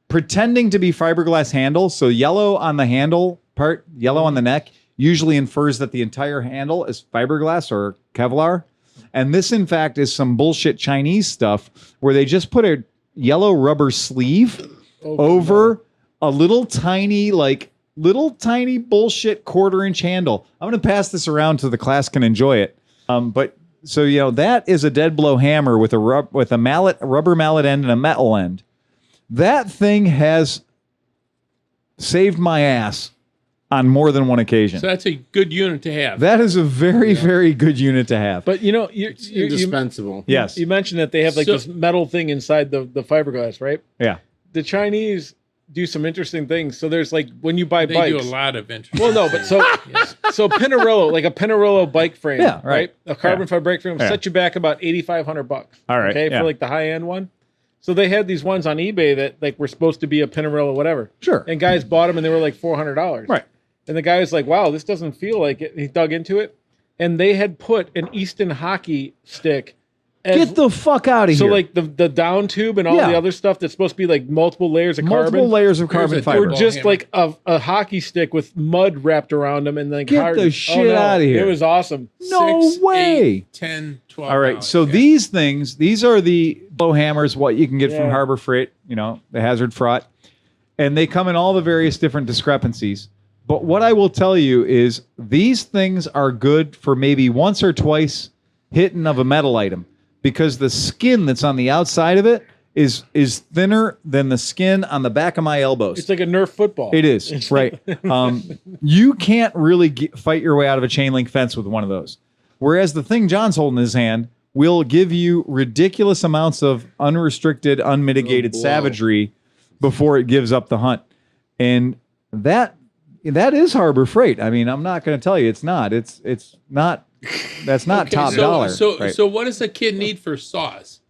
[SPEAKER 1] pretending to be fiberglass handle. So yellow on the handle part, yellow on the neck, usually infers that the entire handle is fiberglass or Kevlar. And this, in fact, is some bullshit Chinese stuff where they just put a yellow rubber sleeve over a little tiny bullshit 1/4-inch handle. I'm going to pass this around so the class can enjoy it. But so, that is a dead blow hammer with a rubber mallet end and a metal end. That thing has saved my ass on more than one occasion.
[SPEAKER 2] So that's a good unit to have.
[SPEAKER 1] That is a very, very good unit to have.
[SPEAKER 4] But
[SPEAKER 5] It's indispensable.
[SPEAKER 1] Yes.
[SPEAKER 4] You mentioned that they have this metal thing inside the fiberglass, right?
[SPEAKER 1] Yeah.
[SPEAKER 4] The Chinese do some interesting things. So there's when you buy
[SPEAKER 2] they
[SPEAKER 4] bikes.
[SPEAKER 2] do a lot of interesting.
[SPEAKER 4] Well, no, but so Pinarello, like a Pinarello bike frame,
[SPEAKER 1] Yeah, right.
[SPEAKER 4] A carbon fiber brake frame, set you back about $8,500.
[SPEAKER 1] All right.
[SPEAKER 4] Okay,
[SPEAKER 1] yeah.
[SPEAKER 4] for the high end one. So they had these ones on eBay that were supposed to be a Pinarello whatever.
[SPEAKER 1] Sure.
[SPEAKER 4] And guys bought them and they were like $400.
[SPEAKER 1] Right.
[SPEAKER 4] And the guy was like, "Wow, this doesn't feel like it." He dug into it, and they had put an Easton hockey stick.
[SPEAKER 1] Get the fuck out of
[SPEAKER 4] So
[SPEAKER 1] here.
[SPEAKER 4] the down tube and all
[SPEAKER 1] Yeah.
[SPEAKER 4] the other stuff that's supposed to be multiple layers of
[SPEAKER 1] Multiple
[SPEAKER 4] carbon.
[SPEAKER 1] layers of carbon
[SPEAKER 2] a
[SPEAKER 1] fiber.
[SPEAKER 4] Were just a hockey stick with mud wrapped around them and
[SPEAKER 1] Get
[SPEAKER 4] hard.
[SPEAKER 1] the shit outta here.
[SPEAKER 4] It was awesome.
[SPEAKER 1] No
[SPEAKER 2] 6,
[SPEAKER 1] way.
[SPEAKER 2] 8, 10, 12.
[SPEAKER 1] All right. So these are the blow hammers, what you can get from
[SPEAKER 4] Yeah.
[SPEAKER 1] Harbor Freight, the hazard fraught. And they come in all the various different discrepancies. But what I will tell you is these things are good for maybe once or twice hitting of a metal item because the skin that's on the outside of it is thinner than the skin on the back of my elbows.
[SPEAKER 4] It's like a Nerf football.
[SPEAKER 1] It is, right. You can't really fight your way out of a chain link fence with one of those. Whereas the thing John's holding in his hand will give you ridiculous amounts of unrestricted, unmitigated savagery before it gives up the hunt. And that is Harbor Freight. I mean, I'm not going to tell you it's not. It's not. That's not top dollar.
[SPEAKER 2] So what does a kid need for sauce?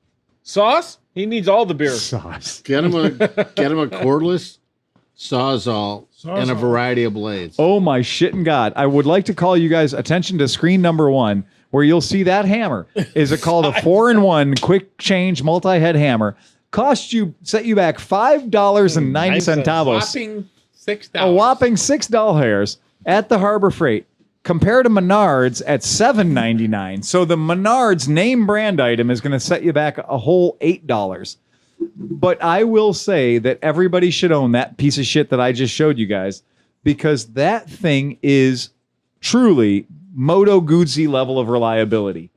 [SPEAKER 4] Sauce? He needs all the beer.
[SPEAKER 1] Sauce.
[SPEAKER 5] Get him a cordless sawzall and a variety of blades.
[SPEAKER 1] Oh my shit and God! I would like to call you guys attention to screen number 1, where you'll see that hammer. Is it called a 4-in-1 quick change multi-head hammer? Set you back $5.90.
[SPEAKER 2] Whopping $6.
[SPEAKER 1] A whopping $6 hairs at the Harbor Freight. Compare to Menards at $7.99. So the Menards name brand item is going to set you back a whole $8. But I will say that everybody should own that piece of shit that I just showed you guys, because that thing is truly Moto Guzzi level of reliability.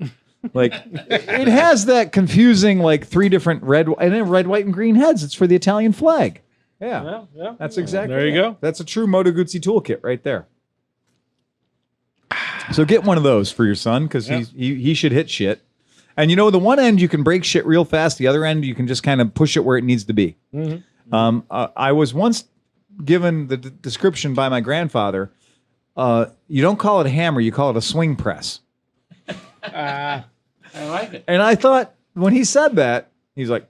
[SPEAKER 1] It has that confusing 3 different red, white, and green heads. It's for the Italian flag. Yeah. That's exactly.
[SPEAKER 4] There you go.
[SPEAKER 1] That's a true Moto Guzzi toolkit right there. So get one of those for your son, because he should hit shit. And the one end you can break shit real fast. The other end you can just kind of push it where it needs to be. Mm-hmm. I was once given the description by my grandfather. You don't call it a hammer, you call it a swing press.
[SPEAKER 2] I like it.
[SPEAKER 1] And I thought when he said that, he's like,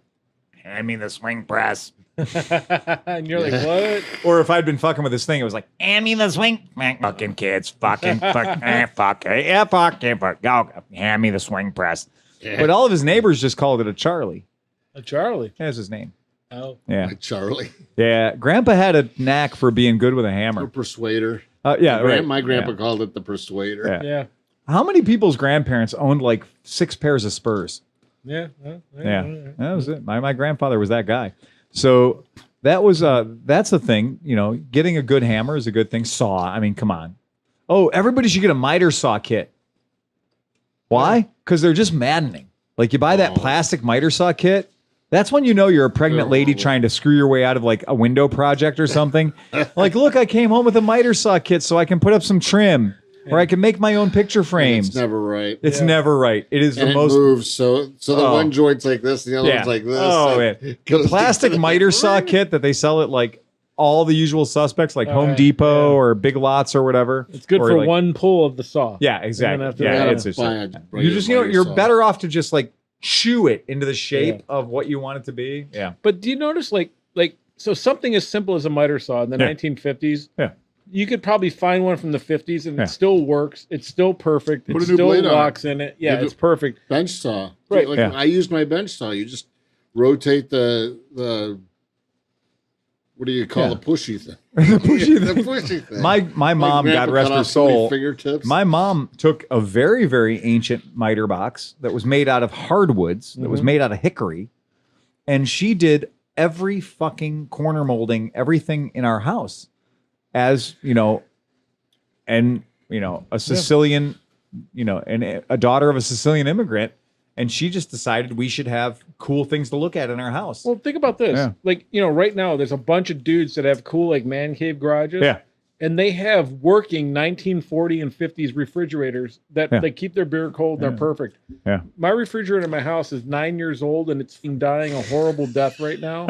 [SPEAKER 1] "Hand me the swing press."
[SPEAKER 4] And you're like, what?
[SPEAKER 1] Or if I'd been fucking with this thing, it was like, "Hand me the swing." Fucking kids, fuck, hand me the swing press. Yeah. But all of his neighbors just called it a Charlie.
[SPEAKER 4] A Charlie.
[SPEAKER 1] That's his name.
[SPEAKER 4] Oh,
[SPEAKER 1] yeah,
[SPEAKER 5] like Charlie.
[SPEAKER 1] Yeah, Grandpa had a knack for being good with a hammer.
[SPEAKER 5] A persuader.
[SPEAKER 1] My
[SPEAKER 5] grandpa called it the persuader.
[SPEAKER 4] Yeah.
[SPEAKER 1] How many people's grandparents owned 6 pairs of spurs?
[SPEAKER 4] Yeah.
[SPEAKER 1] That was it. My grandfather was that guy. So that's the thing. Getting a good hammer is a good thing. Saw. I mean, come on. Oh, everybody should get a miter saw kit. Why? Because they're just maddening. You buy that plastic miter saw kit. That's when you're a pregnant lady trying to screw your way out of a window project or something. Look, I came home with a miter saw kit so I can put up some trim. Or I can make my own picture frames.
[SPEAKER 5] It's never right.
[SPEAKER 1] It's never right. It is
[SPEAKER 5] and
[SPEAKER 1] the most.
[SPEAKER 5] It moves so the one joint's like this, the other one's like this.
[SPEAKER 1] Oh man, the plastic miter saw kit that they sell at all the usual suspects, Home Depot or Big Lots or whatever.
[SPEAKER 4] It's good for one pull of the saw.
[SPEAKER 1] Yeah, exactly. You're better off to just chew it into the shape of what you want it to be. Yeah.
[SPEAKER 4] But do you notice So something as simple as a miter saw in the 1950s.
[SPEAKER 1] Yeah.
[SPEAKER 4] You could probably find one from the 50s and it still works. It's still perfect. It
[SPEAKER 3] Put a new
[SPEAKER 4] still
[SPEAKER 3] blade on
[SPEAKER 4] locks in it. Yeah, it's perfect.
[SPEAKER 5] Bench saw.
[SPEAKER 4] Right.
[SPEAKER 5] Like I use my bench saw. You just rotate the what do you call the pushy thing?
[SPEAKER 1] The
[SPEAKER 5] pushy thing.
[SPEAKER 1] My mom,
[SPEAKER 5] Like
[SPEAKER 1] God
[SPEAKER 5] Grandpa
[SPEAKER 1] rest
[SPEAKER 5] cut
[SPEAKER 1] her
[SPEAKER 5] off so many
[SPEAKER 1] soul.
[SPEAKER 5] fingertips.
[SPEAKER 1] My mom took a very, very ancient miter box that was made out of hardwoods, that was made out of hickory, and she did every fucking corner molding, everything in our house, as a Sicilian, and a daughter of a Sicilian immigrant. And she just decided we should have cool things to look at in our house.
[SPEAKER 4] Well, think about this.
[SPEAKER 1] Yeah.
[SPEAKER 4] Like, right now there's a bunch of dudes that have cool like man cave garages.
[SPEAKER 1] Yeah.
[SPEAKER 4] And they have working 1940 and 50s refrigerators that they keep their beer cold and they're perfect.
[SPEAKER 1] Yeah.
[SPEAKER 4] My refrigerator in my house is 9 years old and it's dying a horrible death right now.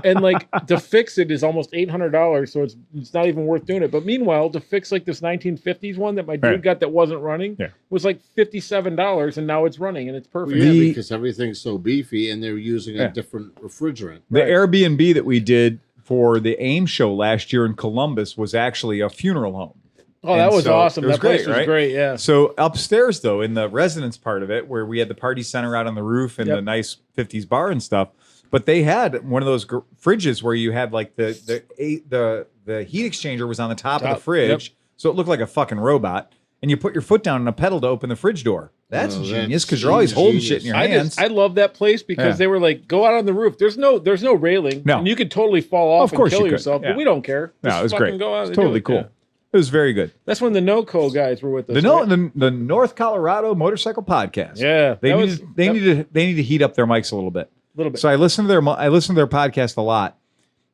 [SPEAKER 4] And like to fix it is almost $800, so it's not even worth doing it. But meanwhile, to fix like this 1950s one that my dude got that wasn't running was like $57, and now it's running and it's perfect.
[SPEAKER 5] Well, yeah, because everything's so beefy and they're using a different refrigerant.
[SPEAKER 1] The Airbnb that we did for the AIM show last year in Columbus was actually a funeral home.
[SPEAKER 4] Oh, that was awesome.
[SPEAKER 1] It was
[SPEAKER 4] that place
[SPEAKER 1] great,
[SPEAKER 4] was
[SPEAKER 1] right?
[SPEAKER 4] great, yeah.
[SPEAKER 1] So upstairs, though, in the residence part of it, where we had the party center out on the roof and the nice 50s bar and stuff, but they had one of those fridges where you had like the heat exchanger was on the top of the fridge, so it looked like a fucking robot. And you put your foot down on a pedal to open the fridge door. That's genius, because you're always holding shit in your hands.
[SPEAKER 4] I love that place because they were like, go out on the roof. There's no railing.
[SPEAKER 1] No.
[SPEAKER 4] And you could totally fall off
[SPEAKER 1] Of course
[SPEAKER 4] and kill
[SPEAKER 1] you could.
[SPEAKER 4] yourself,
[SPEAKER 1] Yeah.
[SPEAKER 4] but we don't care.
[SPEAKER 1] No,
[SPEAKER 4] Just
[SPEAKER 1] it was
[SPEAKER 4] fucking
[SPEAKER 1] great.
[SPEAKER 4] Go out
[SPEAKER 1] It's
[SPEAKER 4] and do
[SPEAKER 1] totally
[SPEAKER 4] it.
[SPEAKER 1] cool.
[SPEAKER 4] Yeah.
[SPEAKER 1] It was very good.
[SPEAKER 4] That's when the NoCo guys were with us.
[SPEAKER 1] The North Colorado Motorcycle Podcast.
[SPEAKER 4] Yeah,
[SPEAKER 1] they need to heat up their mics a little bit. So I listen to their podcast a lot,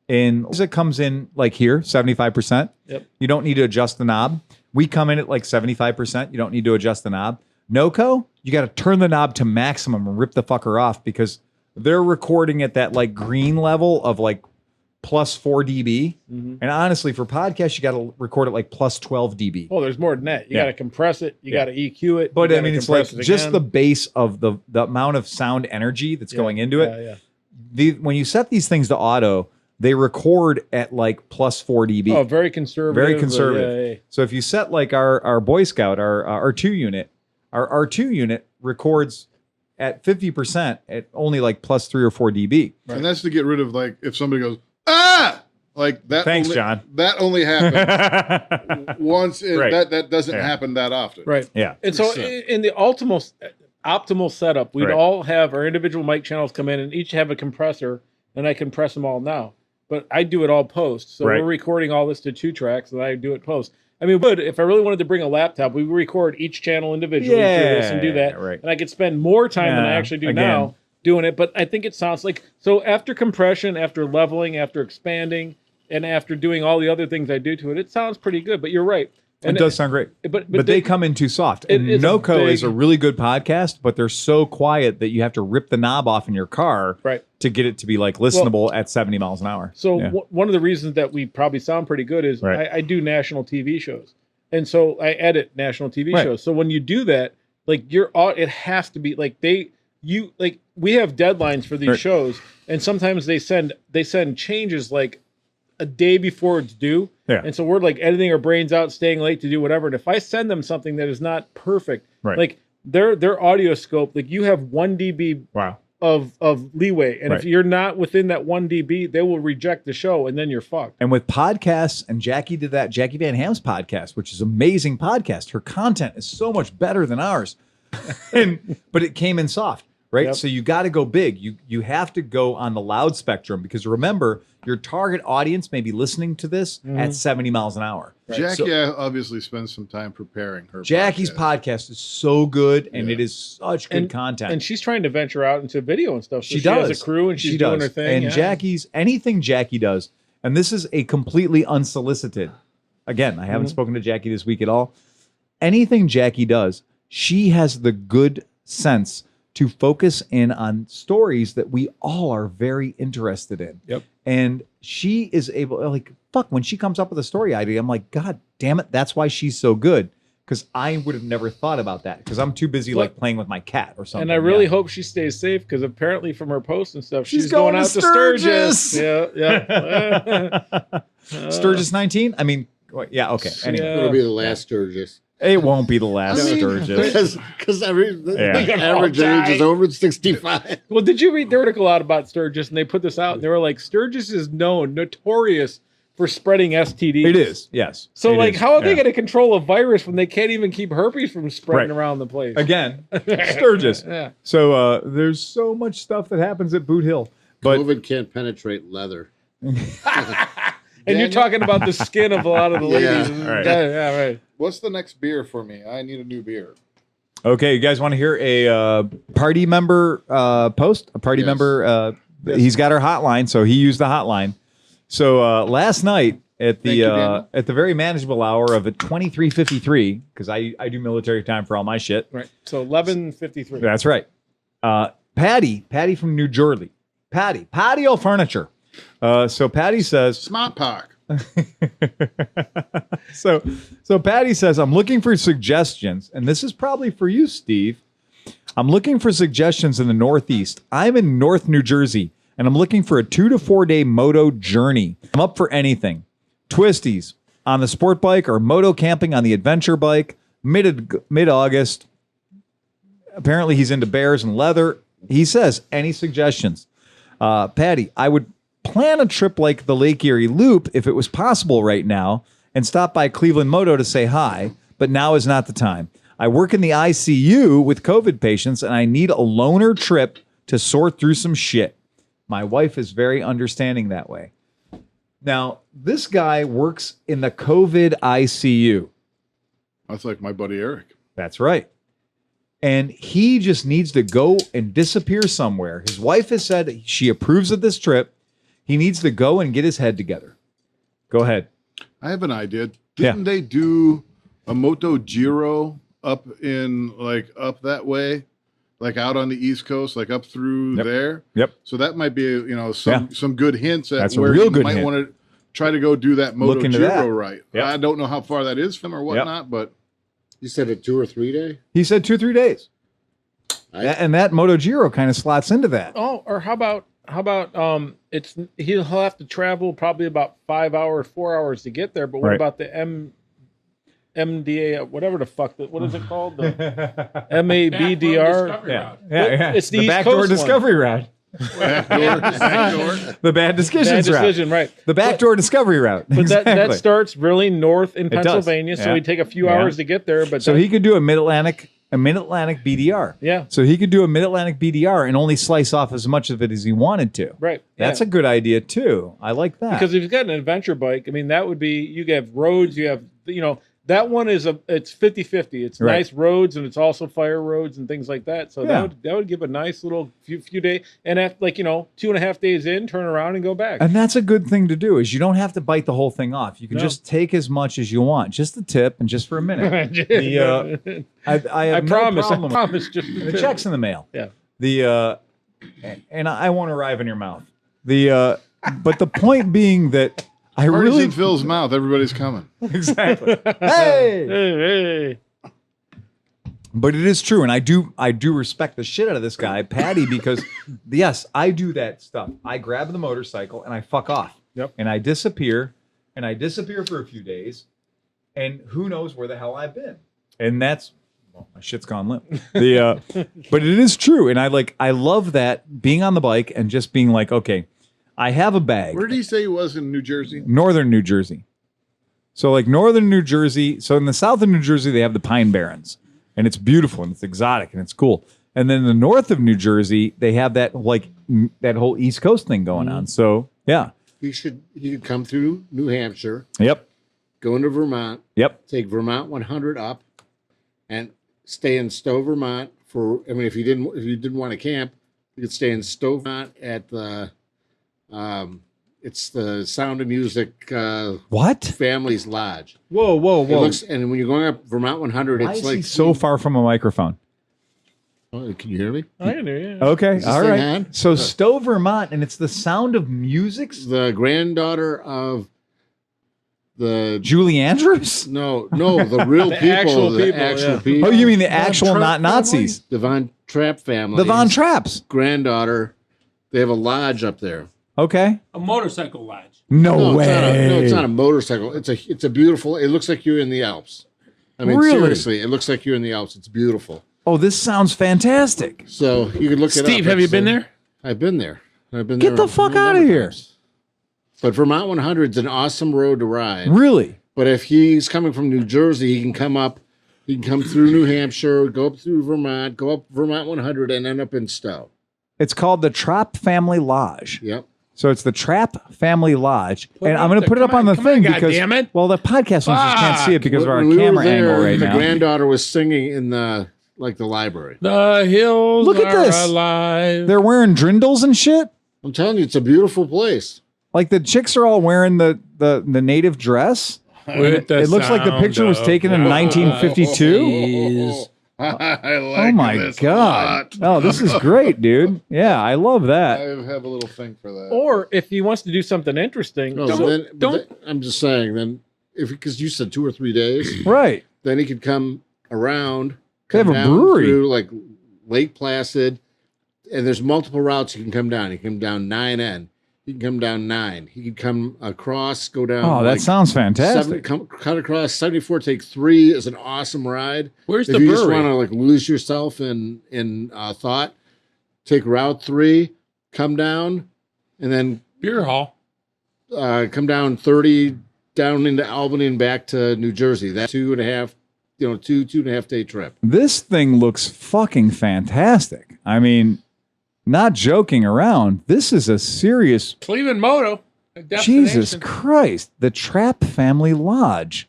[SPEAKER 1] and it comes in like here 75%.
[SPEAKER 4] Yep.
[SPEAKER 1] You don't need to adjust the knob. We come in at like 75%. You don't need to adjust the knob. NoCo, you got to turn the knob to maximum and rip the fucker off, because they're recording at that like green level of like plus 4 dB. And honestly, for podcasts, you got to record at like plus 12 dB.
[SPEAKER 4] Oh, there's more than that. You got to compress it. You got to EQ it.
[SPEAKER 1] But I mean, it's like just the base of the amount of sound energy that's going into it. When you set these things to auto, they record at like plus 4 dB.
[SPEAKER 4] Oh, very conservative.
[SPEAKER 1] Very conservative. So if you set like our Boy Scout, our R2 unit, our R2 unit records at 50% at only like plus 3 or 4 dB.
[SPEAKER 3] Right. And that's to get rid of like if somebody goes, like that.
[SPEAKER 1] Thanks, John.
[SPEAKER 3] That only happens once. That doesn't happen that often.
[SPEAKER 4] Right.
[SPEAKER 1] Yeah.
[SPEAKER 4] And so in the optimal setup, we'd all have our individual mic channels come in and each have a compressor, and I compress them all now. But I do it all post. So we're recording all this to 2 tracks, and I do it post. I mean, but if I really wanted to bring a laptop, we would record each channel individually for this and do that.
[SPEAKER 1] Right.
[SPEAKER 4] And I could spend more time than I actually do now doing it. But I think it sounds like, so after compression, after leveling, after expanding, and after doing all the other things I do to it, it sounds pretty good. But you're right.
[SPEAKER 1] And it does sound great. But they come in too soft. And NoCo is a really good podcast, but they're so quiet that you have to rip the knob off in your car to get it to be like listenable at 70 miles an hour.
[SPEAKER 4] So one of the reasons that we probably sound pretty good is I do national TV shows. And so I edit national TV shows. So when you do that, like it has to be like we have deadlines for these shows, and sometimes they send changes like a day before it's due. Yeah. And so we're like editing our brains out, staying late to do whatever. And if I send them something that is not perfect, like their audio scope, like you have 1 dB of leeway. And if you're not within that 1 dB, they will reject the show, and then you're fucked.
[SPEAKER 1] And with podcasts, and Jackie did that, Jackie Van Ham's podcast, which is an amazing podcast. Her content is so much better than ours. But it came in soft. Right. Yep. So you got to go big. You have to go on the loud spectrum, because remember, your target audience may be listening to this at 70 miles an hour.
[SPEAKER 3] Right. Jackie obviously spends some time preparing her.
[SPEAKER 1] Jackie's podcast is so good, and it is such good content.
[SPEAKER 4] And she's trying to venture out into video and stuff. So
[SPEAKER 1] she does.
[SPEAKER 4] has a crew, and she's doing her thing.
[SPEAKER 1] And anything Jackie does, and this is a completely unsolicited. Again, I haven't spoken to Jackie this week at all. Anything Jackie does, she has the good sense to focus in on stories that we all are very interested in.
[SPEAKER 4] Yep.
[SPEAKER 1] And she is able, like, when she comes up with a story idea, I'm like, God damn it, that's why she's so good. because I would have never thought about that because I'm too busy like playing with my cat or something.
[SPEAKER 4] And I really hope she stays safe because apparently from her posts and stuff, she's going out to
[SPEAKER 1] Sturgis.
[SPEAKER 4] Yeah.
[SPEAKER 1] Sturgis 19. I mean, yeah. Okay. Anyway,
[SPEAKER 5] It'll be the last Sturgis.
[SPEAKER 1] it won't be the last Sturgis.
[SPEAKER 5] Because the average age is over 65.
[SPEAKER 4] Well, did you read the article out about Sturgis? And they put this out, and they were like, Sturgis is notorious for spreading STDs.
[SPEAKER 1] It is, yes.
[SPEAKER 4] So,
[SPEAKER 1] It
[SPEAKER 4] like,
[SPEAKER 1] is,
[SPEAKER 4] how are they
[SPEAKER 1] yeah.
[SPEAKER 4] going to control a virus when they can't even keep herpes from spreading
[SPEAKER 1] Right.
[SPEAKER 4] around the place?
[SPEAKER 1] Again, Sturgis.
[SPEAKER 4] Yeah.
[SPEAKER 1] So there's so much stuff that happens at Boot Hill, but
[SPEAKER 5] COVID can't penetrate leather.
[SPEAKER 4] And you're talking about the skin of a lot of the ladies.
[SPEAKER 5] Yeah.
[SPEAKER 1] Right.
[SPEAKER 4] Yeah, right.
[SPEAKER 3] What's the next beer for me? I need a new beer.
[SPEAKER 1] okay, you guys want to hear a party member post? A party
[SPEAKER 3] Yes.
[SPEAKER 1] member. He's got our hotline, so he used the hotline. So last night at
[SPEAKER 3] Thank you, Daniel.
[SPEAKER 1] the very manageable hour of 23:53, because I do military time for all my shit.
[SPEAKER 4] Right. So 11:53.
[SPEAKER 1] That's right. Patty from New Jersey. Patio Furniture. So Patty says,
[SPEAKER 3] Smart Park.
[SPEAKER 1] so Patty says, I'm looking for suggestions, and this is probably for you, Steve. I'm looking for suggestions in the Northeast. I'm in North New Jersey, and I'm looking for a 2 to 4 day moto journey. I'm up for anything. Twisties on the sport bike or moto camping on the adventure bike, mid-August. Apparently he's into bears and leather. He says, any suggestions? Patty, I would plan a trip like the Lake Erie Loop if it was possible right now and stop by ClevelandMoto to say hi, but now is not the time. I work in the ICU with COVID patients and I need a loner trip to sort through some shit. My wife is very understanding that way. Now, this guy works in the COVID ICU.
[SPEAKER 3] That's like my buddy Eric.
[SPEAKER 1] That's right. And he just needs to go and disappear somewhere. His wife has said she approves of this trip. He needs to go and get his head together. Go ahead.
[SPEAKER 3] I have an idea. Didn't they do a Moto Giro up that way? Like out on the East Coast, like up through there.
[SPEAKER 1] Yep.
[SPEAKER 3] So that might be, some good hints at
[SPEAKER 1] That's a
[SPEAKER 3] where
[SPEAKER 1] real
[SPEAKER 3] you
[SPEAKER 1] good
[SPEAKER 3] might
[SPEAKER 1] hint.
[SPEAKER 3] want to try to go do that Moto
[SPEAKER 1] Look into
[SPEAKER 3] Giro
[SPEAKER 1] that.
[SPEAKER 3] right.
[SPEAKER 1] Yep.
[SPEAKER 3] I don't know how far that is from or whatnot, but
[SPEAKER 5] You said a 2 or 3 day?
[SPEAKER 1] He said 2 or 3 days. And that Moto Giro kind of slots into that.
[SPEAKER 4] Oh, or how about he'll have to travel probably about 5 hours, 4 hours to get there. But what
[SPEAKER 1] Right.
[SPEAKER 4] about the MDA, whatever the fuck, what is it called? The MABDR?
[SPEAKER 1] Yeah.
[SPEAKER 4] It's the
[SPEAKER 1] the
[SPEAKER 4] East
[SPEAKER 1] backdoor
[SPEAKER 4] Coast one.
[SPEAKER 1] discovery route.
[SPEAKER 3] backdoor.
[SPEAKER 1] The bad decisions route.
[SPEAKER 4] decision, right?
[SPEAKER 1] The backdoor discovery route.
[SPEAKER 4] But
[SPEAKER 1] Exactly.
[SPEAKER 4] that starts really north in
[SPEAKER 1] does.
[SPEAKER 4] Pennsylvania, so
[SPEAKER 1] Yeah.
[SPEAKER 4] we take a few
[SPEAKER 1] Yeah.
[SPEAKER 4] hours to get there. But
[SPEAKER 1] So he could do a mid-Atlantic BDR.
[SPEAKER 4] Yeah.
[SPEAKER 1] So he could do a mid-Atlantic BDR and only slice off as much of it as he wanted to.
[SPEAKER 4] right,
[SPEAKER 1] That's a good idea too. I like that.
[SPEAKER 4] because if you've got an adventure bike, I mean, that would be, you have roads, you have, that one is it's 50-50. It's
[SPEAKER 1] Right.
[SPEAKER 4] nice roads and it's also fire roads and things like that. So
[SPEAKER 1] Yeah.
[SPEAKER 4] that would give a nice little few days. And after 2.5 days in, turn around and go back.
[SPEAKER 1] And that's a good thing to do is you don't have to bite the whole thing off. You can
[SPEAKER 4] No.
[SPEAKER 1] just take as much as you want, just the tip and just for a minute. I have
[SPEAKER 4] I
[SPEAKER 1] no
[SPEAKER 4] promise.
[SPEAKER 1] problem.
[SPEAKER 4] I promise. Just
[SPEAKER 1] The check's in the mail.
[SPEAKER 4] Yeah.
[SPEAKER 1] And I won't arrive in your mouth. But the point being that I
[SPEAKER 3] Party's
[SPEAKER 1] really
[SPEAKER 3] in Phil's mouth. Everybody's coming.
[SPEAKER 1] exactly. Hey,
[SPEAKER 4] Hey.
[SPEAKER 1] but it is true, and I do respect the shit out of this guy, Patty, because yes, I do that stuff. I grab the motorcycle and I fuck off.
[SPEAKER 4] Yep.
[SPEAKER 1] And I disappear for a few days, and who knows where the hell I've been. And that's my shit's gone limp. But it is true, and I love that being on the bike and just being like, okay, I have a bag.
[SPEAKER 3] Where did he say he was in New Jersey?
[SPEAKER 1] Northern New Jersey. So like northern New Jersey. So in the south of New Jersey, they have the Pine Barrens, and it's beautiful and it's exotic and it's cool. And then in the north of New Jersey, they have that that whole East Coast thing going on. So yeah.
[SPEAKER 5] He could come through New Hampshire,
[SPEAKER 1] Yep.
[SPEAKER 5] go into Vermont,
[SPEAKER 1] Yep.
[SPEAKER 5] take Vermont 100 up, and stay in Stowe, Vermont if you didn't want to camp, you could stay in Stowe, Vermont at the it's the Sound of Music
[SPEAKER 1] What?
[SPEAKER 5] Family's Lodge.
[SPEAKER 1] Whoa.
[SPEAKER 5] And when you're going up Vermont 100,
[SPEAKER 1] Why
[SPEAKER 5] it's
[SPEAKER 1] is
[SPEAKER 5] like
[SPEAKER 1] he so far from a microphone?
[SPEAKER 5] Oh, can you hear me?
[SPEAKER 4] I can hear you.
[SPEAKER 1] Okay.
[SPEAKER 5] Is this
[SPEAKER 1] All
[SPEAKER 5] thing
[SPEAKER 1] right.
[SPEAKER 5] on?
[SPEAKER 1] So Stowe, Vermont, and it's the Sound of Music.
[SPEAKER 5] The granddaughter of the
[SPEAKER 1] Julie Andrews?
[SPEAKER 5] no, the real people,
[SPEAKER 4] actual
[SPEAKER 5] the
[SPEAKER 4] people,
[SPEAKER 5] actual
[SPEAKER 4] yeah.
[SPEAKER 5] people.
[SPEAKER 1] Oh, you mean the actual,
[SPEAKER 6] Trapp
[SPEAKER 1] not Nazis?
[SPEAKER 5] The Von Trapp family.
[SPEAKER 1] The Von Trapps.
[SPEAKER 5] Granddaughter. They have a lodge up there.
[SPEAKER 1] Okay.
[SPEAKER 2] A motorcycle lodge.
[SPEAKER 1] No way.
[SPEAKER 5] It's not a motorcycle. It's a beautiful. It looks like you're in the Alps. I mean,
[SPEAKER 1] Really?
[SPEAKER 5] seriously, it looks like you're in the Alps. It's beautiful.
[SPEAKER 1] Oh, this sounds fantastic.
[SPEAKER 5] So you could look it up.
[SPEAKER 2] Steve, have you been there?
[SPEAKER 5] I've been there. I've been
[SPEAKER 1] Get
[SPEAKER 5] there
[SPEAKER 1] the fuck
[SPEAKER 5] a number
[SPEAKER 1] out of here.
[SPEAKER 5] times. But Vermont 100 is an awesome road to ride.
[SPEAKER 1] Really?
[SPEAKER 5] But if he's coming from New Jersey, he can come up. He can come through New Hampshire, go up through Vermont, go up Vermont 100, and end up in Stowe.
[SPEAKER 1] It's called the Trapp Family Lodge.
[SPEAKER 5] Yep.
[SPEAKER 1] So it's the Trapp Family Lodge.
[SPEAKER 2] Put
[SPEAKER 1] and
[SPEAKER 2] it
[SPEAKER 1] I'm
[SPEAKER 2] up
[SPEAKER 1] going to
[SPEAKER 2] there.
[SPEAKER 1] put it up
[SPEAKER 2] Come
[SPEAKER 1] on the
[SPEAKER 2] on,
[SPEAKER 1] thing
[SPEAKER 2] God
[SPEAKER 1] because,
[SPEAKER 2] damn it.
[SPEAKER 1] well, the podcast listeners can't see it because of our
[SPEAKER 5] When we were
[SPEAKER 1] camera
[SPEAKER 5] there,
[SPEAKER 1] angle right
[SPEAKER 5] the
[SPEAKER 1] now.
[SPEAKER 5] granddaughter was singing in the library.
[SPEAKER 2] The hills
[SPEAKER 1] Look at
[SPEAKER 2] are
[SPEAKER 1] this.
[SPEAKER 2] alive.
[SPEAKER 1] They're wearing drindles and shit.
[SPEAKER 5] I'm telling you, it's a beautiful place.
[SPEAKER 1] Like the chicks are all wearing the native dress.
[SPEAKER 2] With the
[SPEAKER 1] It looks like the
[SPEAKER 2] sound
[SPEAKER 1] picture was
[SPEAKER 2] of
[SPEAKER 1] taken in 1952.
[SPEAKER 2] waves.
[SPEAKER 3] I like
[SPEAKER 1] Oh my
[SPEAKER 3] this a
[SPEAKER 1] God.
[SPEAKER 3] lot.
[SPEAKER 1] Oh, this is great, dude. Yeah, I love
[SPEAKER 3] I
[SPEAKER 1] that.
[SPEAKER 3] have a little thing for that.
[SPEAKER 4] Or if he wants to do something interesting,
[SPEAKER 5] No, I'm just saying, then because you said 2 or 3 days,
[SPEAKER 1] Right.
[SPEAKER 5] then he could come around.
[SPEAKER 1] They have
[SPEAKER 5] come
[SPEAKER 1] a
[SPEAKER 5] down
[SPEAKER 1] brewery.
[SPEAKER 5] through like Lake Placid, and there's multiple routes you can come down. You can come down 9N. He can come down 9. He can come across, go down.
[SPEAKER 1] Oh, that sounds fantastic.
[SPEAKER 5] Cut across 74. Take 3 is an awesome ride.
[SPEAKER 2] Where's
[SPEAKER 5] If
[SPEAKER 2] the
[SPEAKER 5] you just
[SPEAKER 2] brewery?
[SPEAKER 5] want to like lose yourself in thought, take Route 3, come down, and then
[SPEAKER 2] Beer hall.
[SPEAKER 5] come down 30 down into Albany and back to New Jersey. That's 2.5, 2.5 day trip.
[SPEAKER 1] This thing looks fucking fantastic. I mean, not joking around. This is a serious.
[SPEAKER 2] ClevelandMoto.
[SPEAKER 1] Jesus Christ. The Trapp Family Lodge.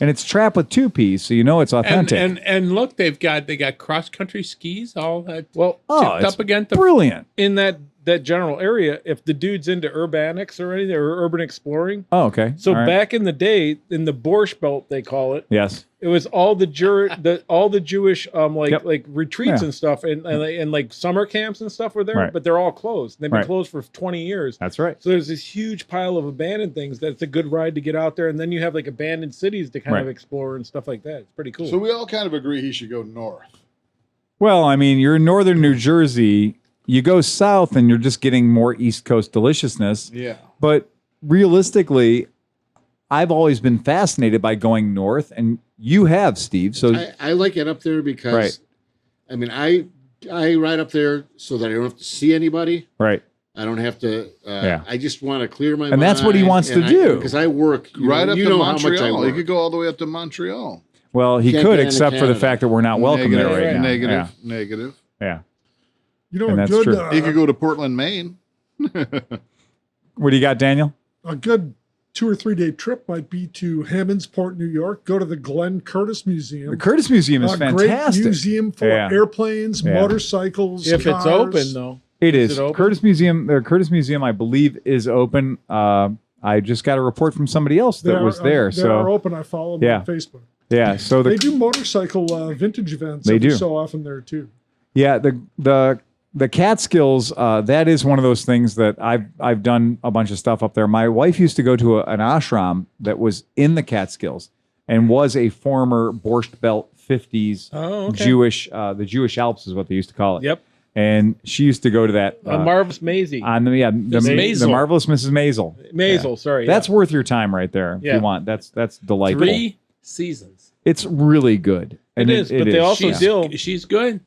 [SPEAKER 1] And it's Trapp with 2 P's, so you know it's authentic.
[SPEAKER 2] And look, they got cross country skis all
[SPEAKER 4] well,
[SPEAKER 1] oh,
[SPEAKER 2] tipped
[SPEAKER 1] it's
[SPEAKER 2] up against the
[SPEAKER 1] brilliant.
[SPEAKER 4] in that general area, if the dude's into urbanics or anything or urban exploring.
[SPEAKER 1] Oh, okay.
[SPEAKER 4] So
[SPEAKER 1] All right.
[SPEAKER 4] back in the day, in the Borscht Belt, they call it.
[SPEAKER 1] Yes.
[SPEAKER 4] It was all the Jewish
[SPEAKER 1] Yep.
[SPEAKER 4] like retreats
[SPEAKER 1] Yeah.
[SPEAKER 4] and stuff and like summer camps and stuff were there,
[SPEAKER 1] Right.
[SPEAKER 4] but they're all closed. They've been
[SPEAKER 1] Right.
[SPEAKER 4] closed for 20 years.
[SPEAKER 1] That's right.
[SPEAKER 4] So there's this huge pile of abandoned things that's a good ride to get out there, and then you have like abandoned cities to kind of
[SPEAKER 1] Right.
[SPEAKER 4] explore and stuff like that. It's pretty cool.
[SPEAKER 3] So we all kind of agree he should go north.
[SPEAKER 1] Well, I mean, you're in northern New Jersey. You go south and you're just getting more East Coast deliciousness.
[SPEAKER 3] Yeah.
[SPEAKER 1] But realistically, I've always been fascinated by going north, and you have, Steve. So
[SPEAKER 5] I like it up there because,
[SPEAKER 1] Right.
[SPEAKER 5] I mean, I ride up there so that I don't have to see anybody.
[SPEAKER 1] right.
[SPEAKER 5] I don't have to.
[SPEAKER 1] Yeah.
[SPEAKER 5] I just want to clear my mind.
[SPEAKER 1] And that's what he wants to do.
[SPEAKER 5] Because I work
[SPEAKER 3] Right up
[SPEAKER 5] you
[SPEAKER 3] to
[SPEAKER 5] know how much I
[SPEAKER 3] Montreal. He
[SPEAKER 5] work.
[SPEAKER 3] could go all the way up to Montreal.
[SPEAKER 1] Well, he
[SPEAKER 5] Can't
[SPEAKER 1] could,
[SPEAKER 5] get into
[SPEAKER 1] except for the
[SPEAKER 5] Canada.
[SPEAKER 1] fact that we're not welcome
[SPEAKER 3] Negative,
[SPEAKER 1] there right now.
[SPEAKER 3] negative, negative.
[SPEAKER 1] Yeah.
[SPEAKER 6] You know,
[SPEAKER 1] And
[SPEAKER 6] a
[SPEAKER 1] that's
[SPEAKER 6] good,
[SPEAKER 1] true.
[SPEAKER 3] He could go to Portland, Maine.
[SPEAKER 1] What do you got, Daniel?
[SPEAKER 6] a good 2 or 3 day trip might be to Hammondsport, New York. Go to the Glenn Curtis Museum.
[SPEAKER 1] The Curtis Museum is
[SPEAKER 6] a great
[SPEAKER 1] fantastic.
[SPEAKER 6] museum full
[SPEAKER 1] Yeah.
[SPEAKER 6] of airplanes,
[SPEAKER 1] Yeah.
[SPEAKER 6] motorcycles.
[SPEAKER 4] if it's
[SPEAKER 6] cars.
[SPEAKER 4] open though.
[SPEAKER 1] It
[SPEAKER 4] Is
[SPEAKER 1] is.
[SPEAKER 4] it open?
[SPEAKER 1] Curtis Museum, the Curtis Museum, I believe, is open. I just got a report from somebody else that was there.
[SPEAKER 6] They are
[SPEAKER 1] So
[SPEAKER 6] open. I follow them
[SPEAKER 1] Yeah.
[SPEAKER 6] on Facebook.
[SPEAKER 1] yeah, so
[SPEAKER 6] They
[SPEAKER 1] the
[SPEAKER 6] do motorcycle vintage events.
[SPEAKER 1] They
[SPEAKER 6] every
[SPEAKER 1] do.
[SPEAKER 6] so often there too.
[SPEAKER 1] yeah the Catskills. That is one of those things that I've done a bunch of stuff up there. My wife used to go to an ashram that was in the Catskills and was a former Borscht Belt 50s
[SPEAKER 2] Oh, okay.
[SPEAKER 1] Jewish. The Jewish Alps is what they used to call it.
[SPEAKER 4] Yep.
[SPEAKER 1] And she used to go to that
[SPEAKER 4] Marvelous Maisie.
[SPEAKER 1] on the
[SPEAKER 2] Maisel.
[SPEAKER 1] marvelous Mrs. Maisel.
[SPEAKER 4] Maisel,
[SPEAKER 1] Yeah.
[SPEAKER 4] sorry.
[SPEAKER 1] That's worth your time right there if
[SPEAKER 4] Yeah.
[SPEAKER 1] you want. That's delightful.
[SPEAKER 2] 3 seasons.
[SPEAKER 1] It's really good.
[SPEAKER 4] It is, but they also
[SPEAKER 1] yeah.
[SPEAKER 4] deal.
[SPEAKER 2] She's good.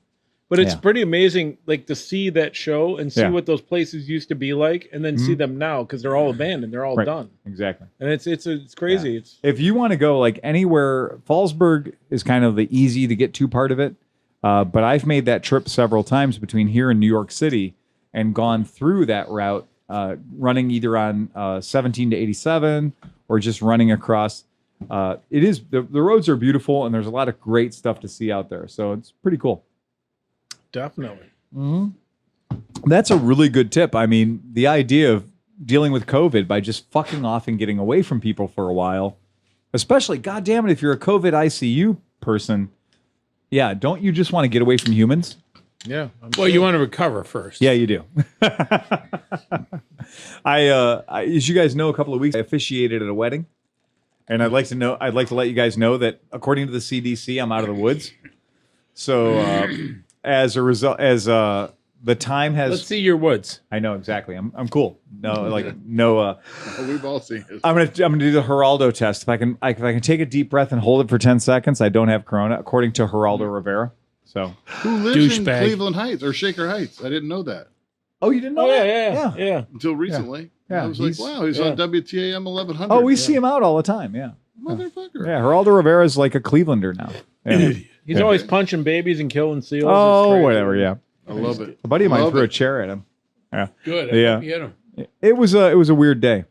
[SPEAKER 4] But it's
[SPEAKER 1] Yeah.
[SPEAKER 4] pretty amazing, like to see that show and see
[SPEAKER 1] Yeah.
[SPEAKER 4] what those places used to be like, and then see them now because they're all abandoned, they're all
[SPEAKER 1] Right.
[SPEAKER 4] done,
[SPEAKER 1] Exactly.
[SPEAKER 4] and it's crazy. It's
[SPEAKER 1] If you want to go like anywhere, Fallsburg is kind of the easy to get to part of it. But I've made that trip several times between here and New York City and gone through that route, running either on 17 to 87 or just running across. It is the roads are beautiful and there's a lot of great stuff to see out there. So it's pretty cool.
[SPEAKER 4] definitely.
[SPEAKER 1] That's a really good tip. I mean, the idea of dealing with COVID by just fucking off and getting away from people for a while, especially, goddamn it, if you're a COVID ICU person, yeah, don't you just want to get away from humans?
[SPEAKER 4] Yeah.
[SPEAKER 2] Well, you want to recover first.
[SPEAKER 1] Yeah, you do. As you guys know, a couple of weeks I officiated at a wedding, And I'd like to let you guys know that according to the CDC, I'm out of the woods. So as a result, the time has.
[SPEAKER 2] Let's see your woods.
[SPEAKER 1] I know exactly. I'm cool. No.
[SPEAKER 3] We've all seen it.
[SPEAKER 1] I'm gonna do the Geraldo test. If I can take a deep breath and hold it for 10 seconds, I don't have corona, according to Geraldo Rivera. So
[SPEAKER 3] who lives in
[SPEAKER 2] Douchebag.
[SPEAKER 3] Cleveland Heights or Shaker Heights? I didn't know that
[SPEAKER 1] oh, you didn't know
[SPEAKER 4] Oh
[SPEAKER 1] that?
[SPEAKER 4] yeah.
[SPEAKER 3] until recently.
[SPEAKER 1] Yeah,
[SPEAKER 3] I was like, wow, he's on WTAM 1100.
[SPEAKER 1] Oh, we see him out all the time. Yeah.
[SPEAKER 3] Motherfucker.
[SPEAKER 1] Yeah. Geraldo Rivera is like a Clevelander now. Yeah.
[SPEAKER 4] He's always punching babies and killing seals. It's
[SPEAKER 1] Oh,
[SPEAKER 4] crazy.
[SPEAKER 1] whatever. Yeah.
[SPEAKER 3] I love it.
[SPEAKER 1] A buddy of mine
[SPEAKER 3] Love
[SPEAKER 1] threw a
[SPEAKER 3] it.
[SPEAKER 1] chair at him. Yeah.
[SPEAKER 2] Good.
[SPEAKER 1] Yeah.
[SPEAKER 2] I hope you hit him.
[SPEAKER 1] It was a weird day.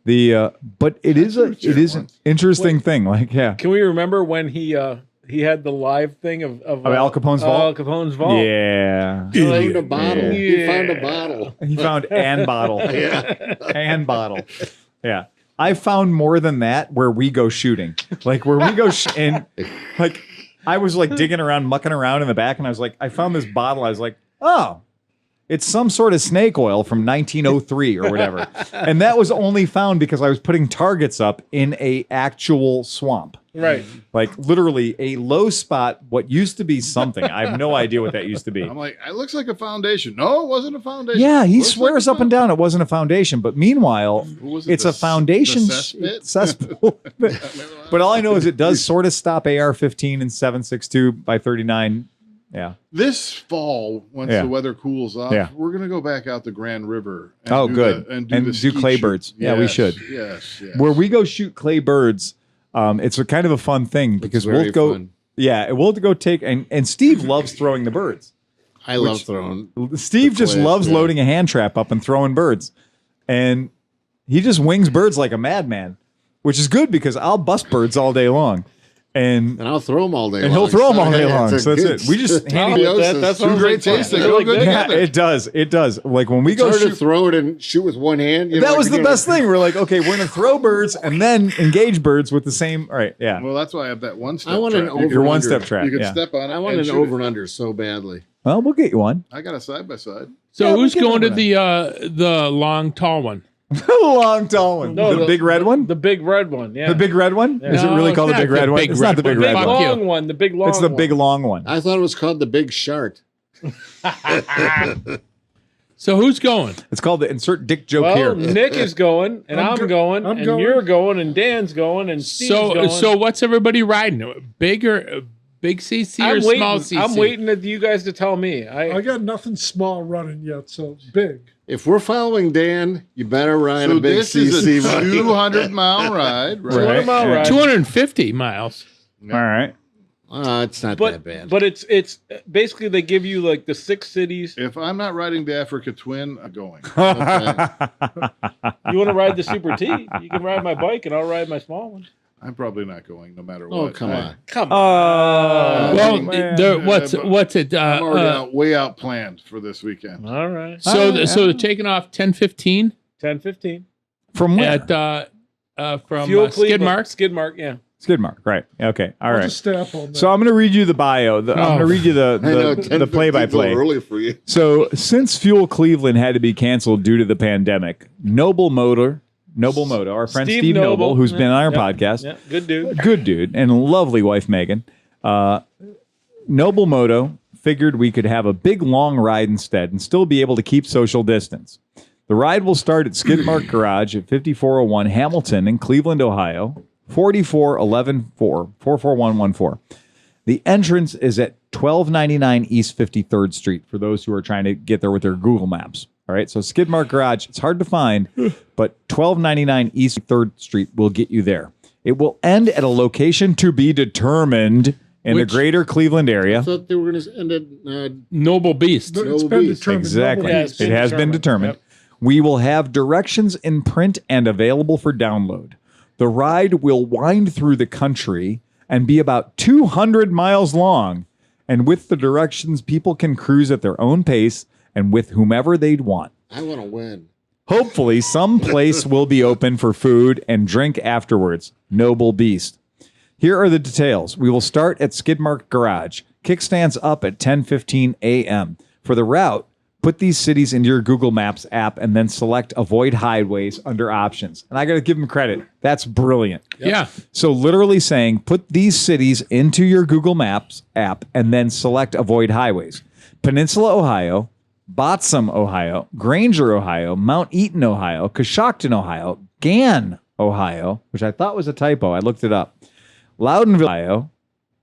[SPEAKER 1] But it is an interesting thing. Like, yeah.
[SPEAKER 4] Can we remember when he had the live thing of
[SPEAKER 1] Al Capone's vault?
[SPEAKER 4] Al Capone's vault.
[SPEAKER 1] Yeah.
[SPEAKER 5] He found a bottle.
[SPEAKER 4] Yeah.
[SPEAKER 5] He found a bottle.
[SPEAKER 1] He found an bottle. An bottle. Yeah. I found more than that where we go shooting. Like where we go and like I was like digging around, mucking around in the back, and I was like, I found this bottle. I was like, oh, it's some sort of snake oil from 1903 or whatever. And that was only found because I was putting targets up in a actual swamp.
[SPEAKER 4] Right.
[SPEAKER 1] Like literally a low spot, what used to be something. I have no idea what that used to be.
[SPEAKER 3] I'm like, it looks like a foundation. No, it wasn't a foundation.
[SPEAKER 1] Yeah, he
[SPEAKER 3] Looks
[SPEAKER 1] swears
[SPEAKER 3] like
[SPEAKER 1] up and down it wasn't a foundation. But meanwhile,
[SPEAKER 3] What was it,
[SPEAKER 1] it's
[SPEAKER 3] the
[SPEAKER 1] a foundation
[SPEAKER 3] cesspit?
[SPEAKER 1] cesspool. But all I know is it does sort of stop AR-15 and 7.62 by 39. Yeah.
[SPEAKER 3] This fall, once
[SPEAKER 1] Yeah.
[SPEAKER 3] the weather cools off,
[SPEAKER 1] Yeah.
[SPEAKER 3] we're gonna go back out to Grand River. And
[SPEAKER 1] Oh,
[SPEAKER 3] do
[SPEAKER 1] good.
[SPEAKER 3] and
[SPEAKER 1] And
[SPEAKER 3] the
[SPEAKER 1] do
[SPEAKER 3] skeet
[SPEAKER 1] clay
[SPEAKER 3] shoot.
[SPEAKER 1] birds. Yeah, we
[SPEAKER 3] Yes,
[SPEAKER 1] should.
[SPEAKER 3] Yes.
[SPEAKER 1] Where we go shoot clay birds, it's a kind of a fun thing because
[SPEAKER 5] very
[SPEAKER 1] we'll go.
[SPEAKER 5] fun.
[SPEAKER 1] Yeah, we'll go take and Steve loves throwing the birds.
[SPEAKER 5] I love throwing.
[SPEAKER 1] Steve just
[SPEAKER 5] clay,
[SPEAKER 1] loves
[SPEAKER 5] yeah.
[SPEAKER 1] loading a hand trap up and throwing birds, and he just wings birds like a madman, which is good because I'll bust birds all day long, and
[SPEAKER 5] And I'll throw them all day
[SPEAKER 1] and
[SPEAKER 5] long.
[SPEAKER 1] he'll throw them all day
[SPEAKER 5] yeah,
[SPEAKER 1] long.
[SPEAKER 5] it's
[SPEAKER 1] So
[SPEAKER 5] a
[SPEAKER 1] that's
[SPEAKER 5] good
[SPEAKER 1] it. We just hand
[SPEAKER 5] symbiosis.
[SPEAKER 4] that
[SPEAKER 3] Two
[SPEAKER 4] sounds
[SPEAKER 3] great
[SPEAKER 4] like fun.
[SPEAKER 3] tastes that
[SPEAKER 4] Really
[SPEAKER 3] go good
[SPEAKER 4] good.
[SPEAKER 1] yeah,
[SPEAKER 3] together.
[SPEAKER 1] it does. Like when we
[SPEAKER 5] It's
[SPEAKER 1] go
[SPEAKER 5] hard to
[SPEAKER 1] shoot.
[SPEAKER 5] throw it and shoot with one hand. You know,
[SPEAKER 1] That
[SPEAKER 5] like
[SPEAKER 1] was the
[SPEAKER 5] you're gonna-
[SPEAKER 1] best thing. We're like, okay, we're gonna throw birds and then engage birds with the same. All right, yeah.
[SPEAKER 3] Well, that's why I have that one step.
[SPEAKER 5] I want an
[SPEAKER 3] trap.
[SPEAKER 5] over-
[SPEAKER 1] Your one
[SPEAKER 5] under.
[SPEAKER 1] step trap.
[SPEAKER 3] You can
[SPEAKER 1] Yeah.
[SPEAKER 3] step on it.
[SPEAKER 5] I want
[SPEAKER 3] and
[SPEAKER 5] an
[SPEAKER 3] shoot
[SPEAKER 5] over
[SPEAKER 3] it.
[SPEAKER 5] and under so badly.
[SPEAKER 1] Well, we'll get you one.
[SPEAKER 3] I got a side by side.
[SPEAKER 2] So
[SPEAKER 1] Yeah,
[SPEAKER 2] who's
[SPEAKER 1] we'll
[SPEAKER 2] going to
[SPEAKER 1] get
[SPEAKER 2] the long tall one?
[SPEAKER 1] The long tall one.
[SPEAKER 4] No,
[SPEAKER 1] the big red one.
[SPEAKER 4] The big red one. Yeah.
[SPEAKER 1] The big red one? Is it
[SPEAKER 2] No,
[SPEAKER 1] really
[SPEAKER 2] it's
[SPEAKER 1] called the
[SPEAKER 2] not
[SPEAKER 1] big
[SPEAKER 2] the
[SPEAKER 1] red one?
[SPEAKER 2] big
[SPEAKER 1] It's not the
[SPEAKER 2] red
[SPEAKER 1] big
[SPEAKER 2] one.
[SPEAKER 1] red
[SPEAKER 4] big
[SPEAKER 1] one.
[SPEAKER 2] Fuck
[SPEAKER 4] long
[SPEAKER 2] you.
[SPEAKER 4] one. The big long.
[SPEAKER 1] It's the
[SPEAKER 4] one.
[SPEAKER 1] big long one.
[SPEAKER 5] I thought it was called the Big Shark.
[SPEAKER 2] So who's going?
[SPEAKER 1] It's called the insert dick joke
[SPEAKER 4] Well,
[SPEAKER 1] here.
[SPEAKER 4] Nick is going, and I'm going,
[SPEAKER 6] I'm
[SPEAKER 4] and
[SPEAKER 6] going.
[SPEAKER 4] you're going, and Dan's going, and Steve's going.
[SPEAKER 2] So what's everybody riding? Big CC or
[SPEAKER 4] I'm
[SPEAKER 2] small
[SPEAKER 4] waiting.
[SPEAKER 2] CC?
[SPEAKER 4] I'm waiting at you guys to tell me.
[SPEAKER 6] I got nothing small running yet, so big.
[SPEAKER 5] If we're following Dan, you better ride
[SPEAKER 3] So
[SPEAKER 5] a big
[SPEAKER 3] this is
[SPEAKER 5] CC.
[SPEAKER 3] a
[SPEAKER 5] buddy.
[SPEAKER 3] 200-mile ride, right?
[SPEAKER 4] 200 mile ride.
[SPEAKER 2] 250 miles.
[SPEAKER 1] All right.
[SPEAKER 5] It's not that bad.
[SPEAKER 4] But it's basically they give you like the 6 cities.
[SPEAKER 3] If I'm not riding the Africa Twin, I'm going.
[SPEAKER 5] Okay.
[SPEAKER 4] You want to ride the Super T? You can ride my bike, and I'll ride my small one.
[SPEAKER 3] I'm probably not going, no matter
[SPEAKER 5] Oh,
[SPEAKER 3] what.
[SPEAKER 5] come on.
[SPEAKER 4] Come on.
[SPEAKER 2] Well,
[SPEAKER 1] man.
[SPEAKER 2] what's it?
[SPEAKER 3] I'm already way out planned for this weekend.
[SPEAKER 4] All right.
[SPEAKER 2] So they're taking off 10:15
[SPEAKER 4] 10:15.
[SPEAKER 1] From where?
[SPEAKER 2] at from
[SPEAKER 4] Fuel
[SPEAKER 2] Skidmark.
[SPEAKER 4] Skidmark, yeah.
[SPEAKER 1] Skidmark. Right. Okay. All
[SPEAKER 6] I'll
[SPEAKER 1] right.
[SPEAKER 6] just stay up all night.
[SPEAKER 1] So I'm going to read you the bio. I'm going to read you
[SPEAKER 5] I know,
[SPEAKER 1] the
[SPEAKER 5] 10:50
[SPEAKER 1] play-by-play.
[SPEAKER 5] early for you.
[SPEAKER 1] So since Fuel Cleveland had to be canceled due to the pandemic, Noble Moto, our friend Steve Noble, who's been on our podcast,
[SPEAKER 4] Yeah, good dude.
[SPEAKER 1] good dude, and lovely wife Megan, Noble Moto figured we could have a big long ride instead and still be able to keep social distance. The ride will start at Skidmark Garage at 5401 Hamilton in Cleveland, Ohio, 44114. The entrance is at 1299 East 53rd Street for those who are trying to get there with their Google Maps. All right, so Skidmark Garage, it's hard to find, but 1299 East 3rd Street will get you there. It will end at a location to be determined in the greater Cleveland area.
[SPEAKER 5] I thought they were going to end at
[SPEAKER 2] Noble Beast.
[SPEAKER 6] It's
[SPEAKER 5] Noble
[SPEAKER 6] been
[SPEAKER 5] Beast.
[SPEAKER 6] determined.
[SPEAKER 1] Exactly.
[SPEAKER 4] Yeah,
[SPEAKER 6] Nobody's-
[SPEAKER 4] it's been
[SPEAKER 1] It has been determined.
[SPEAKER 4] Yep.
[SPEAKER 1] We will have directions in print and available for download. The ride will wind through the country and be about 200 miles long. And with the directions, people can cruise at their own pace and with whomever they'd want.
[SPEAKER 5] I want to win.
[SPEAKER 1] Hopefully, some place will be open for food and drink afterwards. Noble Beast. Here are the details. We will start at Skidmark Garage. Kickstands up at 10:15 a.m. For the route, Put these cities into your Google Maps app and then select avoid highways under options. And I got to give them credit. That's brilliant.
[SPEAKER 2] Yeah.
[SPEAKER 1] So literally saying, put these cities into your Google Maps app and then select avoid highways. Peninsula, Ohio, Botsam, Ohio, Granger, Ohio, Mount Eaton, Ohio, Coshocton, Ohio, Gann, Ohio, which I thought was a typo. I looked it up. Loudonville, Ohio,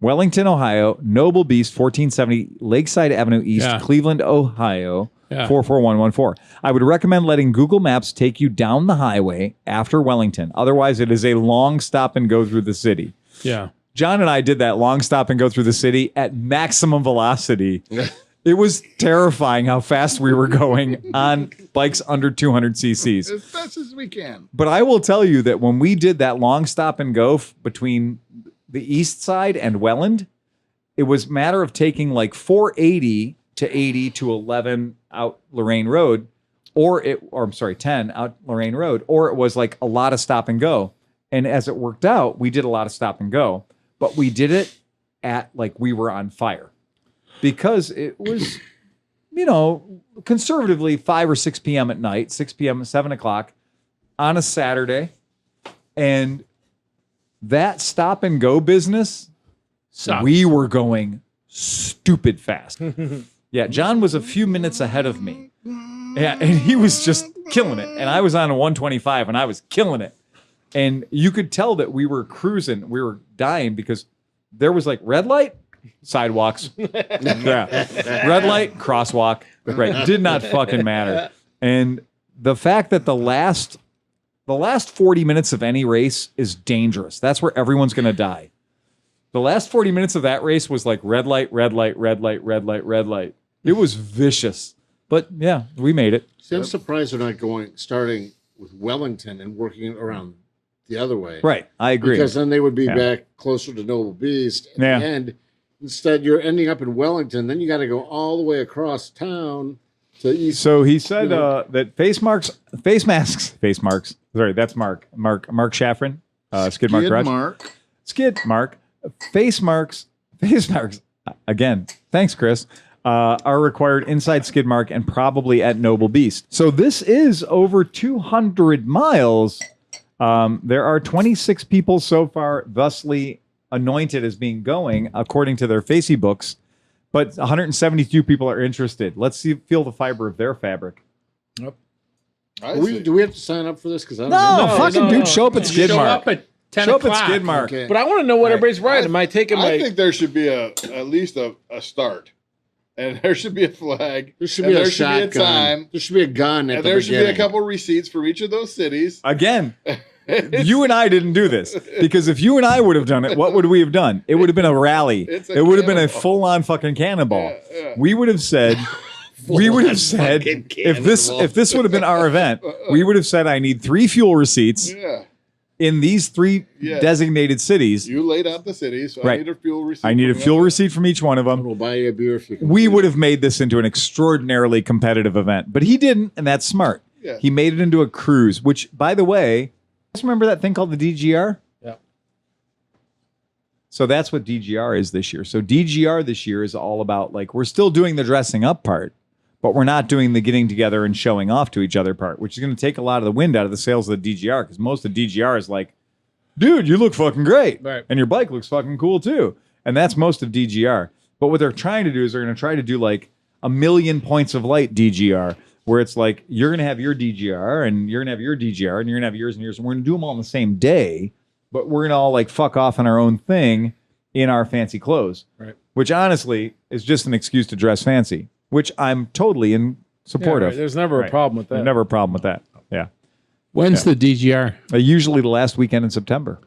[SPEAKER 1] Wellington, Ohio, Noble Beast, 1470 Lakeside Avenue East,
[SPEAKER 2] Yeah.
[SPEAKER 1] Cleveland, Ohio,
[SPEAKER 2] Yeah.
[SPEAKER 1] 44114. I would recommend letting Google Maps take you down the highway after Wellington. Otherwise, it is a long stop and go through the city.
[SPEAKER 2] Yeah.
[SPEAKER 1] John and I did that long stop and go through the city at maximum velocity. It was terrifying how fast we were going on bikes under 200 cc's.
[SPEAKER 3] As fast as we can.
[SPEAKER 1] But I will tell you that when we did that long stop and go between the east side and Welland, it was a matter of taking like 480 to 80 to 11 out Lorraine Road, or 10 out Lorraine Road, or it was like a lot of stop and go. And as it worked out, we did a lot of stop and go, but we did it at like we were on fire. Because it was, conservatively 5 or 6 p.m. at night, 6 p.m. at 7 o'clock on a Saturday. And that stop and go business,
[SPEAKER 2] Sucks.
[SPEAKER 1] we were going stupid fast. Yeah, John was a few minutes ahead of me. Yeah, and he was just killing it. And I was on a 125 and I was killing it. And you could tell that we were cruising. We were dying because there was like red light, sidewalks. Yeah. Red light, crosswalk. Right. Did not fucking matter. And the fact that the last 40 minutes of any race is dangerous. That's where everyone's going to die. The last 40 minutes of that race was like red light, red light, red light, red light, red light. It was vicious. But yeah, we made it.
[SPEAKER 5] See, I'm surprised they're not starting with Wellington and working it around the other way.
[SPEAKER 1] Right. I agree.
[SPEAKER 5] Because then they would be back closer to Noble Beast. At the end. Instead, you're ending up in Wellington. Then you got to go all the way across town to east.
[SPEAKER 1] So he said that face marks. Sorry, that's Mark Shaffrin, Skid Mark Garage. Skid Mark. Face marks. Again, thanks, Chris. Are required inside skid mark and probably at Noble Beast. So this is over 200 miles. There are 26 people so far, thusly anointed as being going, according to their Facey books, but 172 people are interested. Let's feel the fiber of their fabric.
[SPEAKER 4] Yep.
[SPEAKER 5] Do we have to sign up for this? Because
[SPEAKER 1] Dude, show up at Skid
[SPEAKER 2] Show
[SPEAKER 1] Mark.
[SPEAKER 2] up at 10
[SPEAKER 1] Show
[SPEAKER 2] o'clock.
[SPEAKER 1] up at Skid Mark.
[SPEAKER 5] Okay.
[SPEAKER 4] But I want to know what everybody's riding. Am I taking my?
[SPEAKER 3] I think there should be at least a start, and there should be a flag.
[SPEAKER 5] There should be a
[SPEAKER 3] shotgun.
[SPEAKER 5] shotgun.
[SPEAKER 3] Time.
[SPEAKER 5] There should be a gun at
[SPEAKER 3] And
[SPEAKER 5] the
[SPEAKER 3] there should be a
[SPEAKER 5] beginning.
[SPEAKER 3] couple receipts for each of those cities.
[SPEAKER 1] Again, you and I didn't do this because if you and I would have done it, what would we have done? It would have been a rally. It would have been a full-on fucking cannonball.
[SPEAKER 3] Yeah.
[SPEAKER 1] We would have said, if this would have been our event, we would have said, I need 3 fuel receipts in these 3 designated cities.
[SPEAKER 3] You laid out the cities. So
[SPEAKER 1] Right.
[SPEAKER 3] I need a fuel receipt.
[SPEAKER 1] I need a fuel receipt from each one of them.
[SPEAKER 5] We'll buy you a beer if you can.
[SPEAKER 1] We would have made this into an extraordinarily competitive event, but he didn't, and that's smart.
[SPEAKER 3] Yeah.
[SPEAKER 1] He made it into a cruise, which, by the way, just remember that thing called the DGR?
[SPEAKER 4] Yeah.
[SPEAKER 1] So that's what DGR is this year. So DGR this year is all about, like, we're still doing the dressing up part, but we're not doing the getting together and showing off to each other part, which is going to take a lot of the wind out of the sails of the DGR, because most of DGR is like, dude, you look fucking great.
[SPEAKER 4] Right.
[SPEAKER 1] And your bike looks fucking cool too. And that's most of DGR. But what they're trying to do is they're going to try to do like 1,000,000 points of light DGR, where it's like, you're going to have your DGR and you're going to have your DGR and you're going to have yours and yours. And we're going to do them all on the same day, but we're going to all like fuck off on our own thing in our fancy clothes.
[SPEAKER 4] Right.
[SPEAKER 1] Which honestly is just an excuse to dress fancy, which I'm totally in support
[SPEAKER 4] Yeah,
[SPEAKER 1] of.
[SPEAKER 4] right. There's never a problem with that.
[SPEAKER 1] There's never a problem with that. Yeah.
[SPEAKER 2] When's the DGR?
[SPEAKER 1] Usually the last weekend in September.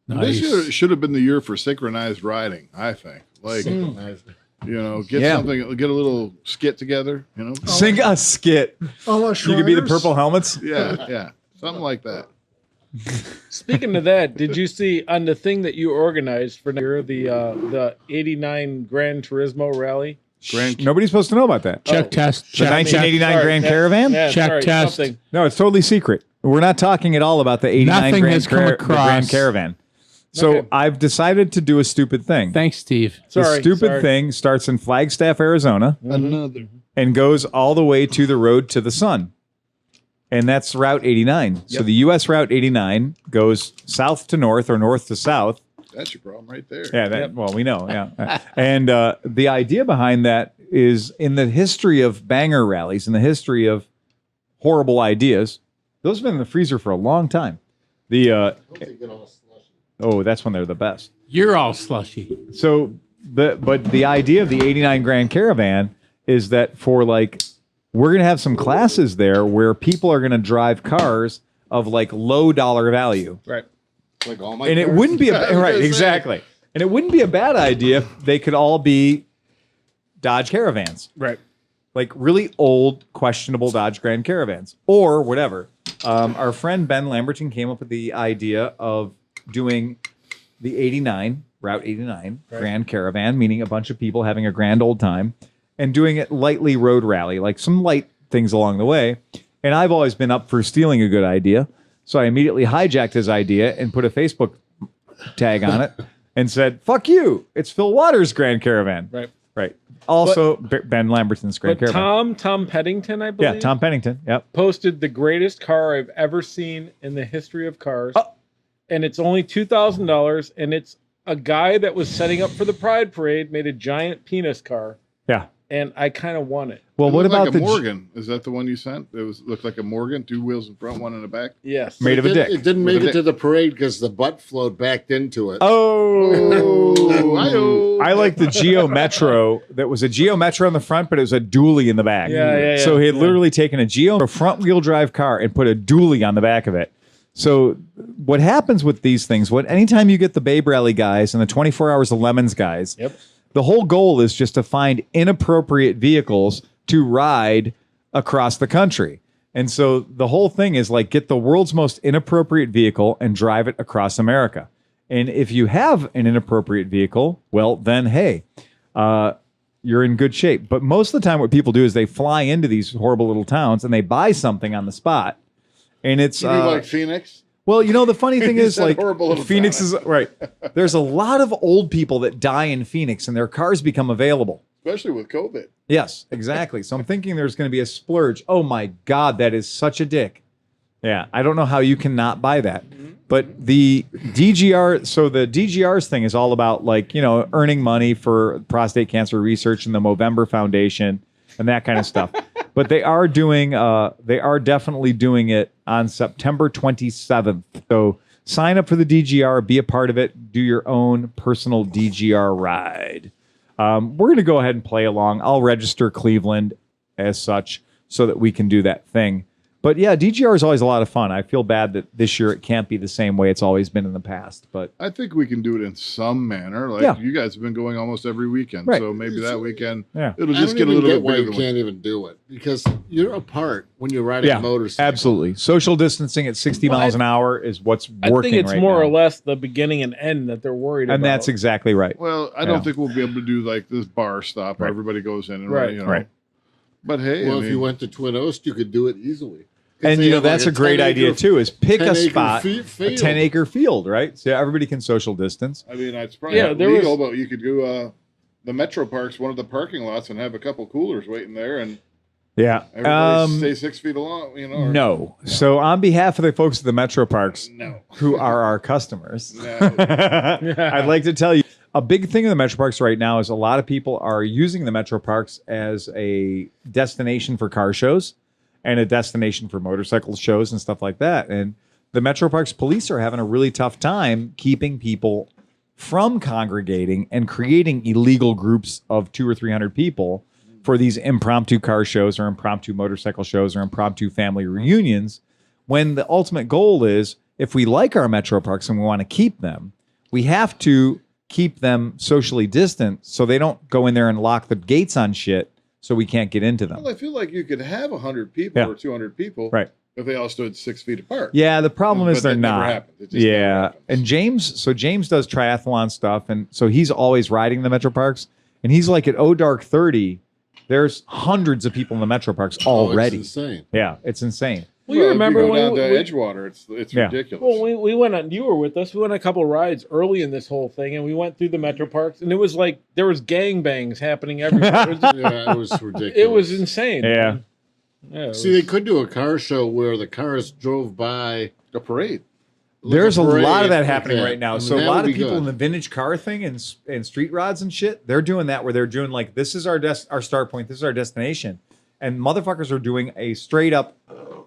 [SPEAKER 3] This year should have been the year for synchronized riding, I think. Like, get something, get a little skit together,
[SPEAKER 1] Sing a skit. You could be the purple helmets.
[SPEAKER 3] Yeah. Something like that.
[SPEAKER 4] Speaking of that, did you see on the thing that you organized for the 89 Gran Turismo rally?
[SPEAKER 1] Nobody's supposed to know about that.
[SPEAKER 2] Check test.
[SPEAKER 1] The 1989 Grand Caravan?
[SPEAKER 4] Yeah,
[SPEAKER 2] Check
[SPEAKER 4] sorry,
[SPEAKER 2] test.
[SPEAKER 4] something.
[SPEAKER 1] No, it's totally secret. We're not talking at all about the 89
[SPEAKER 2] Nothing
[SPEAKER 1] Grand,
[SPEAKER 2] has come
[SPEAKER 1] the
[SPEAKER 2] across.
[SPEAKER 1] Grand Caravan. So
[SPEAKER 4] Okay.
[SPEAKER 1] I've decided to do a stupid thing.
[SPEAKER 2] Thanks, Steve.
[SPEAKER 1] The
[SPEAKER 4] Sorry,
[SPEAKER 1] stupid
[SPEAKER 4] sorry.
[SPEAKER 1] thing starts in Flagstaff, Arizona,
[SPEAKER 3] Another.
[SPEAKER 1] and goes all the way to the road to the sun. And that's Route 89. So the U.S. Route 89 goes south to north or north to south.
[SPEAKER 3] That's your problem right there.
[SPEAKER 1] Yeah, well, we know. Yeah. And the idea behind that is in the history of banger rallies, in the history of horrible ideas, those have been in the freezer for a long time. That's when they're the best.
[SPEAKER 2] You're all slushy.
[SPEAKER 1] So, but the idea of the 89 Grand Caravan is that for like, we're going to have some classes there where people are going to drive cars of like low dollar value.
[SPEAKER 4] Right.
[SPEAKER 5] Like all my
[SPEAKER 1] And it wouldn't be right, exactly. And it wouldn't be a bad idea if they could all be Dodge Caravans.
[SPEAKER 4] Right.
[SPEAKER 1] Like really old, questionable Dodge Grand Caravans or whatever. Our friend Ben Lamberton came up with the idea of doing the 89, Route 89 Grand Caravan, meaning a bunch of people having a grand old time, and doing it lightly road rally, like some light things along the way. And I've always been up for stealing a good idea. So I immediately hijacked his idea and put a Facebook tag on it and said, fuck you. It's Phil Waters' Grand Caravan.
[SPEAKER 4] Right.
[SPEAKER 1] Right. Also, Ben Lamberton's Grand
[SPEAKER 4] But
[SPEAKER 1] Caravan.
[SPEAKER 4] Tom Peddington, I believe.
[SPEAKER 1] Yeah, Tom Pennington. Yep.
[SPEAKER 4] Posted the greatest car I've ever seen in the history of cars. And it's only $2,000. And it's a guy that was setting up for the Pride Parade, made a giant penis car.
[SPEAKER 1] Yeah.
[SPEAKER 4] And I kind of want it.
[SPEAKER 1] Well,
[SPEAKER 3] It
[SPEAKER 1] what
[SPEAKER 3] looked
[SPEAKER 1] about
[SPEAKER 3] like
[SPEAKER 1] the
[SPEAKER 3] a Morgan? Is that the one you sent? Looked like a Morgan, 2 wheels in front, 1 in the back.
[SPEAKER 4] Yes.
[SPEAKER 1] Made of a dick.
[SPEAKER 5] It didn't
[SPEAKER 3] With
[SPEAKER 5] make
[SPEAKER 3] a
[SPEAKER 5] it to
[SPEAKER 3] dick.
[SPEAKER 5] the parade because the butt float backed into it.
[SPEAKER 1] Oh, I like the Geo Metro. That was a Geo Metro on the front, but it was a dually in the back.
[SPEAKER 4] Yeah.
[SPEAKER 1] So he had literally taken a Geo, a front wheel drive car, and put a dually on the back of it. So what happens with these things? Anytime you get the Babe Rally guys and the 24 Hours of Lemons guys, the whole goal is just to find inappropriate vehicles to ride across the country. And so the whole thing is like get the world's most inappropriate vehicle and drive it across America. And if you have an inappropriate vehicle, well, then, hey, you're in good shape. But most of the time what people do is they fly into these horrible little towns and they buy something on the spot. And it's
[SPEAKER 3] You mean like Phoenix?
[SPEAKER 1] well, you know, the funny thing is
[SPEAKER 3] said
[SPEAKER 1] like
[SPEAKER 3] horrible little
[SPEAKER 1] Phoenix
[SPEAKER 3] town.
[SPEAKER 1] is right. There's a lot of old people that die in Phoenix and their cars become available.
[SPEAKER 3] Especially with COVID.
[SPEAKER 1] Yes, exactly. So I'm thinking there's going to be a splurge. Oh my God, that is such a dick. Yeah, I don't know how you cannot buy that. But the DGR, so the DGR's thing is all about like, you know, earning money for prostate cancer research and the Movember Foundation and that kind of stuff. But they are definitely doing it on September 27th. So sign up for the DGR, be a part of it, do your own personal DGR ride. We're going to go ahead and play along. I'll register Cleveland as such so that we can do that thing. But yeah, DGR is always a lot of fun. I feel bad that this year it can't be the same way it's always been in the past. But
[SPEAKER 3] I think we can do it in some manner. Like you guys have been going almost every weekend.
[SPEAKER 1] Right.
[SPEAKER 3] So maybe that weekend
[SPEAKER 1] it'll
[SPEAKER 3] just get a little bit
[SPEAKER 5] why
[SPEAKER 3] bigger.
[SPEAKER 5] you
[SPEAKER 3] than
[SPEAKER 5] can't even do it because you're apart when you're riding a motorcycle.
[SPEAKER 1] Absolutely. Social distancing at 60 miles an hour is what's working right now.
[SPEAKER 4] I think it's more or less the beginning and end that they're worried about.
[SPEAKER 1] And that's exactly right.
[SPEAKER 3] Well, I don't think we'll be able to do like this bar stop where everybody goes in and you know.
[SPEAKER 1] Right.
[SPEAKER 3] But hey,
[SPEAKER 5] well, if you went to Twin Oaks, you could do it easily.
[SPEAKER 1] And you know that's a great idea too. Is pick a spot, a
[SPEAKER 5] field.
[SPEAKER 1] 10-acre field, right? So everybody can social distance.
[SPEAKER 3] I mean, it's probably not legal, but you could do the Metro Parks, one of the parking lots, and have a couple coolers waiting there, and everybody stay 6 feet along. You know.
[SPEAKER 1] No. So on behalf of the folks at the Metro Parks, who are our customers, I'd like to tell you a big thing in the Metro Parks right now is a lot of people are using the Metro Parks as a destination for car shows. And a destination for motorcycle shows and stuff like that. And the Metro Parks police are having a really tough time keeping people from congregating and creating illegal groups of 200 or 300 people for these impromptu car shows or impromptu motorcycle shows or impromptu family reunions, when the ultimate goal is, if we like our Metro Parks and we want to keep them, we have to keep them socially distant so they don't go in there and lock the gates on shit so we can't get into them.
[SPEAKER 3] Well, I feel like you could have 100 people or 200 people if they all stood 6 feet apart.
[SPEAKER 1] Yeah, the problem is they're not.
[SPEAKER 3] Yeah,
[SPEAKER 1] and James does triathlon stuff, and so he's always riding the Metro Parks, and he's like at Dark 30, there's hundreds of people in the Metro Parks already.
[SPEAKER 5] It's insane.
[SPEAKER 1] Yeah, it's insane.
[SPEAKER 4] Well, you remember
[SPEAKER 3] if you go
[SPEAKER 4] when
[SPEAKER 3] down
[SPEAKER 4] we,
[SPEAKER 3] to Edgewater, it's
[SPEAKER 1] Yeah.
[SPEAKER 3] ridiculous.
[SPEAKER 4] well, we went on. You were with us. We went on a couple of rides early in this whole thing, and we went through the metro parks, and it was like there was gangbangs happening everywhere. It was,
[SPEAKER 5] Yeah, it was ridiculous.
[SPEAKER 4] it was insane.
[SPEAKER 1] Yeah.
[SPEAKER 4] man. Yeah. it
[SPEAKER 5] See,
[SPEAKER 4] was-
[SPEAKER 5] they could do a car show where the cars drove by.
[SPEAKER 3] a parade.
[SPEAKER 5] like
[SPEAKER 1] There's a lot of
[SPEAKER 5] parade
[SPEAKER 1] that
[SPEAKER 5] like
[SPEAKER 1] happening
[SPEAKER 5] that.
[SPEAKER 1] right now.
[SPEAKER 5] I mean,
[SPEAKER 1] So a
[SPEAKER 5] that
[SPEAKER 1] lot
[SPEAKER 5] would
[SPEAKER 1] of
[SPEAKER 5] be
[SPEAKER 1] people
[SPEAKER 5] good.
[SPEAKER 1] in the vintage car thing and street rods and shit, they're doing that where they're doing like, this is our our start point, this is our destination. And motherfuckers are doing a straight up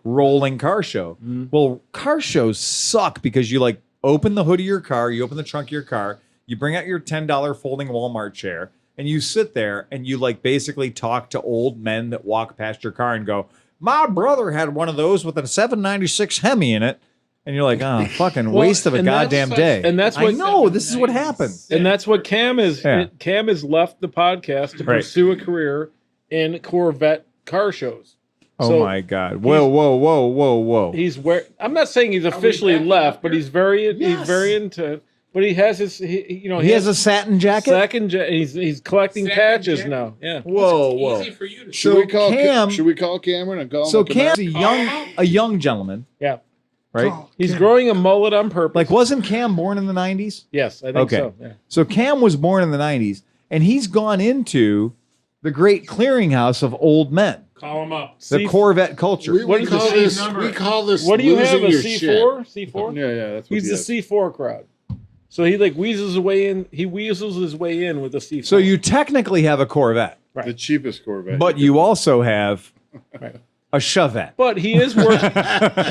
[SPEAKER 1] rolling car show. Well, car shows suck because you like open the hood of your car, you open the trunk of your car, you bring out your $10 folding Walmart chair, and you sit there and you like basically talk to old men that walk past your car and go, my brother had one of those with a 796 Hemi in it. And you're like, oh, fucking
[SPEAKER 4] Well,
[SPEAKER 1] waste of a
[SPEAKER 4] and that's
[SPEAKER 1] goddamn
[SPEAKER 4] such-
[SPEAKER 1] day.
[SPEAKER 4] and that's
[SPEAKER 1] I
[SPEAKER 4] what-
[SPEAKER 1] know. This is what happens.
[SPEAKER 4] And that's what Cam is.
[SPEAKER 1] Yeah.
[SPEAKER 4] Cam has left the podcast to
[SPEAKER 1] Right.
[SPEAKER 4] pursue a career in Corvette car shows.
[SPEAKER 1] Oh
[SPEAKER 4] So
[SPEAKER 1] my God! Whoa, whoa, whoa, whoa, whoa!
[SPEAKER 4] He's where I'm not saying he's officially
[SPEAKER 2] backing
[SPEAKER 4] left,
[SPEAKER 2] up
[SPEAKER 4] but
[SPEAKER 2] here?
[SPEAKER 4] he's very into. But he has his,
[SPEAKER 1] He has a satin jacket.
[SPEAKER 4] second. He's collecting
[SPEAKER 2] Second
[SPEAKER 4] patches
[SPEAKER 2] jacket?
[SPEAKER 4] now. Yeah.
[SPEAKER 1] Whoa, whoa!
[SPEAKER 2] Easy for you to
[SPEAKER 3] Should we call
[SPEAKER 1] Cam-
[SPEAKER 3] Should we call Cameron and call him?
[SPEAKER 1] So
[SPEAKER 3] up tonight?
[SPEAKER 1] Cam's a young gentleman,
[SPEAKER 4] Yeah.
[SPEAKER 1] right?
[SPEAKER 6] Oh,
[SPEAKER 4] He's
[SPEAKER 6] Cam.
[SPEAKER 4] growing a mullet on purpose.
[SPEAKER 1] Like, wasn't Cam born in the '90s?
[SPEAKER 4] yes, I think
[SPEAKER 1] Okay.
[SPEAKER 4] so. Yeah.
[SPEAKER 1] So Cam was born in the '90s, and he's gone into the great clearinghouse of old men,
[SPEAKER 2] call him up.
[SPEAKER 1] the Corvette culture.
[SPEAKER 5] We,
[SPEAKER 4] What
[SPEAKER 5] we
[SPEAKER 4] is
[SPEAKER 5] call
[SPEAKER 4] the
[SPEAKER 5] this.
[SPEAKER 2] number?
[SPEAKER 5] We call this.
[SPEAKER 4] What do you have?
[SPEAKER 5] losing
[SPEAKER 4] A
[SPEAKER 5] your
[SPEAKER 4] C4?
[SPEAKER 5] shit.
[SPEAKER 4] C4?
[SPEAKER 3] Yeah, that's what
[SPEAKER 4] He's
[SPEAKER 3] he
[SPEAKER 4] the
[SPEAKER 3] has.
[SPEAKER 4] C4 crowd. So he like weasels away in. He weasels his way in with a C4.
[SPEAKER 1] So you technically have a Corvette,
[SPEAKER 3] the cheapest Corvette.
[SPEAKER 1] but you also have
[SPEAKER 4] Right.
[SPEAKER 1] a Chevette.
[SPEAKER 4] But he is working.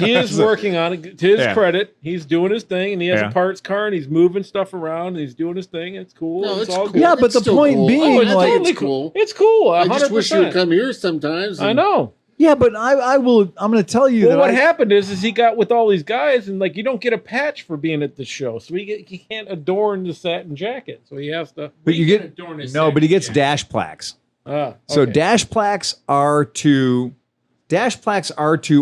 [SPEAKER 4] He is working on it. To his
[SPEAKER 1] Yeah.
[SPEAKER 4] credit, he's doing his thing, and he has
[SPEAKER 1] Yeah.
[SPEAKER 4] a parts car, and he's moving stuff around, and he's doing his thing. It's cool.
[SPEAKER 5] No,
[SPEAKER 4] it's
[SPEAKER 5] it's
[SPEAKER 4] all
[SPEAKER 5] cool.
[SPEAKER 4] good.
[SPEAKER 1] Yeah, but
[SPEAKER 5] It's
[SPEAKER 1] the
[SPEAKER 5] still
[SPEAKER 1] point
[SPEAKER 5] cool.
[SPEAKER 1] being,
[SPEAKER 5] Oh, it's
[SPEAKER 1] like-
[SPEAKER 5] totally
[SPEAKER 4] It's
[SPEAKER 5] cool.
[SPEAKER 4] It's cool.
[SPEAKER 5] I
[SPEAKER 4] 100%.
[SPEAKER 5] just wish you would come here sometimes.
[SPEAKER 4] I
[SPEAKER 5] and-
[SPEAKER 4] know.
[SPEAKER 1] Yeah, but I'm going to tell you
[SPEAKER 4] Well,
[SPEAKER 1] that
[SPEAKER 4] what happened is he got with all these guys, and like you don't get a patch for being at the show, so he can't adorn the satin jacket, so he has to.
[SPEAKER 1] But you
[SPEAKER 2] We can
[SPEAKER 1] get
[SPEAKER 2] adorn his
[SPEAKER 1] no, but he gets
[SPEAKER 2] jacket.
[SPEAKER 1] dash plaques. So
[SPEAKER 4] Okay.
[SPEAKER 1] dash plaques are to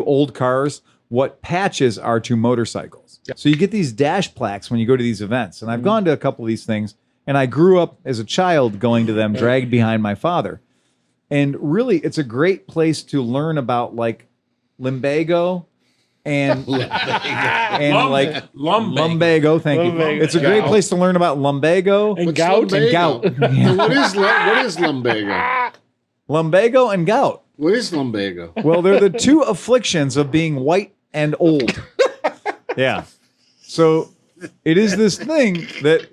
[SPEAKER 1] old cars what patches are to motorcycles. So you get these dash plaques when you go to these events. And I've gone to a couple of these things, and I grew up as a child going to them, dragged behind my father. And really, it's a great place to learn about like lumbago and like lumbago. Thank you.
[SPEAKER 4] Lumbago.
[SPEAKER 1] It's a great place to learn about lumbago
[SPEAKER 4] and
[SPEAKER 5] What's
[SPEAKER 4] gout.
[SPEAKER 1] and gout.
[SPEAKER 5] lumbago? What is lumbago?
[SPEAKER 1] Lumbago and gout.
[SPEAKER 5] What is lumbago?
[SPEAKER 1] Well, they're the two afflictions of being white and old. Yeah. So it is this thing that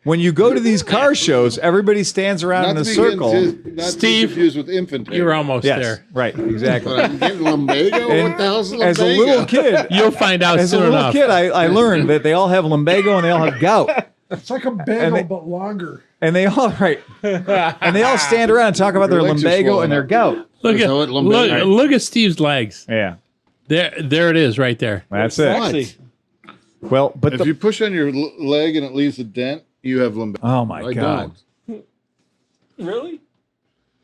[SPEAKER 1] when you go to these car shows, everybody stands around in a circle.
[SPEAKER 3] Not to be
[SPEAKER 2] Steve,
[SPEAKER 3] confused with infantry.
[SPEAKER 2] You're almost
[SPEAKER 1] Yes,
[SPEAKER 2] there.
[SPEAKER 1] right, exactly.
[SPEAKER 5] But I'm getting lumbago.
[SPEAKER 1] And
[SPEAKER 5] What the hell's lumbago?
[SPEAKER 1] as a little kid,
[SPEAKER 2] You'll find out
[SPEAKER 1] as a
[SPEAKER 2] soon
[SPEAKER 1] little
[SPEAKER 2] enough.
[SPEAKER 1] kid, I learned that they all have lumbago and they all have gout,
[SPEAKER 6] It's like a bagel,
[SPEAKER 1] they-
[SPEAKER 6] but longer.
[SPEAKER 1] and they all and they all stand around and talk about their
[SPEAKER 3] Your legs are
[SPEAKER 1] lumbago
[SPEAKER 3] swollen
[SPEAKER 1] and their
[SPEAKER 3] up.
[SPEAKER 1] gout.
[SPEAKER 2] Look
[SPEAKER 5] Is
[SPEAKER 2] at
[SPEAKER 5] that what lumbago-
[SPEAKER 2] look at Steve's legs.
[SPEAKER 1] Yeah,
[SPEAKER 2] There it is, right there.
[SPEAKER 1] that's it.
[SPEAKER 4] Sexy.
[SPEAKER 1] Well, but
[SPEAKER 3] If you push on your leg and it leaves a dent, you have lumbago.
[SPEAKER 1] oh my
[SPEAKER 5] I
[SPEAKER 1] god!
[SPEAKER 5] don't.
[SPEAKER 4] Really?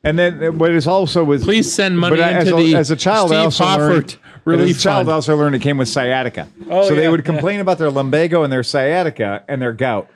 [SPEAKER 1] And then what is also with
[SPEAKER 2] Please send money
[SPEAKER 1] but
[SPEAKER 2] into
[SPEAKER 1] as
[SPEAKER 2] the
[SPEAKER 1] a child, I
[SPEAKER 2] Steve
[SPEAKER 1] also
[SPEAKER 2] Hoffert
[SPEAKER 1] learned.
[SPEAKER 2] relief
[SPEAKER 1] As a child,
[SPEAKER 2] fund.
[SPEAKER 1] I also learned it came with sciatica.
[SPEAKER 4] Oh,
[SPEAKER 1] so they
[SPEAKER 4] yeah.
[SPEAKER 1] would complain about their lumbago and their sciatica and their gout.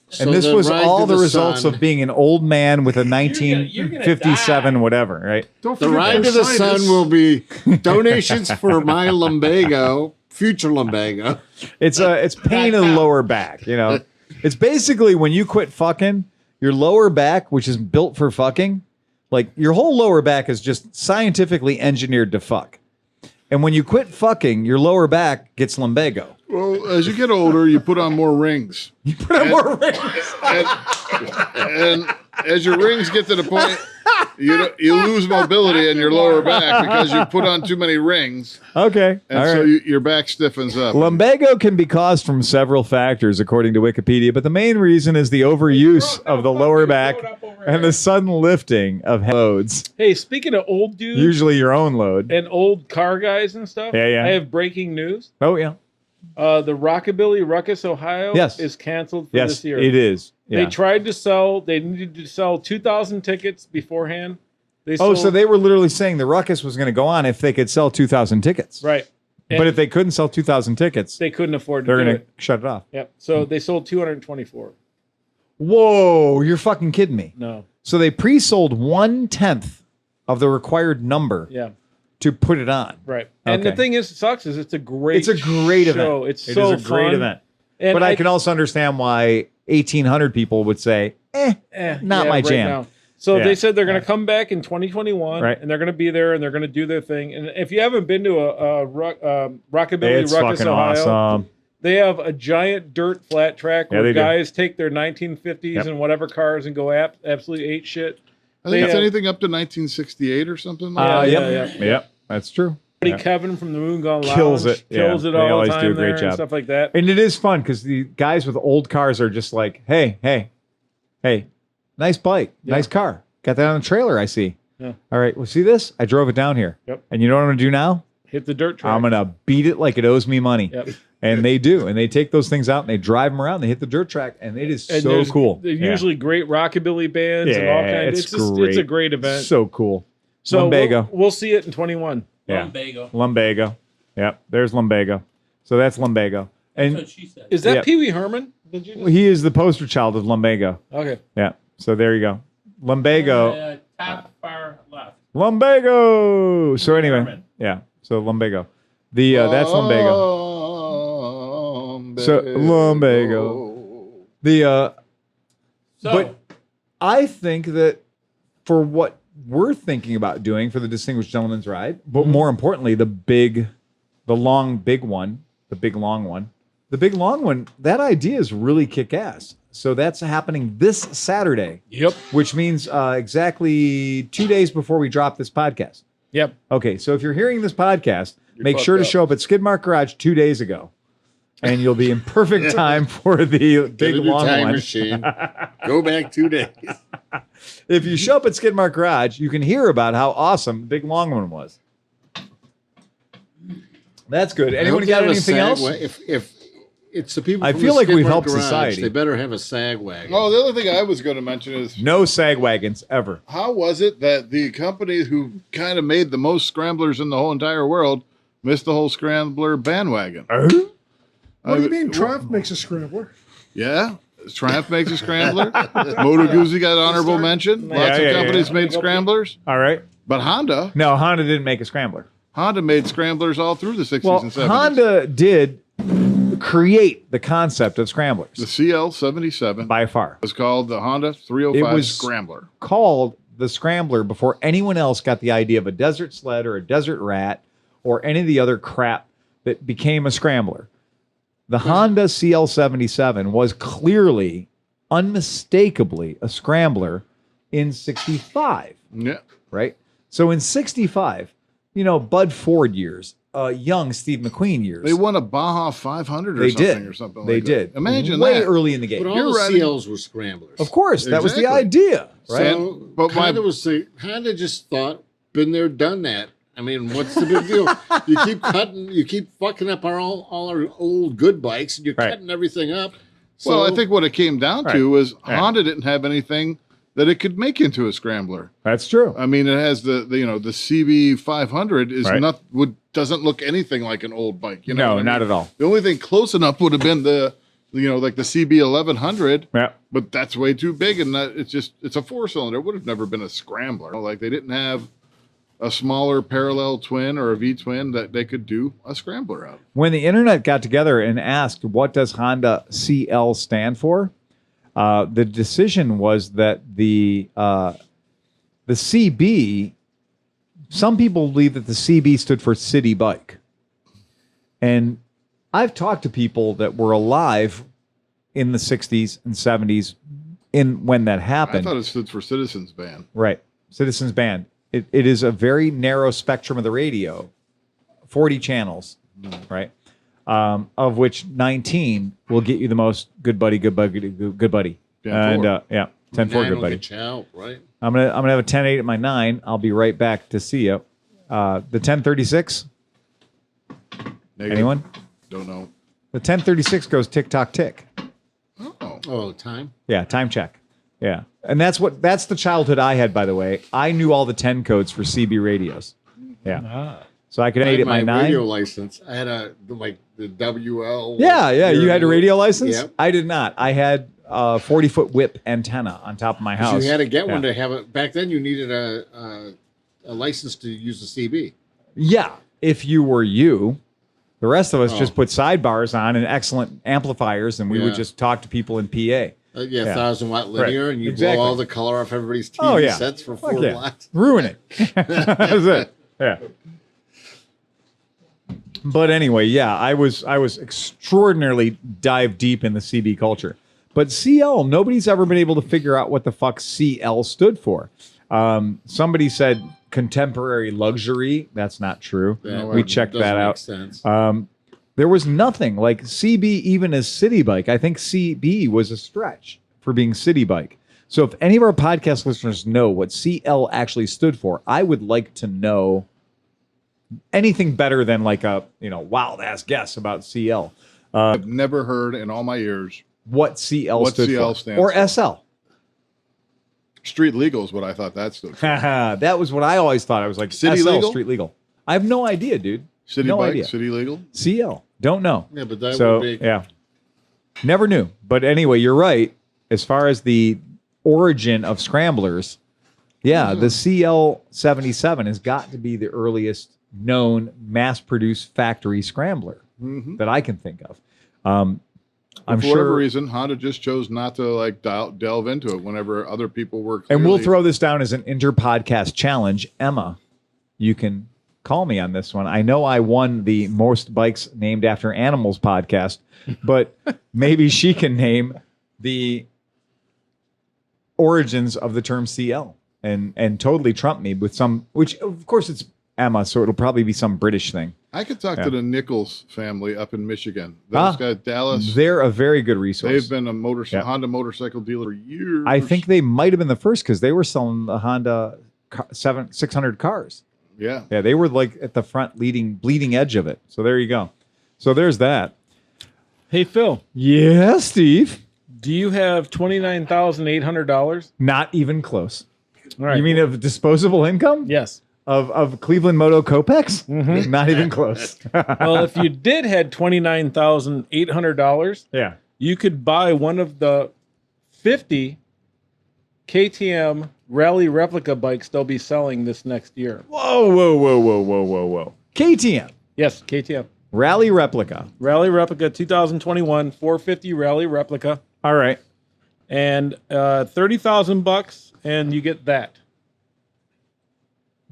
[SPEAKER 5] So
[SPEAKER 1] And this
[SPEAKER 5] the
[SPEAKER 1] was
[SPEAKER 5] ride
[SPEAKER 1] all
[SPEAKER 5] to
[SPEAKER 1] the results
[SPEAKER 5] sun-
[SPEAKER 1] of being an old man with a
[SPEAKER 2] gonna
[SPEAKER 1] 1957
[SPEAKER 2] die.
[SPEAKER 1] whatever, right?
[SPEAKER 6] Don't
[SPEAKER 5] The
[SPEAKER 6] forget
[SPEAKER 5] ride to the
[SPEAKER 6] bursitis.
[SPEAKER 5] sun will be donations for my lumbago, future lumbago.
[SPEAKER 1] It's pain in the lower back, you know. It's basically when you quit fucking, your lower back, which is built for fucking, like your whole lower back is just scientifically engineered to fuck. And when you quit fucking, your lower back gets lumbago.
[SPEAKER 3] Well, as you get older, you put on more rings.
[SPEAKER 1] You put on more rings.
[SPEAKER 3] And as your rings get to the point, you lose mobility in your lower back because you put on too many rings.
[SPEAKER 1] Okay.
[SPEAKER 3] And
[SPEAKER 1] All
[SPEAKER 3] so
[SPEAKER 1] right.
[SPEAKER 3] your back stiffens up.
[SPEAKER 1] Lumbago can be caused from several factors, according to Wikipedia, but the main reason is the overuse of the lower back and the sudden lifting of loads,
[SPEAKER 4] Hey, speaking of old dudes
[SPEAKER 1] usually your own load.
[SPEAKER 4] and old car guys and stuff,
[SPEAKER 1] Yeah, yeah.
[SPEAKER 4] I have breaking news.
[SPEAKER 1] Oh, yeah.
[SPEAKER 4] The Rockabilly Ruckus, Ohio,
[SPEAKER 1] Yes.
[SPEAKER 4] is canceled for
[SPEAKER 1] Yes,
[SPEAKER 4] this year.
[SPEAKER 1] it is.
[SPEAKER 4] They
[SPEAKER 1] Yeah.
[SPEAKER 4] tried to sell. They needed to sell 2,000 tickets beforehand. They
[SPEAKER 1] Oh,
[SPEAKER 4] sold,
[SPEAKER 1] so they were literally saying the ruckus was going to go on if they could sell 2,000 tickets.
[SPEAKER 4] right.
[SPEAKER 1] But
[SPEAKER 4] And
[SPEAKER 1] if they couldn't sell 2,000 tickets,
[SPEAKER 4] they couldn't afford to
[SPEAKER 1] they're
[SPEAKER 4] do
[SPEAKER 1] going to
[SPEAKER 4] it.
[SPEAKER 1] shut it off.
[SPEAKER 4] Yep. So they sold 224.
[SPEAKER 1] Whoa, you're fucking kidding me.
[SPEAKER 4] No.
[SPEAKER 1] So they pre-sold 1/10 of the required number
[SPEAKER 4] Yeah.
[SPEAKER 1] to put it on.
[SPEAKER 4] Right. And the
[SPEAKER 1] Okay.
[SPEAKER 4] thing is, sucks is it's a great
[SPEAKER 1] It's a great
[SPEAKER 4] show.
[SPEAKER 1] event.
[SPEAKER 4] It's
[SPEAKER 1] It
[SPEAKER 4] so
[SPEAKER 1] is a great
[SPEAKER 4] fun.
[SPEAKER 1] event.
[SPEAKER 4] And
[SPEAKER 1] But I can also understand why 1,800 people would say, not my jam.
[SPEAKER 4] now. So
[SPEAKER 1] Yeah.
[SPEAKER 4] they said they're going to come back in 2021,
[SPEAKER 1] Right.
[SPEAKER 4] and they're going to be there, and they're going to do their thing. And if you haven't been to a Rockabilly
[SPEAKER 1] It's
[SPEAKER 4] Ruckus,
[SPEAKER 1] fucking
[SPEAKER 4] Ohio,
[SPEAKER 1] awesome.
[SPEAKER 4] they have a giant dirt flat track
[SPEAKER 1] Yeah,
[SPEAKER 4] where
[SPEAKER 1] they do.
[SPEAKER 4] guys take their 1950s
[SPEAKER 1] Yep.
[SPEAKER 4] and whatever cars and go absolutely ate shit.
[SPEAKER 3] I think
[SPEAKER 4] They
[SPEAKER 3] it's
[SPEAKER 4] have-
[SPEAKER 3] anything up to 1968 or something like
[SPEAKER 4] Yeah,
[SPEAKER 3] that.
[SPEAKER 1] Yep, that's true.
[SPEAKER 4] Buddy
[SPEAKER 1] Yeah.
[SPEAKER 4] Kevin from the Moon Gone Lounge
[SPEAKER 1] Kills it.
[SPEAKER 4] kills
[SPEAKER 1] Yeah,
[SPEAKER 4] it
[SPEAKER 1] they
[SPEAKER 4] all
[SPEAKER 1] always
[SPEAKER 4] the time
[SPEAKER 1] do a great
[SPEAKER 4] there and
[SPEAKER 1] job.
[SPEAKER 4] stuff like that.
[SPEAKER 1] And it is fun because the guys with old cars are just like, hey, nice bike, nice car. Got that on the trailer, I see.
[SPEAKER 4] Yeah.
[SPEAKER 1] All right, well, see this? I drove it down here.
[SPEAKER 4] Yep.
[SPEAKER 1] And you know what I'm going to do now?
[SPEAKER 4] Hit the dirt track.
[SPEAKER 1] I'm going to beat it like it owes me money.
[SPEAKER 4] Yep.
[SPEAKER 1] And they do. And they take those things out and they drive them around. They hit the dirt track. And it is
[SPEAKER 4] And
[SPEAKER 1] so
[SPEAKER 4] there's-
[SPEAKER 1] cool.
[SPEAKER 4] They're
[SPEAKER 1] Yeah.
[SPEAKER 4] usually great rockabilly bands and all
[SPEAKER 1] Yeah,
[SPEAKER 4] kinds.
[SPEAKER 1] it's
[SPEAKER 4] It's a great event.
[SPEAKER 1] So cool.
[SPEAKER 4] So
[SPEAKER 1] Lumbago.
[SPEAKER 4] we'll see it in 21.
[SPEAKER 1] Yeah.
[SPEAKER 2] Lumbago.
[SPEAKER 1] Lumbago. Yep. There's Lumbago. So that's Lumbago.
[SPEAKER 2] That's
[SPEAKER 1] And
[SPEAKER 2] what she said.
[SPEAKER 4] Is that
[SPEAKER 1] Yeah.
[SPEAKER 4] Pee Wee Herman? Did you just...
[SPEAKER 1] he is the poster child of Lumbago.
[SPEAKER 4] Okay.
[SPEAKER 1] Yeah. So there you go. Lumbago.
[SPEAKER 2] Top far left.
[SPEAKER 1] Lumbago. So anyway,
[SPEAKER 2] Herman.
[SPEAKER 1] yeah. So Lumbago. The that's Lumbago. So Lumbago. The
[SPEAKER 2] So,
[SPEAKER 1] but I think that for what we're thinking about doing for the Distinguished Gentleman's Ride, but more importantly, the long one, that idea is really kick-ass. So that's happening this Saturday,
[SPEAKER 2] yep.
[SPEAKER 1] which means exactly 2 days before we drop this podcast.
[SPEAKER 4] Yep.
[SPEAKER 1] Okay, so if you're hearing this podcast, make
[SPEAKER 3] fucked
[SPEAKER 1] sure to
[SPEAKER 3] up.
[SPEAKER 1] show up at Skidmark Garage 2 days ago. And you'll be in perfect time for the
[SPEAKER 5] Get
[SPEAKER 1] big
[SPEAKER 5] a new
[SPEAKER 1] long
[SPEAKER 5] time
[SPEAKER 1] one.
[SPEAKER 5] machine. Go back 2 days.
[SPEAKER 1] If you show up at Skidmark Garage, you can hear about how awesome the big long one was. That's good.
[SPEAKER 5] I
[SPEAKER 1] Anyone
[SPEAKER 5] hope they
[SPEAKER 1] got
[SPEAKER 5] have a
[SPEAKER 1] anything
[SPEAKER 5] sag
[SPEAKER 1] else?
[SPEAKER 5] if it's the people,
[SPEAKER 1] I
[SPEAKER 5] from
[SPEAKER 1] feel
[SPEAKER 5] the
[SPEAKER 1] like we've
[SPEAKER 5] Skidmark
[SPEAKER 1] helped
[SPEAKER 5] Garage,
[SPEAKER 1] society.
[SPEAKER 5] They better have a sag wagon.
[SPEAKER 3] Oh, the other thing I was going to mention is
[SPEAKER 1] No sag wagons ever.
[SPEAKER 3] how was it that the company who kind of made the most scramblers in the whole entire world missed the whole scrambler bandwagon?
[SPEAKER 6] What do you mean? Triumph makes a scrambler.
[SPEAKER 3] Yeah. Triumph makes a scrambler. Moto Guzzi got honorable mention. Lots
[SPEAKER 1] Yeah,
[SPEAKER 3] of companies
[SPEAKER 1] yeah.
[SPEAKER 3] made scramblers.
[SPEAKER 1] All right.
[SPEAKER 3] But Honda
[SPEAKER 1] No, Honda didn't make a scrambler.
[SPEAKER 3] made scramblers all through the 60s
[SPEAKER 1] Well,
[SPEAKER 3] and 70s.
[SPEAKER 1] Honda did create the concept of
[SPEAKER 3] The
[SPEAKER 1] scramblers
[SPEAKER 3] CL77
[SPEAKER 1] by far.
[SPEAKER 3] was called the Honda 305
[SPEAKER 1] It was-
[SPEAKER 3] Scrambler.
[SPEAKER 1] Called the scrambler before anyone else got the idea of a desert sled or a desert rat or any of the other crap that became a scrambler. The Honda CL77 was clearly, unmistakably a scrambler in 65,
[SPEAKER 3] Yeah.
[SPEAKER 1] right? So in 65, Bud Ford years, young Steve McQueen years.
[SPEAKER 3] They won a Baja 500 or
[SPEAKER 1] They
[SPEAKER 3] something
[SPEAKER 1] did.
[SPEAKER 3] or something
[SPEAKER 1] They
[SPEAKER 3] like
[SPEAKER 1] did.
[SPEAKER 3] that. Imagine
[SPEAKER 1] way
[SPEAKER 3] that.
[SPEAKER 1] early in the game.
[SPEAKER 5] But all
[SPEAKER 3] You're
[SPEAKER 5] the
[SPEAKER 3] right.
[SPEAKER 5] CLs were scramblers.
[SPEAKER 1] Of course, that was the
[SPEAKER 3] Exactly.
[SPEAKER 1] idea, right?
[SPEAKER 3] So- but my-
[SPEAKER 5] Honda just thought, been there, done that. I mean, what's the big deal? You keep fucking up all our old good bikes, and you're
[SPEAKER 1] Right.
[SPEAKER 5] cutting everything up. So,
[SPEAKER 3] Well, I think what it came down
[SPEAKER 1] Right.
[SPEAKER 3] to was
[SPEAKER 1] Right.
[SPEAKER 3] Honda didn't have anything that it could make into a scrambler.
[SPEAKER 1] That's true.
[SPEAKER 3] I mean, it has the CB 500 is
[SPEAKER 1] Right.
[SPEAKER 3] doesn't look anything like an old bike. You know
[SPEAKER 1] No,
[SPEAKER 3] what I
[SPEAKER 1] not
[SPEAKER 3] mean?
[SPEAKER 1] at all.
[SPEAKER 3] The only thing close enough would have been like the CB 1100,
[SPEAKER 1] Yeah.
[SPEAKER 3] but that's way too big, and it's a 4-cylinder. It would have never been a scrambler. Like they didn't have a smaller parallel twin or a V twin that they could do a scrambler out of.
[SPEAKER 1] When the internet got together and asked, what does Honda CL stand for? The decision was that the CB, some people believe that the CB stood for city bike. And I've talked to people that were alive in the 60s and 70s when that
[SPEAKER 3] I
[SPEAKER 1] happened.
[SPEAKER 3] thought it stood for Citizens Band.
[SPEAKER 1] Right. Citizens Band. It is a very narrow spectrum of the radio, 40 channels, right? Of which 19 will get you the most good buddy.
[SPEAKER 3] 10-4.
[SPEAKER 1] And 10-4
[SPEAKER 5] nine
[SPEAKER 1] good
[SPEAKER 5] will
[SPEAKER 1] buddy.
[SPEAKER 5] get you out, right?
[SPEAKER 1] I'm gonna have a 10-8 at my 9. I'll be right back to see you. The 1036.
[SPEAKER 3] Negative.
[SPEAKER 1] Anyone?
[SPEAKER 3] Don't know.
[SPEAKER 1] The 1036 goes tick tock tick.
[SPEAKER 3] Oh,
[SPEAKER 5] Oh, time.
[SPEAKER 1] Yeah, time check. Yeah. And that's the childhood I had, by the way. I knew all the 10 codes for CB radios. Yeah. So I could
[SPEAKER 5] I
[SPEAKER 1] 8
[SPEAKER 5] had
[SPEAKER 1] at my
[SPEAKER 5] my
[SPEAKER 1] 9.
[SPEAKER 5] radio license. I had the WL.
[SPEAKER 1] Yeah. You had a radio license?
[SPEAKER 5] Yep.
[SPEAKER 1] I did not. I had a 40-foot whip antenna on top of my house.
[SPEAKER 5] You had to get one
[SPEAKER 1] Yeah.
[SPEAKER 5] to have it. Back then, you needed a license to use the CB.
[SPEAKER 1] Yeah, if you were you. The rest of us just put sidebars on and excellent amplifiers, and we would just talk to people in PA.
[SPEAKER 5] 1,000-watt linear, and you blow all the color off everybody's TV sets for 4 blocks.
[SPEAKER 1] Ruin it. That's it. Yeah. But anyway, I was extraordinarily dive deep in the CB culture. But CL, nobody's ever been able to figure out what the fuck CL stood for. Somebody said contemporary luxury. That's not true. We checked that out.
[SPEAKER 5] Sense.
[SPEAKER 1] There was nothing like CB even as city bike. I think CB was a stretch for being city bike. So if any of our podcast listeners know what CL actually stood for, I would like to know anything better than like a wild ass guess about CL.
[SPEAKER 3] I've never heard in all my years
[SPEAKER 1] what CL
[SPEAKER 3] what
[SPEAKER 1] stood
[SPEAKER 3] CL
[SPEAKER 1] for,
[SPEAKER 3] stands
[SPEAKER 1] or
[SPEAKER 3] for.
[SPEAKER 1] SL.
[SPEAKER 3] Street legal is what I thought that stood for.
[SPEAKER 1] That was what I always thought. I was like,
[SPEAKER 3] City
[SPEAKER 1] SL,
[SPEAKER 3] legal?
[SPEAKER 1] street legal. I have no idea, dude.
[SPEAKER 3] City
[SPEAKER 1] no
[SPEAKER 3] bike,
[SPEAKER 1] idea.
[SPEAKER 3] city legal.
[SPEAKER 1] CL, don't know.
[SPEAKER 5] Yeah, but that
[SPEAKER 1] So
[SPEAKER 5] would be.
[SPEAKER 1] yeah, never knew. But anyway, you're right. As far as the origin of scramblers, the CL77 has got to be the earliest known mass-produced factory scrambler that I can think of. I'm
[SPEAKER 3] For whatever
[SPEAKER 1] sure.
[SPEAKER 3] reason, Honda just chose not to like delve into it whenever other people were.
[SPEAKER 1] And we'll
[SPEAKER 3] clearly-
[SPEAKER 1] throw this down as an inter-podcast challenge. Emma, you can call me on this one. I know I won the most bikes named after animals podcast, but maybe she can name the origins of the term CL and totally trump me with some, which of course it's Emma, so it'll probably be some British thing.
[SPEAKER 3] I could talk to the Nichols family up in Michigan. Those guys, Dallas.
[SPEAKER 1] They're a very good resource.
[SPEAKER 3] They've been a Honda motorcycle dealer for years.
[SPEAKER 1] I think they might have been the first because they were selling the Honda 600 cars.
[SPEAKER 3] Yeah.
[SPEAKER 1] Yeah, they were like at the front bleeding edge of it. So there you go. So there's that.
[SPEAKER 4] Hey, Phil,
[SPEAKER 1] Yeah, Steve.
[SPEAKER 4] do you have $29,800?
[SPEAKER 1] Not even close.
[SPEAKER 4] All right.
[SPEAKER 1] You mean of disposable income?
[SPEAKER 4] Yes.
[SPEAKER 1] Of Cleveland Moto Copex? Not even close.
[SPEAKER 4] Well, if you did had $29,800,
[SPEAKER 1] Yeah.
[SPEAKER 4] you could buy one of the 50 KTM rally replica bikes they'll be selling this next year.
[SPEAKER 1] Whoa. KTM.
[SPEAKER 4] Yes, KTM.
[SPEAKER 1] Rally replica.
[SPEAKER 4] Rally replica 2021 450 rally replica,
[SPEAKER 1] All right.
[SPEAKER 4] and $30,000 and you get that.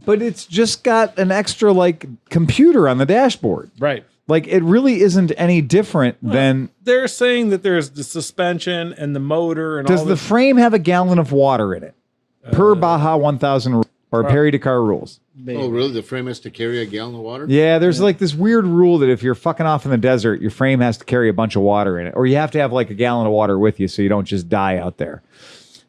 [SPEAKER 1] But it's just got an extra like computer on the dashboard.
[SPEAKER 4] Right.
[SPEAKER 1] Like it really isn't any different than.
[SPEAKER 4] They're saying that there's the suspension and the motor and
[SPEAKER 1] Does
[SPEAKER 4] all
[SPEAKER 1] the
[SPEAKER 4] this.
[SPEAKER 1] frame have a gallon of water in it? Per Baja 1000 or Perry Dakar rules?
[SPEAKER 5] Oh, really? The frame has to carry a gallon of water?
[SPEAKER 1] Yeah, there's like this weird rule that if you're fucking off in the desert, your frame has to carry a bunch of water in it, or you have to have like a gallon of water with you so you don't just die out there.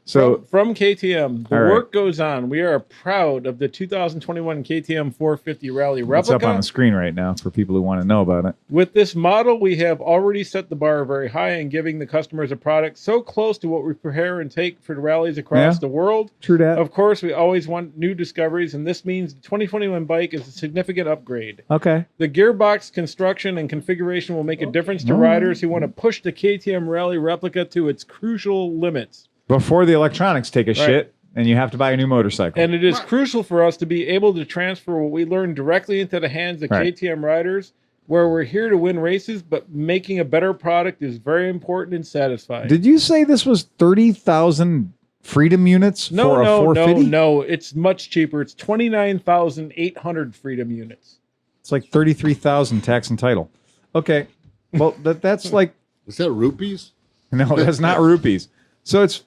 [SPEAKER 1] So
[SPEAKER 4] From KTM, the
[SPEAKER 1] All right.
[SPEAKER 4] work goes on. We are proud of the 2021 KTM 450 Rally
[SPEAKER 1] it's
[SPEAKER 4] replica.
[SPEAKER 1] up on the screen right now for people who want to know about it.
[SPEAKER 4] With this model, we have already set the bar very high in giving the customers a product so close to what we prepare and take for the rallies across
[SPEAKER 1] Yeah.
[SPEAKER 4] the world.
[SPEAKER 1] True that.
[SPEAKER 4] Of course, we always want new discoveries, and this means the 2021 bike is a significant upgrade.
[SPEAKER 1] Okay.
[SPEAKER 4] The gearbox construction and configuration will make a difference to riders who want to push the KTM Rally replica to its crucial limits.
[SPEAKER 1] Before the electronics take a shit and you have to buy a new motorcycle.
[SPEAKER 4] And it is crucial for us to be able to transfer what we learned directly into the hands of
[SPEAKER 1] Right.
[SPEAKER 4] KTM riders, where we're here to win races, but making a better product is very important and satisfying.
[SPEAKER 1] Did you say this was 30,000 Freedom units for a 450?
[SPEAKER 4] No. It's much cheaper. It's 29,800 Freedom units.
[SPEAKER 1] It's like 33,000 tax and title. Okay. Well, that's like,
[SPEAKER 5] Is that rupees?
[SPEAKER 1] no, that's not rupees. So it's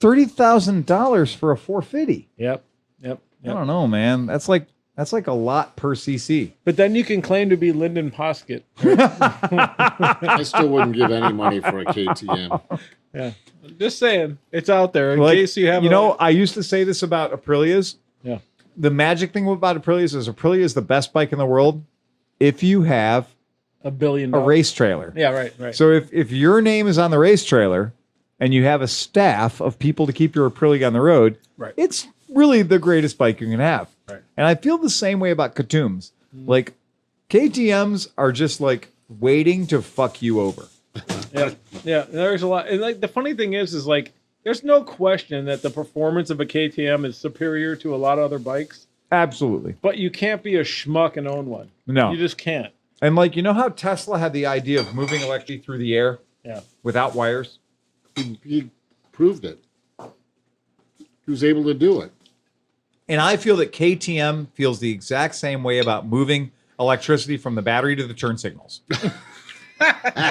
[SPEAKER 1] $30,000 for a 450.
[SPEAKER 4] Yep.
[SPEAKER 1] I don't know, man. That's like a lot per cc.
[SPEAKER 4] But then you can claim to be Lyndon Poskett.
[SPEAKER 5] I still wouldn't give any money for a KTM.
[SPEAKER 4] Yeah. Just saying. It's out there in
[SPEAKER 1] Like,
[SPEAKER 4] case you have
[SPEAKER 1] I used to say this about Aprilias.
[SPEAKER 4] Yeah.
[SPEAKER 1] The magic thing about Aprilias is Aprilia is the best bike in the world if you have
[SPEAKER 4] $1 billion.
[SPEAKER 1] a race trailer.
[SPEAKER 4] Yeah, right.
[SPEAKER 1] So if your name is on the race trailer and you have a staff of people to keep your Aprilia on the road,
[SPEAKER 4] Right.
[SPEAKER 1] it's really the greatest bike you can have.
[SPEAKER 4] Right.
[SPEAKER 1] And I feel the same way about Katums. Like KTMs are just like waiting to fuck you over.
[SPEAKER 4] Yeah, there's a lot. And like the funny thing is like there's no question that the performance of a KTM is superior to a lot of other bikes.
[SPEAKER 1] Absolutely.
[SPEAKER 4] But you can't be a schmuck and own one.
[SPEAKER 1] No.
[SPEAKER 4] You just can't.
[SPEAKER 1] And like, you know how Tesla had the idea of moving electricity through the air?
[SPEAKER 4] Yeah.
[SPEAKER 1] Without wires?
[SPEAKER 5] He proved it. He was able to do it.
[SPEAKER 1] And I feel that KTM feels the exact same way about moving electricity from the battery to the turn signals.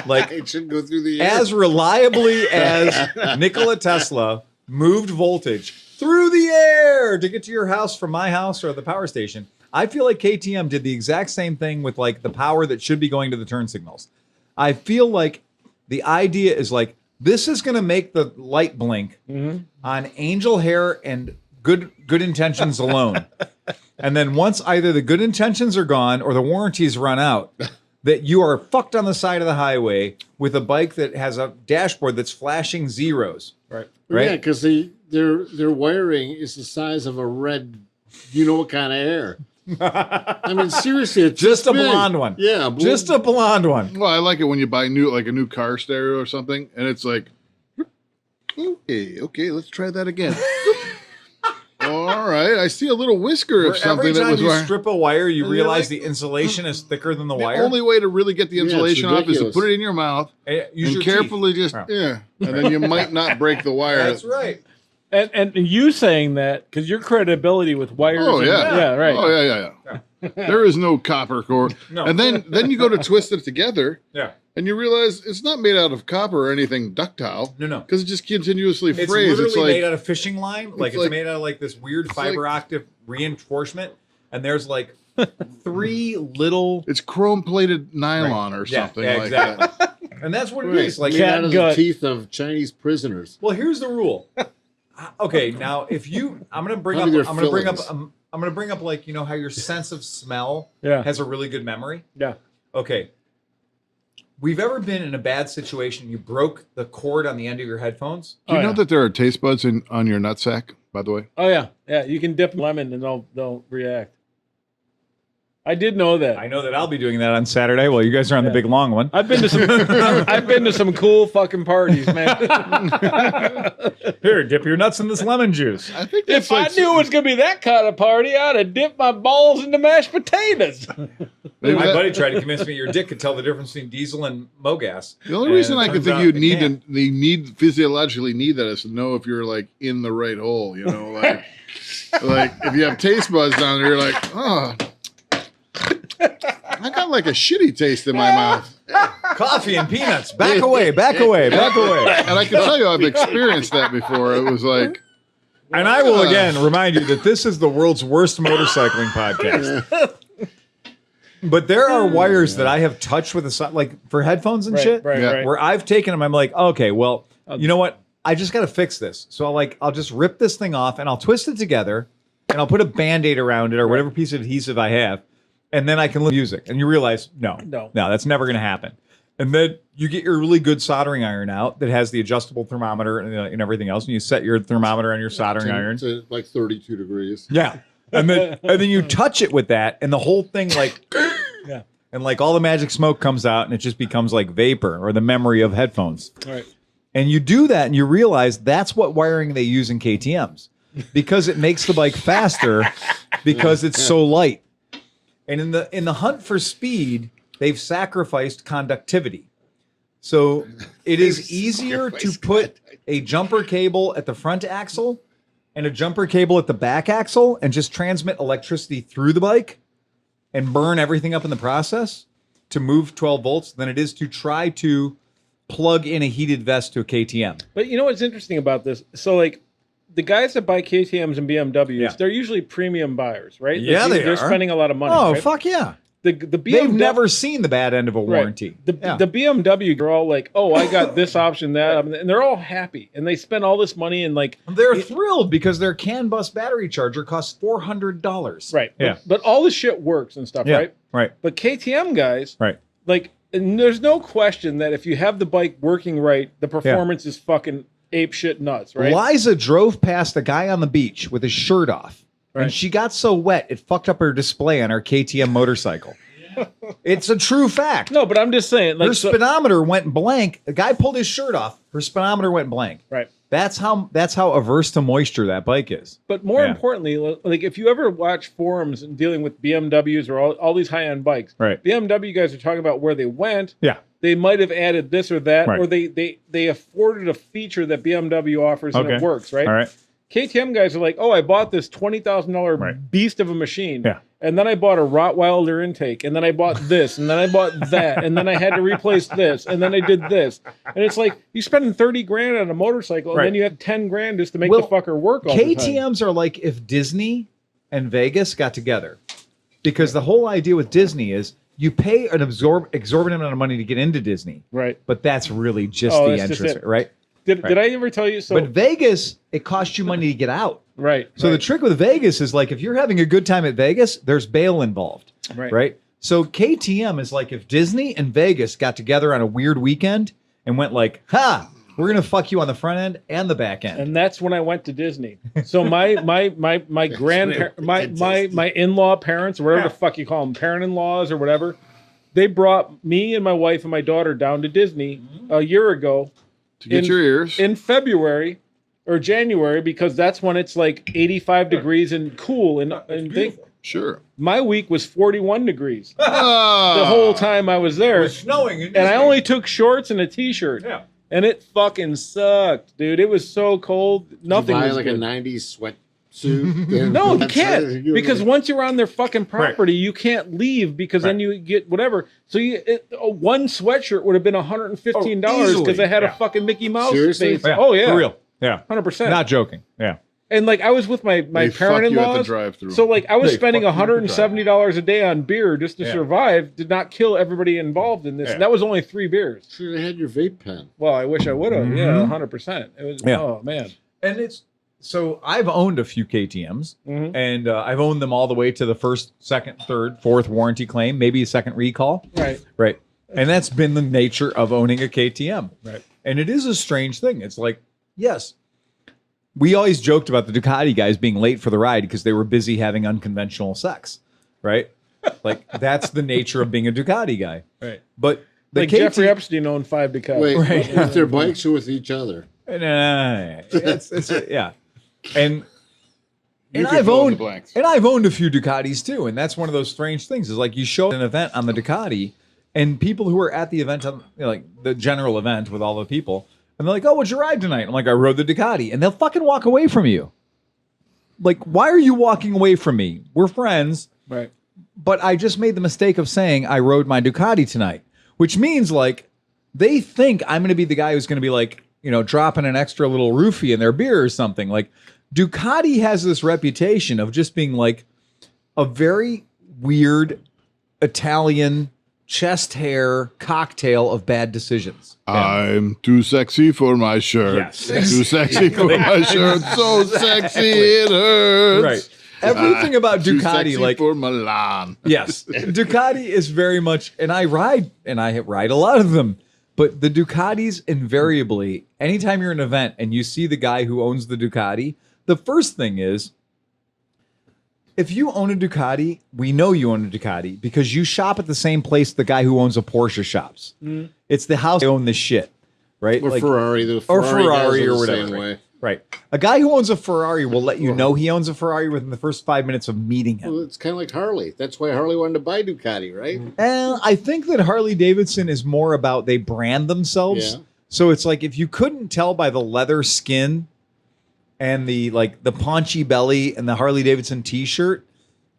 [SPEAKER 1] Like,
[SPEAKER 5] It should go through the air.
[SPEAKER 1] as reliably as Nikola Tesla moved voltage through the air to get to your house from my house or the power station, I feel like KTM did the exact same thing with like the power that should be going to the turn signals. I feel like the idea is like, this is going to make the light blink on angel hair and good intentions alone. And then once either the good intentions are gone or the warranties run out, that you are fucked on the side of the highway with a bike that has a dashboard that's flashing zeros.
[SPEAKER 4] Right.
[SPEAKER 5] Yeah, because their wiring is the size of a red, you know what kind of air. I mean, seriously, it's
[SPEAKER 1] Just a
[SPEAKER 5] big.
[SPEAKER 1] blonde one.
[SPEAKER 5] Yeah,
[SPEAKER 1] Just a blonde one.
[SPEAKER 3] Well, I like it when you buy a new car stereo or something, and it's like, okay, let's try that again. All right, I see a little whisker of something
[SPEAKER 1] Every
[SPEAKER 3] that
[SPEAKER 1] time
[SPEAKER 3] was
[SPEAKER 1] you
[SPEAKER 3] wired.
[SPEAKER 1] strip a wire, you
[SPEAKER 3] And you're
[SPEAKER 1] realize
[SPEAKER 3] like-
[SPEAKER 1] the insulation is thicker than the
[SPEAKER 3] The
[SPEAKER 1] wire.
[SPEAKER 3] only way to really get the
[SPEAKER 5] it's
[SPEAKER 3] insulation off is to
[SPEAKER 5] ridiculous.
[SPEAKER 3] put it in your mouth
[SPEAKER 1] Use
[SPEAKER 3] and
[SPEAKER 1] your
[SPEAKER 3] carefully
[SPEAKER 1] teeth.
[SPEAKER 3] just,
[SPEAKER 1] Oh.
[SPEAKER 3] and then you might not break the wire.
[SPEAKER 1] That's right.
[SPEAKER 4] And you saying that because your credibility with wires.
[SPEAKER 3] Oh
[SPEAKER 4] and-
[SPEAKER 3] yeah,
[SPEAKER 4] yeah, right.
[SPEAKER 3] Oh yeah. There is no copper core.
[SPEAKER 1] No.
[SPEAKER 3] And then you go to twist it together,
[SPEAKER 1] Yeah.
[SPEAKER 3] and you realize it's not made out of copper or anything ductile.
[SPEAKER 1] No.
[SPEAKER 3] Because it just continuously
[SPEAKER 1] It's
[SPEAKER 3] frays.
[SPEAKER 1] literally
[SPEAKER 3] It's like
[SPEAKER 1] made out of fishing line. Like it's
[SPEAKER 3] like-
[SPEAKER 1] made out of like this weird
[SPEAKER 3] it's
[SPEAKER 1] fiber
[SPEAKER 3] like-
[SPEAKER 1] octave reinforcement. And there's like 3 little.
[SPEAKER 3] it's chrome plated nylon or
[SPEAKER 1] Yeah,
[SPEAKER 3] something
[SPEAKER 1] yeah,
[SPEAKER 3] like
[SPEAKER 1] exactly.
[SPEAKER 3] that.
[SPEAKER 1] And that's what it
[SPEAKER 5] Right.
[SPEAKER 1] is. Like,
[SPEAKER 5] Made out
[SPEAKER 4] cat
[SPEAKER 5] of
[SPEAKER 4] gut.
[SPEAKER 5] the teeth of Chinese prisoners.
[SPEAKER 1] well, here's the rule. Okay, now if you, I'm gonna bring up,
[SPEAKER 5] Probably
[SPEAKER 1] I'm
[SPEAKER 5] their
[SPEAKER 1] gonna bring up,
[SPEAKER 5] fillings.
[SPEAKER 1] I'm gonna bring up like you know how your sense of smell
[SPEAKER 4] Yeah.
[SPEAKER 1] has a really good memory.
[SPEAKER 4] Yeah.
[SPEAKER 1] Okay. We've ever been in a bad situation. You broke the cord on the end of your headphones.
[SPEAKER 3] Do you
[SPEAKER 4] Oh,
[SPEAKER 3] know
[SPEAKER 4] yeah.
[SPEAKER 3] that there are taste buds on your nutsack, by the way?
[SPEAKER 4] Oh yeah. Yeah. You can dip lemon and they'll react. I did know that.
[SPEAKER 1] I know that I'll be doing that on Saturday while you guys are on the big long one.
[SPEAKER 4] I've been to some. I've been to some cool fucking parties, man.
[SPEAKER 1] Here, dip your nuts in this lemon juice.
[SPEAKER 3] I think that's
[SPEAKER 4] If I knew it was gonna be that kind of party, I'd have dipped my balls into mashed potatoes.
[SPEAKER 3] maybe
[SPEAKER 1] My
[SPEAKER 3] that-
[SPEAKER 1] buddy tried to convince me your dick could tell the difference between diesel and mogas.
[SPEAKER 3] The only reason
[SPEAKER 1] And it
[SPEAKER 3] I could
[SPEAKER 1] turns
[SPEAKER 3] think
[SPEAKER 1] out
[SPEAKER 3] you'd
[SPEAKER 1] it
[SPEAKER 3] need
[SPEAKER 1] can't.
[SPEAKER 3] they need physiologically need that is to know if you're like in the right hole, you know, like if you have taste buds down there, you're like, oh, I got like a shitty taste in my mouth.
[SPEAKER 1] Coffee and peanuts. Back away, back away, back away.
[SPEAKER 3] And I can tell you I've experienced that before. It was like,
[SPEAKER 1] And I will again remind you that this is the world's worst motorcycling podcast. But there are wires that I have touched with like for headphones and shit,
[SPEAKER 3] Yeah.
[SPEAKER 1] where I've taken them. I'm like, okay, well, you know what? I just got to fix this. So I'll just rip this thing off and I'll twist it together and I'll put a Band-Aid around it or whatever piece of adhesive I have. And then I can listen to music. And you realize, no, that's never going to happen. And then you get your really good soldering iron out that has the adjustable thermometer and everything else. And you set your thermometer on your soldering iron.
[SPEAKER 5] To like 32 degrees.
[SPEAKER 1] Yeah. And then you touch it with that and the whole thing like
[SPEAKER 4] Yeah.
[SPEAKER 1] and like all the magic smoke comes out and it just becomes like vapor or the memory of headphones.
[SPEAKER 4] All right.
[SPEAKER 1] And you do that and you realize that's what wiring they use in KTMs because it makes the bike faster because it's so light. And in the hunt for speed, they've sacrificed conductivity. So it is easier to put a jumper cable at the front axle and a jumper cable at the back axle and just transmit electricity through the bike and burn everything up in the process to move 12 volts than it is to try to plug in a heated vest to a KTM.
[SPEAKER 4] But you know what's interesting about this? So like the guys that buy KTMs and BMWs, they're usually premium buyers, right?
[SPEAKER 1] Yeah,
[SPEAKER 4] they're
[SPEAKER 1] are.
[SPEAKER 4] spending a lot of money.
[SPEAKER 1] Oh,
[SPEAKER 4] right?
[SPEAKER 1] fuck yeah.
[SPEAKER 4] The BMW,
[SPEAKER 1] They've never seen the bad end of a warranty.
[SPEAKER 4] The BMW, they're all like, oh, I got this option, that, and they're all happy, and they spend all this money and like
[SPEAKER 1] They're thrilled because their CAN bus battery charger costs $400.
[SPEAKER 4] right,
[SPEAKER 1] Yeah.
[SPEAKER 4] but all the shit works and stuff,
[SPEAKER 1] Yeah.
[SPEAKER 4] right?
[SPEAKER 1] Right.
[SPEAKER 4] But KTM guys,
[SPEAKER 1] Right.
[SPEAKER 4] like, and there's no question that if you have the bike working right, the performance is fucking ape shit nuts, right?
[SPEAKER 1] Liza drove past a guy on the beach with his shirt off.
[SPEAKER 4] Right.
[SPEAKER 1] And she got so wet, it fucked up her display on her KTM motorcycle. It's a true fact.
[SPEAKER 4] No, but I'm just saying, like,
[SPEAKER 1] Her speedometer went blank. The guy pulled his shirt off. Her speedometer went blank.
[SPEAKER 4] right.
[SPEAKER 1] That's how averse to moisture that bike is.
[SPEAKER 4] But more
[SPEAKER 1] Yeah.
[SPEAKER 4] importantly, like if you ever watch forums and dealing with BMWs or all these high-end bikes,
[SPEAKER 1] Right.
[SPEAKER 4] BMW guys are talking about where they went.
[SPEAKER 1] Yeah.
[SPEAKER 4] They might have added this or that,
[SPEAKER 1] Right.
[SPEAKER 4] or they afforded a feature that BMW offers and it
[SPEAKER 1] Okay.
[SPEAKER 4] works, right?
[SPEAKER 1] All right.
[SPEAKER 4] KTM guys are like, oh, I bought this $20,000
[SPEAKER 1] Right.
[SPEAKER 4] beast of a machine.
[SPEAKER 1] Yeah.
[SPEAKER 4] And then I bought a Rottweiler intake, and then I bought this, and then I bought that, and then I had to replace this, and then I did this. And it's like you spending 30 grand on a motorcycle, and
[SPEAKER 1] Right.
[SPEAKER 4] then you have 10 grand just to make
[SPEAKER 1] Well,
[SPEAKER 4] the fucker work all the time.
[SPEAKER 1] KTMs are like if Disney and Vegas got together. Because the whole idea with Disney is you pay an exorbitant amount of money to get into Disney.
[SPEAKER 4] Right.
[SPEAKER 1] But that's really just
[SPEAKER 4] Oh,
[SPEAKER 1] the
[SPEAKER 4] that's just
[SPEAKER 1] entrance,
[SPEAKER 4] it.
[SPEAKER 1] right?
[SPEAKER 4] Did I ever tell you? So
[SPEAKER 1] But Vegas, it costs you money to get out.
[SPEAKER 4] right.
[SPEAKER 1] So
[SPEAKER 4] right,
[SPEAKER 1] the trick with Vegas is like if you're having a good time at Vegas, there's bail involved,
[SPEAKER 4] Right.
[SPEAKER 1] right? So KTM is like if Disney and Vegas got together on a weird weekend and went like, "Ha, we're gonna fuck you on the front end and the back end."
[SPEAKER 4] and that's when I went to Disney. So my my in-law parents, or whatever the fuck you call them, parent-in-laws or whatever, they brought me and my wife and my daughter down to Disney a year ago
[SPEAKER 3] To get your ears.
[SPEAKER 4] in February or January, because that's when it's like 85 degrees and cool and thing.
[SPEAKER 3] Sure.
[SPEAKER 4] My week was 41 degrees the
[SPEAKER 3] Ah,
[SPEAKER 4] whole time I was there.
[SPEAKER 1] snowing,
[SPEAKER 4] And I only took shorts and a t-shirt.
[SPEAKER 1] Yeah.
[SPEAKER 4] And it fucking sucked, dude. It was so cold. Nothing
[SPEAKER 5] buy
[SPEAKER 4] was
[SPEAKER 5] like
[SPEAKER 4] good.
[SPEAKER 5] a 90s sweatsuit.
[SPEAKER 4] No, you
[SPEAKER 5] That's-
[SPEAKER 4] can't. Because once you're on their fucking property, you can't leave because then you get whatever. So one sweatshirt would have been $115 because
[SPEAKER 1] easily.
[SPEAKER 4] I had
[SPEAKER 1] Yeah.
[SPEAKER 4] a fucking Mickey Mouse
[SPEAKER 5] Seriously?
[SPEAKER 4] face. Oh, yeah.
[SPEAKER 1] For real. Yeah.
[SPEAKER 4] 100%.
[SPEAKER 1] Not joking. Yeah.
[SPEAKER 4] And like I was with my
[SPEAKER 3] They fuck you at the
[SPEAKER 4] parent-in-laws.
[SPEAKER 3] drive-thru.
[SPEAKER 4] So like I was
[SPEAKER 1] They
[SPEAKER 4] spending
[SPEAKER 1] fuck you at the
[SPEAKER 4] $170 a day on beer just to
[SPEAKER 1] Yeah.
[SPEAKER 4] survive. Did not kill everybody involved in this.
[SPEAKER 1] Yeah.
[SPEAKER 4] And that was only 3 beers.
[SPEAKER 5] Should have had your vape pen.
[SPEAKER 4] Well, I wish I would have. Yeah, 100%. It was.
[SPEAKER 1] Yeah.
[SPEAKER 4] Oh man.
[SPEAKER 1] And it's so I've owned a few KTMs,
[SPEAKER 4] Mhm.
[SPEAKER 1] and I've owned them all the way to the first, second, third, fourth warranty claim, maybe a second recall.
[SPEAKER 4] Right.
[SPEAKER 1] Right. And that's been the nature of owning a KTM.
[SPEAKER 4] Right.
[SPEAKER 1] And it is a strange thing. It's like, yes, we always joked about the Ducati guys being late for the ride because they were busy having unconventional sex. Right. Like that's the nature of being a Ducati guy.
[SPEAKER 4] Right.
[SPEAKER 1] But the
[SPEAKER 4] Like Jeffrey Epstein owned 5 Ducatis.
[SPEAKER 5] Wait,
[SPEAKER 1] Right.
[SPEAKER 5] with their bikes or with each other?
[SPEAKER 1] It's yeah. And
[SPEAKER 3] You can
[SPEAKER 1] I've
[SPEAKER 3] fill in
[SPEAKER 1] owned
[SPEAKER 3] the blanks.
[SPEAKER 1] and I've owned a few Ducatis too, and that's one of those strange things. Is like you show up at an event on the Ducati, and people who are at the event, like the general event with all the people, and they're like, "Oh, what'd you ride tonight?" I'm like, "I rode the Ducati," and they'll fucking walk away from you. Like, why are you walking away from me? We're friends,
[SPEAKER 4] Right.
[SPEAKER 1] but I just made the mistake of saying I rode my Ducati tonight, which means like they think I'm going to be the guy who's going to be like, dropping an extra little roofie in their beer or something. Like Ducati has this reputation of just being like a very weird Italian chest hair cocktail of bad decisions.
[SPEAKER 3] I'm too sexy for my shirt.
[SPEAKER 1] Yes.
[SPEAKER 3] Too sexy for my shirt. So sexy it hurts.
[SPEAKER 1] Right. Everything about
[SPEAKER 3] Too
[SPEAKER 1] Ducati,
[SPEAKER 3] sexy
[SPEAKER 1] like
[SPEAKER 3] for Milan.
[SPEAKER 1] yes, Ducati is very much, and I ride a lot of them. But the Ducatis invariably, anytime you're in an event and you see the guy who owns the Ducati, the first thing is, if you own a Ducati, we know you own a Ducati because you shop at the same place the guy who owns a Porsche shops. It's the house they own this shit, right?
[SPEAKER 5] Or
[SPEAKER 1] Like-
[SPEAKER 5] Ferrari. The
[SPEAKER 1] or
[SPEAKER 5] Ferrari,
[SPEAKER 1] Ferrari
[SPEAKER 5] guys are
[SPEAKER 1] or
[SPEAKER 5] the
[SPEAKER 1] whatever.
[SPEAKER 5] same way.
[SPEAKER 1] Right. A guy who owns a Ferrari will let you know he owns a Ferrari within the first 5 minutes of meeting him.
[SPEAKER 5] Well, it's kind of like Harley. That's why Harley wanted to buy Ducati, right?
[SPEAKER 1] I think that Harley Davidson is more about they brand themselves.
[SPEAKER 5] Yeah.
[SPEAKER 1] So it's like if you couldn't tell by the leather skin and the paunchy belly and the Harley Davidson t-shirt,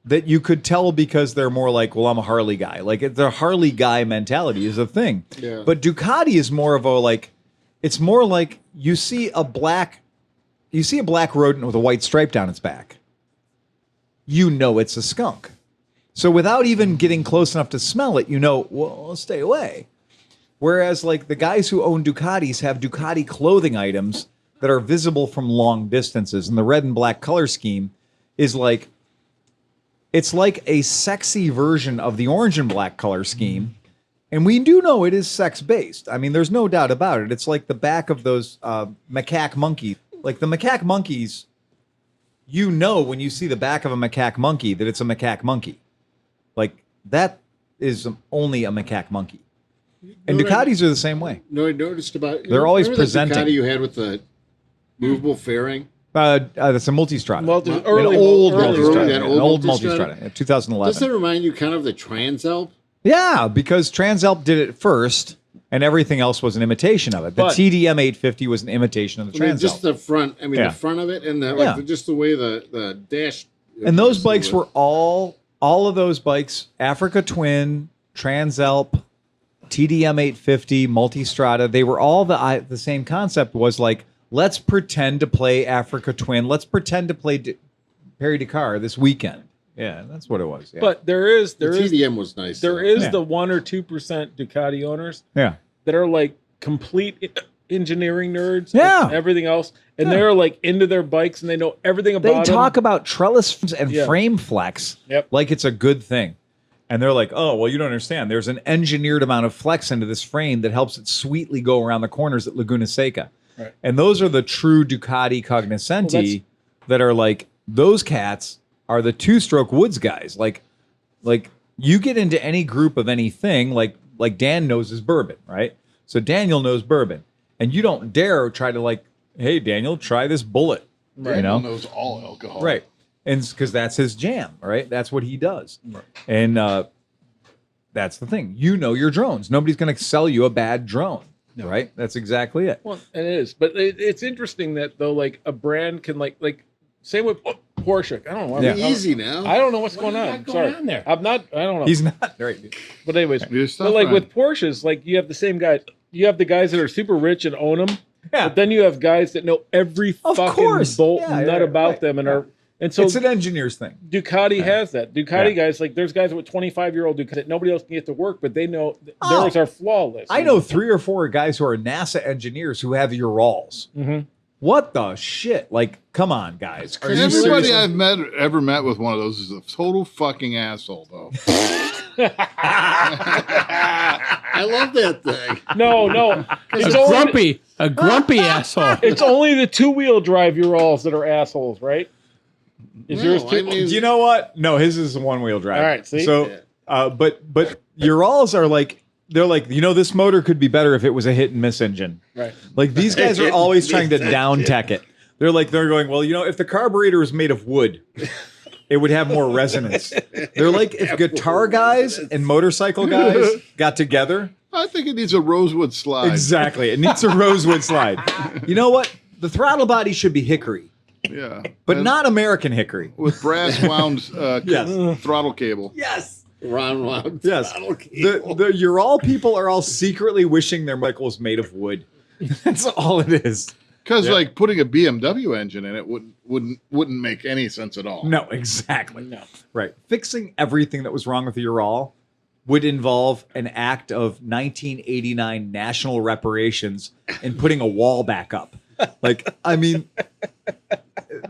[SPEAKER 1] that you could tell because they're more like, well, I'm a Harley guy. Like the Harley guy mentality is a thing.
[SPEAKER 5] Yeah.
[SPEAKER 1] But Ducati is more of a like, it's more like you see a black rodent with a white stripe down its back. You know it's a skunk. So without even getting close enough to smell it, well, stay away. Whereas like the guys who own Ducatis have Ducati clothing items that are visible from long distances. And the red and black color scheme is like, it's like a sexy version of the orange and black color scheme. And we do know it is sex-based. I mean, there's no doubt about it. It's like the back of those macaque monkeys. Like the macaque monkeys, when you see the back of a macaque monkey that it's a macaque monkey. Like that is only a macaque monkey. And
[SPEAKER 5] No,
[SPEAKER 1] Ducatis are the same way.
[SPEAKER 5] No, I noticed about.
[SPEAKER 1] They're always
[SPEAKER 5] remember
[SPEAKER 1] presenting.
[SPEAKER 5] The Ducati you had with the movable fairing.
[SPEAKER 1] That's a Multistrada. An old
[SPEAKER 5] Multistrada.
[SPEAKER 1] Multistrada. An old Multistrada. 2011.
[SPEAKER 5] Doesn't it remind you kind of the Transalp?
[SPEAKER 1] Yeah, because Transalp did it first, and everything else was an imitation of it. The
[SPEAKER 4] But-
[SPEAKER 1] TDM 850 was an imitation of the
[SPEAKER 5] I mean,
[SPEAKER 1] Transalp.
[SPEAKER 5] just the front. I mean,
[SPEAKER 1] Yeah.
[SPEAKER 5] the front of it, and
[SPEAKER 1] Yeah.
[SPEAKER 5] just the way the dash.
[SPEAKER 1] And those bikes were all of those bikes, Africa Twin, Transalp, TDM 850, Multistrada, they were all the same concept was like, let's pretend to play Africa Twin. Let's pretend to play Perry Dakar this weekend. Yeah, that's what it was. Yeah.
[SPEAKER 4] But there is
[SPEAKER 5] The TDM was nice.
[SPEAKER 4] there
[SPEAKER 5] though.
[SPEAKER 4] is
[SPEAKER 1] Yeah.
[SPEAKER 4] the 1 or 2% Ducati owners
[SPEAKER 1] yeah.
[SPEAKER 4] that are like complete engineering nerds.
[SPEAKER 1] Yeah.
[SPEAKER 4] And everything else, and
[SPEAKER 1] Yeah.
[SPEAKER 4] they're like into their bikes and they know everything
[SPEAKER 1] They
[SPEAKER 4] about
[SPEAKER 1] talk
[SPEAKER 4] them.
[SPEAKER 1] about trellis and
[SPEAKER 4] Yeah.
[SPEAKER 1] frame flex
[SPEAKER 4] Yep.
[SPEAKER 1] like it's a good thing. And they're like, oh, well, you don't understand. There's an engineered amount of flex into this frame that helps it sweetly go around the corners at Laguna Seca.
[SPEAKER 4] Right.
[SPEAKER 1] And those are the true Ducati cognoscenti that are like, those cats are the two-stroke woods guys. Like you get into any group of anything, like Dan knows his bourbon, right? So Daniel knows bourbon. And you don't dare try to like, hey, Daniel, try this bullet.
[SPEAKER 3] Daniel
[SPEAKER 1] You know?
[SPEAKER 3] knows all alcohol.
[SPEAKER 1] Right. And because that's his jam, right? That's what he does. Right. And that's the thing. You know your drones. Nobody's going to sell you a bad drone, right? That's exactly it.
[SPEAKER 4] Well, it is, but it's interesting that though, like a brand can like same with Porsche. I don't know.
[SPEAKER 1] Yeah.
[SPEAKER 5] Easy now.
[SPEAKER 4] I don't know what's going
[SPEAKER 2] do you
[SPEAKER 4] on.
[SPEAKER 2] got going
[SPEAKER 4] Sorry,
[SPEAKER 2] on there?
[SPEAKER 4] I'm not. I don't know.
[SPEAKER 1] He's not. Right.
[SPEAKER 4] But anyways,
[SPEAKER 3] You're
[SPEAKER 4] but
[SPEAKER 3] stuff
[SPEAKER 4] like
[SPEAKER 3] around.
[SPEAKER 4] with Porsches, like you have the same guys. You have the guys that are super rich and own them.
[SPEAKER 1] Yeah.
[SPEAKER 4] But then you have guys that know every
[SPEAKER 1] Of
[SPEAKER 4] fucking
[SPEAKER 1] course.
[SPEAKER 4] bolt
[SPEAKER 1] Yeah,
[SPEAKER 4] and nut
[SPEAKER 1] yeah,
[SPEAKER 4] about
[SPEAKER 1] right.
[SPEAKER 4] them and
[SPEAKER 1] Yeah.
[SPEAKER 4] are. And so
[SPEAKER 1] It's an engineer's thing.
[SPEAKER 4] Ducati has that. Ducati
[SPEAKER 1] Yeah.
[SPEAKER 4] guys, like there's guys with 25-year-old Ducati that nobody else can get to work, but they know
[SPEAKER 1] Oh.
[SPEAKER 4] theirs are flawless.
[SPEAKER 1] I know 3 or 4 guys who are NASA engineers who have Urals.
[SPEAKER 4] Mhm.
[SPEAKER 1] What the shit? Like, come on, guys. Are you
[SPEAKER 3] Everybody
[SPEAKER 1] serious?
[SPEAKER 3] I've ever met with one of those is a total fucking asshole, though.
[SPEAKER 5] I love that thing.
[SPEAKER 4] No. It's
[SPEAKER 2] A grumpy asshole.
[SPEAKER 4] It's only the 2-wheel drive Urals that are assholes, right? Is yours
[SPEAKER 5] No,
[SPEAKER 4] too?
[SPEAKER 5] I mean-
[SPEAKER 1] Do you know what? No, his is a one-wheel drive.
[SPEAKER 4] All right, see?
[SPEAKER 1] So, but Urals are like, they're like, this motor could be better if it was a hit and miss engine.
[SPEAKER 4] Right.
[SPEAKER 1] Like these guys are always trying to down tech it. They're going, well, if the carburetor was made of wood, it would have more resonance. They're like, if guitar guys and motorcycle guys got together.
[SPEAKER 3] I think it needs a rosewood slide.
[SPEAKER 1] Exactly. It needs a rosewood slide. You know what? The throttle body should be hickory,
[SPEAKER 3] Yeah.
[SPEAKER 1] but
[SPEAKER 3] And
[SPEAKER 1] not American hickory.
[SPEAKER 3] with brass wound
[SPEAKER 1] Yes.
[SPEAKER 3] throttle cable.
[SPEAKER 1] Yes.
[SPEAKER 5] Round.
[SPEAKER 1] Yes.
[SPEAKER 5] throttle cable.
[SPEAKER 1] The Ural people are all secretly wishing their Michael was made of wood. That's all it is.
[SPEAKER 3] Because like putting a BMW engine in it wouldn't make any sense at all.
[SPEAKER 1] No, exactly.
[SPEAKER 4] No.
[SPEAKER 1] Right. Fixing everything that was wrong with the Ural would involve an act of 1989 national reparations and putting a wall back up. Like, I mean,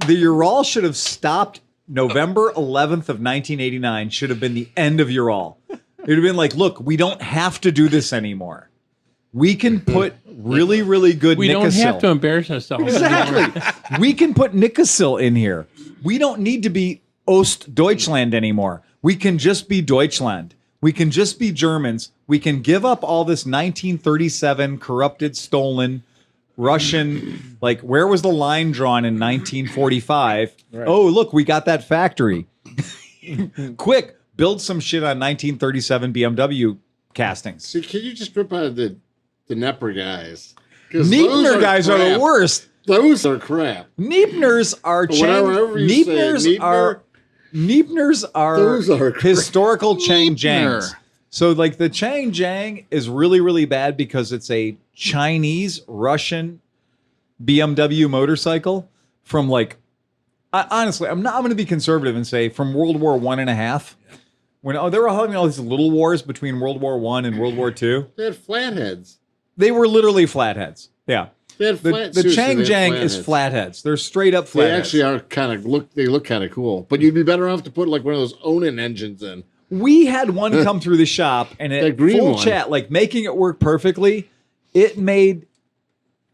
[SPEAKER 1] the Ural should have stopped November 11th of 1989 should have been the end of Ural. It would have been like, look, we don't have to do this anymore. We can put really, really good
[SPEAKER 2] We don't
[SPEAKER 1] Nicosil.
[SPEAKER 2] have to embarrass ourselves.
[SPEAKER 1] Exactly. We can put Nicosil in here. We don't need to be Ostdeutschland anymore. We can just be Deutschland. We can just be Germans. We can give up all this 1937 corrupted, stolen Russian, like where was the line drawn in 1945?
[SPEAKER 4] Right.
[SPEAKER 1] Oh, look, we got that factory. Quick, build some shit on 1937 BMW castings.
[SPEAKER 5] See, can you just rip out the Nepper guys? 'Cause those
[SPEAKER 1] Niepner guys are the
[SPEAKER 5] crap.
[SPEAKER 1] worst.
[SPEAKER 5] Those are crap.
[SPEAKER 1] Niepners are
[SPEAKER 5] Whatever you say,
[SPEAKER 1] Niepners are
[SPEAKER 5] Those are
[SPEAKER 1] historical Chang
[SPEAKER 3] Niepner.
[SPEAKER 1] Jiangs. So like the Chang Jiang is really, really bad because it's a Chinese Russian BMW motorcycle from like honestly, I'm going to be conservative and say from World War I.5. When they were having all these little wars between World War I and World War II.
[SPEAKER 5] They had flatheads.
[SPEAKER 1] They were literally flatheads. Yeah.
[SPEAKER 5] They had
[SPEAKER 1] The Chang Jiang is flatheads. They're straight up
[SPEAKER 5] They
[SPEAKER 1] flatheads.
[SPEAKER 5] actually are kind of they look kind of cool. But you'd be better off to put like one of those Onan engines in.
[SPEAKER 1] We had one come through the shop and
[SPEAKER 5] That
[SPEAKER 1] at
[SPEAKER 5] green
[SPEAKER 1] full
[SPEAKER 5] one.
[SPEAKER 1] chat, like making it work perfectly, it made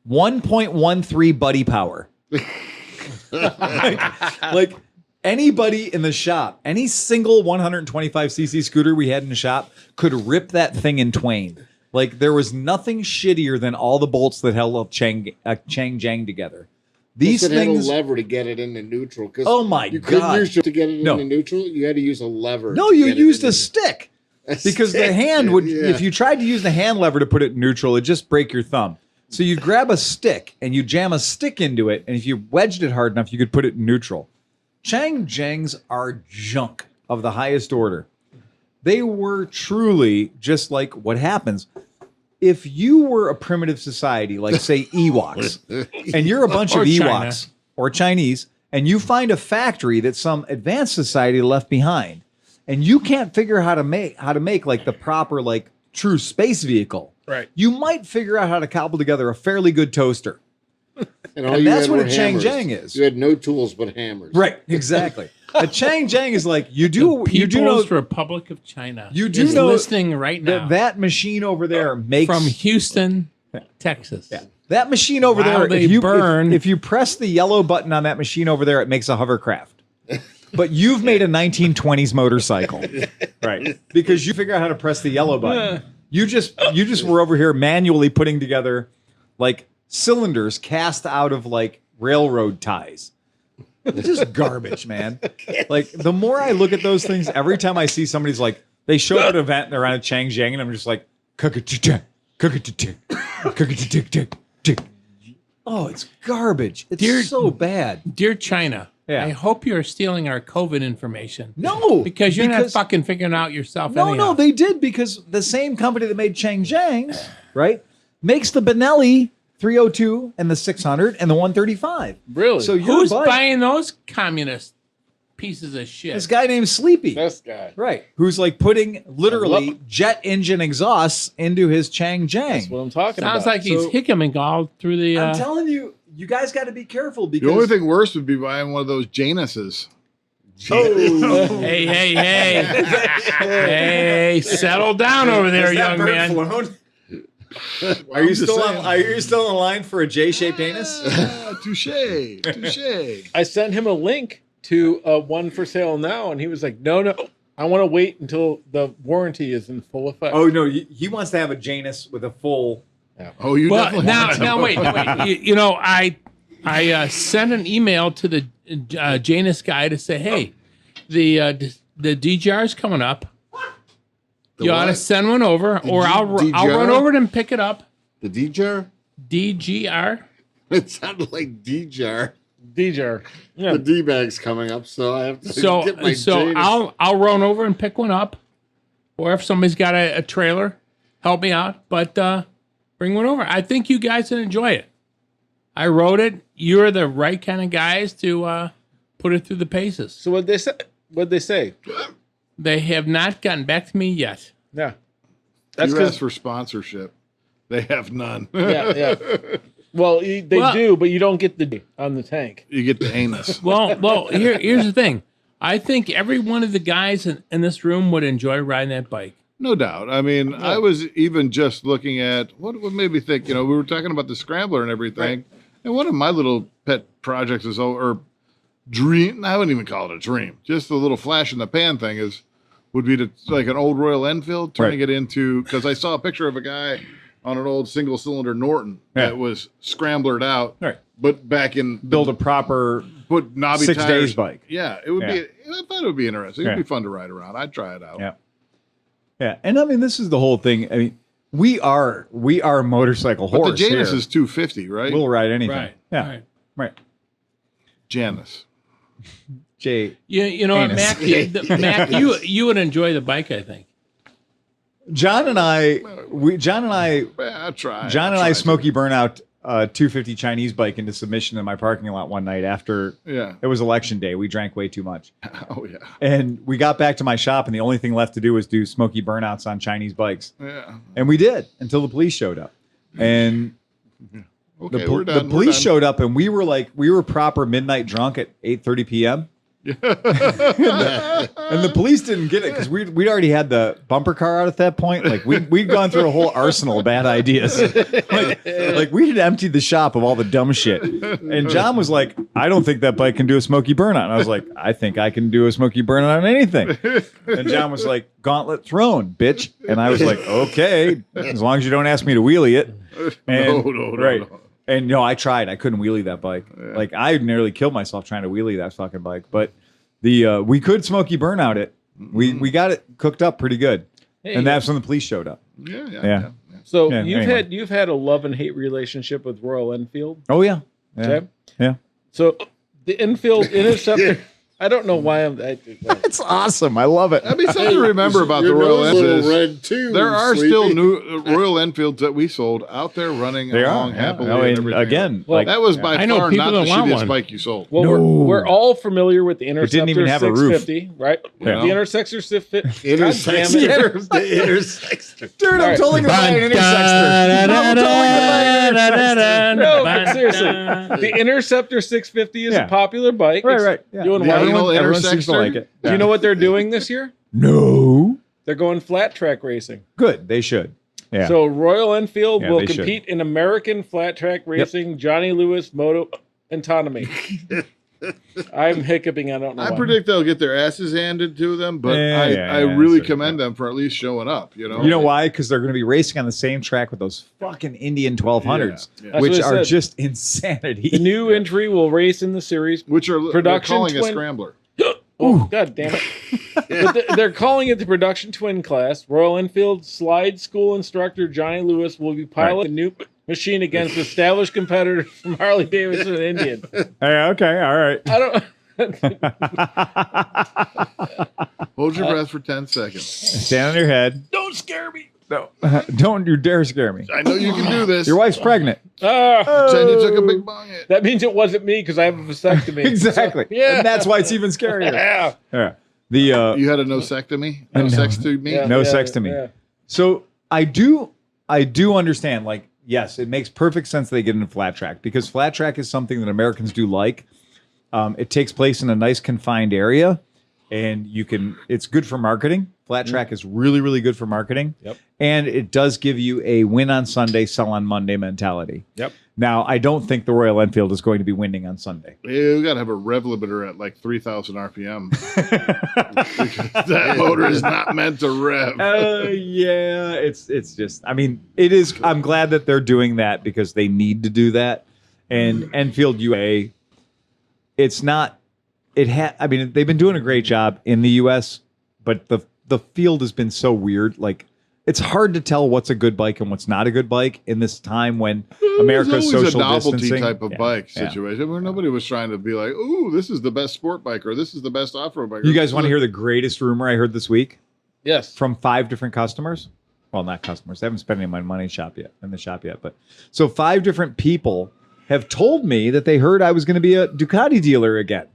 [SPEAKER 1] 1.13 buddy power. like Anybody in the shop, any single 125cc scooter we had in the shop could rip that thing in twain. Like there was nothing shittier than all the bolts that held up Chang Jiang together. These
[SPEAKER 5] it
[SPEAKER 1] things
[SPEAKER 5] had a lever to get it into neutral.
[SPEAKER 1] Oh my
[SPEAKER 5] you couldn't
[SPEAKER 1] God.
[SPEAKER 5] use it to get it
[SPEAKER 1] No.
[SPEAKER 5] into neutral. You had to use a lever.
[SPEAKER 1] No,
[SPEAKER 5] to
[SPEAKER 1] you
[SPEAKER 5] get it
[SPEAKER 1] used a
[SPEAKER 5] into-
[SPEAKER 1] stick. Because the
[SPEAKER 5] stick,
[SPEAKER 1] hand would,
[SPEAKER 5] yeah.
[SPEAKER 1] if you tried to use the hand lever to put it in neutral, it'd just break your thumb. So you'd grab a stick and you jam a stick into it, and if you wedged it hard enough, you could put it in neutral. Chang Jiangs are junk of the highest order. They were truly just like what happens. If you were a primitive society, like say Ewoks, and you're a bunch
[SPEAKER 2] Or
[SPEAKER 1] of
[SPEAKER 2] China.
[SPEAKER 1] Ewoks or Chinese, and you find a factory that some advanced society left behind, and you can't figure out how to make like the proper like true space vehicle,
[SPEAKER 4] Right.
[SPEAKER 1] you might figure out how to cobble together a fairly good toaster.
[SPEAKER 5] all
[SPEAKER 1] And
[SPEAKER 5] you
[SPEAKER 1] that's
[SPEAKER 5] had
[SPEAKER 1] what
[SPEAKER 5] were
[SPEAKER 1] a Chang
[SPEAKER 5] hammers.
[SPEAKER 1] Jiang is.
[SPEAKER 5] You had no tools but hammers.
[SPEAKER 1] Right, exactly. A Chang Jiang is like you do know
[SPEAKER 2] People's Republic of China.
[SPEAKER 1] You do
[SPEAKER 2] is
[SPEAKER 1] know
[SPEAKER 2] listening right now
[SPEAKER 1] that machine over there makes
[SPEAKER 2] from Houston, Texas.
[SPEAKER 1] Yeah. That machine over
[SPEAKER 2] While
[SPEAKER 1] there,
[SPEAKER 2] they
[SPEAKER 1] if you
[SPEAKER 2] burn-
[SPEAKER 1] if you press the yellow button on that machine over there, it makes a hovercraft. But you've made a 1920s motorcycle, right? Because you figure out how to press the yellow button. You just were over here manually putting together like cylinders cast out of like railroad ties. It's just garbage, man. Like the more I look at those things, every time I see somebody's like they show up at an event and they're on a Chang Jiang, and I'm just like, oh, it's garbage. It's so bad.
[SPEAKER 2] Dear China,
[SPEAKER 1] Yeah.
[SPEAKER 2] I hope you're stealing our COVID information.
[SPEAKER 1] No,
[SPEAKER 2] Because you're not fucking figuring out yourself
[SPEAKER 1] No,
[SPEAKER 2] anyhow.
[SPEAKER 1] no, they did because the same company that made Chang Jiangs, right, makes the Benelli 302 and the 600 and the 135.
[SPEAKER 4] Really?
[SPEAKER 1] So your
[SPEAKER 2] Who's
[SPEAKER 1] bike-
[SPEAKER 2] buying those communist pieces of shit?
[SPEAKER 1] This guy named Sleepy,
[SPEAKER 5] This guy.
[SPEAKER 1] right? Who's like putting literally jet engine exhausts into his Chang
[SPEAKER 4] That's
[SPEAKER 1] Jiang.
[SPEAKER 4] what I'm talking
[SPEAKER 2] Sounds
[SPEAKER 4] about.
[SPEAKER 2] like he's
[SPEAKER 4] So-
[SPEAKER 2] hiccuping all through the.
[SPEAKER 1] I'm telling you, you guys got to be careful
[SPEAKER 3] The
[SPEAKER 1] because
[SPEAKER 3] only thing worse would be buying one of those Januses.
[SPEAKER 2] Hey, hey, hey. Hey, settle down over there, young man.
[SPEAKER 1] Are you
[SPEAKER 3] I'm just
[SPEAKER 1] still
[SPEAKER 3] saying.
[SPEAKER 1] are you still in line for a J-shaped anus?
[SPEAKER 3] Touche, touche.
[SPEAKER 4] I sent him a link to one for sale now, and he was like, "No, I want to wait until the warranty is in full effect."
[SPEAKER 1] Oh no, he wants to have a Janus with a full.
[SPEAKER 3] Oh, you
[SPEAKER 2] Well,
[SPEAKER 3] definitely
[SPEAKER 2] now,
[SPEAKER 3] want to.
[SPEAKER 2] now, wait. You know, I sent an email to the Janus guy to say, hey, the DGR's coming up. You ought to
[SPEAKER 3] what?
[SPEAKER 2] send one over, or I'll run
[SPEAKER 5] DGR?
[SPEAKER 2] over and pick it up.
[SPEAKER 5] The D-jar?
[SPEAKER 2] DGR.
[SPEAKER 5] It sounded like D-jar.
[SPEAKER 4] DJ. Yeah.
[SPEAKER 5] The D-bag's coming up, so I have to
[SPEAKER 2] So
[SPEAKER 5] get my
[SPEAKER 2] so
[SPEAKER 5] Janus.
[SPEAKER 2] I'll run over and pick one up, or if somebody's got a trailer, help me out. But bring one over. I think you guys would enjoy it. I wrote it. You're the right kind of guys to put it through the paces.
[SPEAKER 4] So what they say? What they say?
[SPEAKER 2] They have not gotten back to me yet.
[SPEAKER 4] Yeah. That's
[SPEAKER 3] You asked
[SPEAKER 4] because
[SPEAKER 3] for sponsorship. They have none.
[SPEAKER 4] yeah. Well, they
[SPEAKER 2] Well-
[SPEAKER 4] do, but you don't get the D on the tank.
[SPEAKER 3] You get the anus.
[SPEAKER 2] Well, here's the thing. I think every one of the guys in this room would enjoy riding that bike.
[SPEAKER 3] No doubt. I mean, I was even just looking at what made me think, we were talking about the scrambler and everything. And one of my little pet projects is, or dream, I wouldn't even call it a dream, just a little flash in the pan thing would be to like an old Royal Enfield, turning it into, because I saw a picture of a guy on an old single cylinder Norton that was scramblered out,
[SPEAKER 1] Right.
[SPEAKER 3] but back in
[SPEAKER 1] Build a proper
[SPEAKER 3] put knobby
[SPEAKER 1] 6
[SPEAKER 3] tires.
[SPEAKER 1] days bike.
[SPEAKER 3] Yeah, it would
[SPEAKER 1] Yeah.
[SPEAKER 3] be. I thought it would be interesting. It'd
[SPEAKER 1] Yeah.
[SPEAKER 3] be fun to ride around. I'd try it out.
[SPEAKER 1] Yeah. Yeah. And I mean, this is the whole thing. I mean, we are motorcycle
[SPEAKER 3] But
[SPEAKER 1] horse.
[SPEAKER 3] the Janus
[SPEAKER 1] here.
[SPEAKER 3] is 250, right?
[SPEAKER 1] We'll ride anything.
[SPEAKER 2] Right.
[SPEAKER 1] Yeah.
[SPEAKER 2] Right.
[SPEAKER 1] Right.
[SPEAKER 3] Janus.
[SPEAKER 2] You know what,
[SPEAKER 1] Anus.
[SPEAKER 2] Mac, you would enjoy the bike, I think.
[SPEAKER 1] John and I,
[SPEAKER 3] I'll try.
[SPEAKER 1] John and I Smoky Burnout 250 Chinese bike into submission in my parking lot one night after
[SPEAKER 3] Yeah.
[SPEAKER 1] it was election day. We drank way too much.
[SPEAKER 3] Oh yeah.
[SPEAKER 1] And we got back to my shop and the only thing left to do was do Smoky Burnouts on Chinese bikes.
[SPEAKER 3] Yeah.
[SPEAKER 1] And we did until the police showed up. And
[SPEAKER 3] Okay,
[SPEAKER 1] the
[SPEAKER 3] we're done.
[SPEAKER 1] police showed up and we were proper midnight drunk at 8:30 p.m. And the police didn't get it because we'd already had the bumper car out at that point. Like we'd gone through a whole arsenal of bad ideas. like we had emptied the shop of all the dumb shit. And John was like, I don't think that bike can do a smoky burnout. And I was like, I think I can do a smoky burnout on anything. And John was like, gauntlet thrown, bitch. And I was like, okay, as long as you don't ask me to wheelie it. And,
[SPEAKER 3] No.
[SPEAKER 1] And I tried. I couldn't wheelie that bike. Yeah. Like I nearly killed myself trying to wheelie that fucking bike. But we could smoky burnout it. We got it cooked up pretty good. Hey, and that's when the police showed up.
[SPEAKER 3] Yeah.
[SPEAKER 4] So you've had a love and hate relationship with Royal Enfield.
[SPEAKER 1] Oh yeah.
[SPEAKER 4] Okay.
[SPEAKER 1] Yeah.
[SPEAKER 4] So the Enfield Interceptor. I don't know why
[SPEAKER 1] It's awesome. I love it.
[SPEAKER 3] I mean, something to remember about the Royal Enfield.
[SPEAKER 5] Red too,
[SPEAKER 3] there are still new Royal Enfields that we sold out there running along happily. And everything.
[SPEAKER 1] Again,
[SPEAKER 3] that was by far not the shittiest bike you sold.
[SPEAKER 4] Well, we're all familiar with the Interceptor
[SPEAKER 1] didn't even have a roof.
[SPEAKER 4] 650, right?
[SPEAKER 1] Yeah.
[SPEAKER 4] The Interceptor 650.
[SPEAKER 5] The Interceptor.
[SPEAKER 1] Dude, I'm totally going to buy an Interceptor.
[SPEAKER 4] No, but seriously, the Interceptor 650 is a popular bike.
[SPEAKER 1] Right. Yeah.
[SPEAKER 4] Doing well.
[SPEAKER 1] Everyone seems to like it.
[SPEAKER 4] Do you know what they're doing this year?
[SPEAKER 1] No.
[SPEAKER 4] They're going flat track racing.
[SPEAKER 1] Good. They should. Yeah.
[SPEAKER 4] So Royal Enfield will compete in American flat track racing, Johnny Lewis Moto Autonomy. I'm hiccuping. I don't know.
[SPEAKER 3] I
[SPEAKER 4] why.
[SPEAKER 3] predict they'll get their asses handed to them, but I really commend them for at least showing up. You know
[SPEAKER 1] why? Because they're going to be racing on the same track with those fucking Indian 1200s, which are just insanity.
[SPEAKER 4] The new entry will race in the series,
[SPEAKER 3] which are
[SPEAKER 4] production
[SPEAKER 3] calling a scrambler.
[SPEAKER 4] Oh, God damn it. But they're calling it the production twin class. Royal Enfield slide school instructor Johnny Lewis will be piloting the new machine against established competitors from Harley Davidson and Indian.
[SPEAKER 1] Hey, okay, all right.
[SPEAKER 4] I don't.
[SPEAKER 3] Hold your breath for 10 seconds.
[SPEAKER 1] Stand on your head.
[SPEAKER 4] Don't scare me.
[SPEAKER 1] No, don't you dare scare me.
[SPEAKER 3] I know you can do this.
[SPEAKER 1] Your wife's pregnant.
[SPEAKER 3] Pretend you took a big bong hit.
[SPEAKER 4] That means it wasn't me because I have a vasectomy.
[SPEAKER 1] Exactly.
[SPEAKER 4] So, yeah.
[SPEAKER 1] And that's why it's even scarier.
[SPEAKER 4] Yeah.
[SPEAKER 3] You had a nosectomy? No sex to me?
[SPEAKER 1] No sex to me. Yeah. So I do understand, like, yes, it makes perfect sense they get into flat track because flat track is something that Americans do like. It takes place in a nice confined area and it's good for marketing. Flat track is really, really good for marketing.
[SPEAKER 4] Yep.
[SPEAKER 1] And it does give you a win on Sunday, sell on Monday mentality.
[SPEAKER 4] Yep.
[SPEAKER 1] Now, I don't think the Royal Enfield is going to be winning on Sunday.
[SPEAKER 3] Yeah, we got to have a rev limiter at like 3,000 RPM. Because that motor is not meant to rev.
[SPEAKER 1] Yeah, it's just, I mean, it is. I'm glad that they're doing that because they need to do that. And Enfield UA, it's not, I mean, they've been doing a great job in the U.S., but the field has been so weird. Like, it's hard to tell what's a good bike and what's not a good bike in this time when America's social
[SPEAKER 3] a novelty
[SPEAKER 1] distancing
[SPEAKER 3] type of bike situation where nobody was trying to be like, "Ooh, this is the best sport bike," or "This is the best off-road bike."
[SPEAKER 1] You guys want to hear the greatest rumor I heard this week?
[SPEAKER 4] Yes,
[SPEAKER 1] from 5 different customers. Well, not customers. They haven't spent any of my money in the shop yet. But so 5 different people have told me that they heard I was going to be a Ducati dealer again.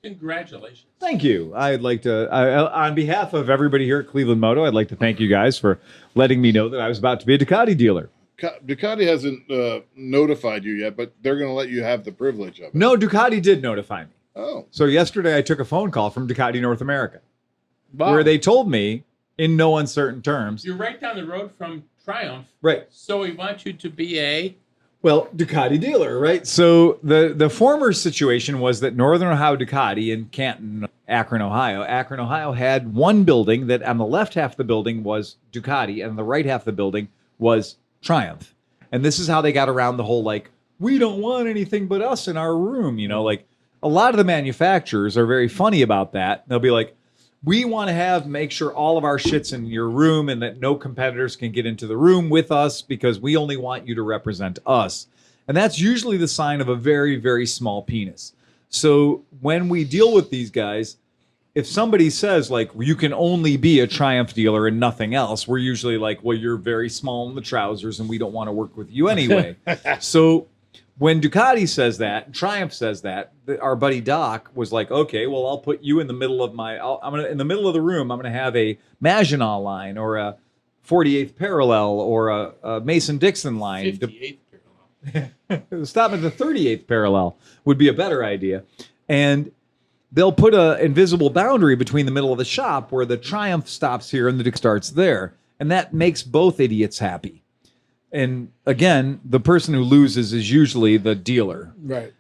[SPEAKER 2] Congratulations.
[SPEAKER 1] Thank you. I'd like to, on behalf of everybody here at Cleveland Moto, I'd like to thank you guys for letting me know that I was about to be a Ducati dealer.
[SPEAKER 3] Ducati hasn't notified you yet, but they're going to let you have the privilege of it.
[SPEAKER 1] No, Ducati did notify me.
[SPEAKER 3] Oh.
[SPEAKER 1] So yesterday I took a phone call from Ducati North America where they told me in no uncertain terms.
[SPEAKER 2] You're right down the road from Triumph.
[SPEAKER 1] Right.
[SPEAKER 2] So we want you to be a...
[SPEAKER 1] Well, Ducati dealer, right? So the former situation was that Northern Ohio Ducati in Canton, Akron, Ohio had one building that on the left half of the building was Ducati and the right half of the building was Triumph. And this is how they got around the whole, like, we don't want anything but us in our room. You know, like a lot of the manufacturers are very funny about that. They'll be like, we want to make sure all of our shit's in your room and that no competitors can get into the room with us because we only want you to represent us. And that's usually the sign of a very, very small penis. So when we deal with these guys, if somebody says, like, you can only be a Triumph dealer and nothing else, we're usually like, well, you're very small in the trousers and we don't want to work with you anyway. So when Ducati says that, Triumph says that, our buddy Doc was like, okay, well, I'll put you in the middle of in the middle of the room, I'm going to have a Maginot line or a 48th parallel or a Mason-Dixon line.
[SPEAKER 2] 58th parallel.
[SPEAKER 1] Stop at the 38th parallel would be a better idea. And they'll put an invisible boundary between the middle of the shop where the Triumph stops here and the Duke starts there. And that makes both idiots happy. And again, the person who loses is usually the dealer.
[SPEAKER 4] Right.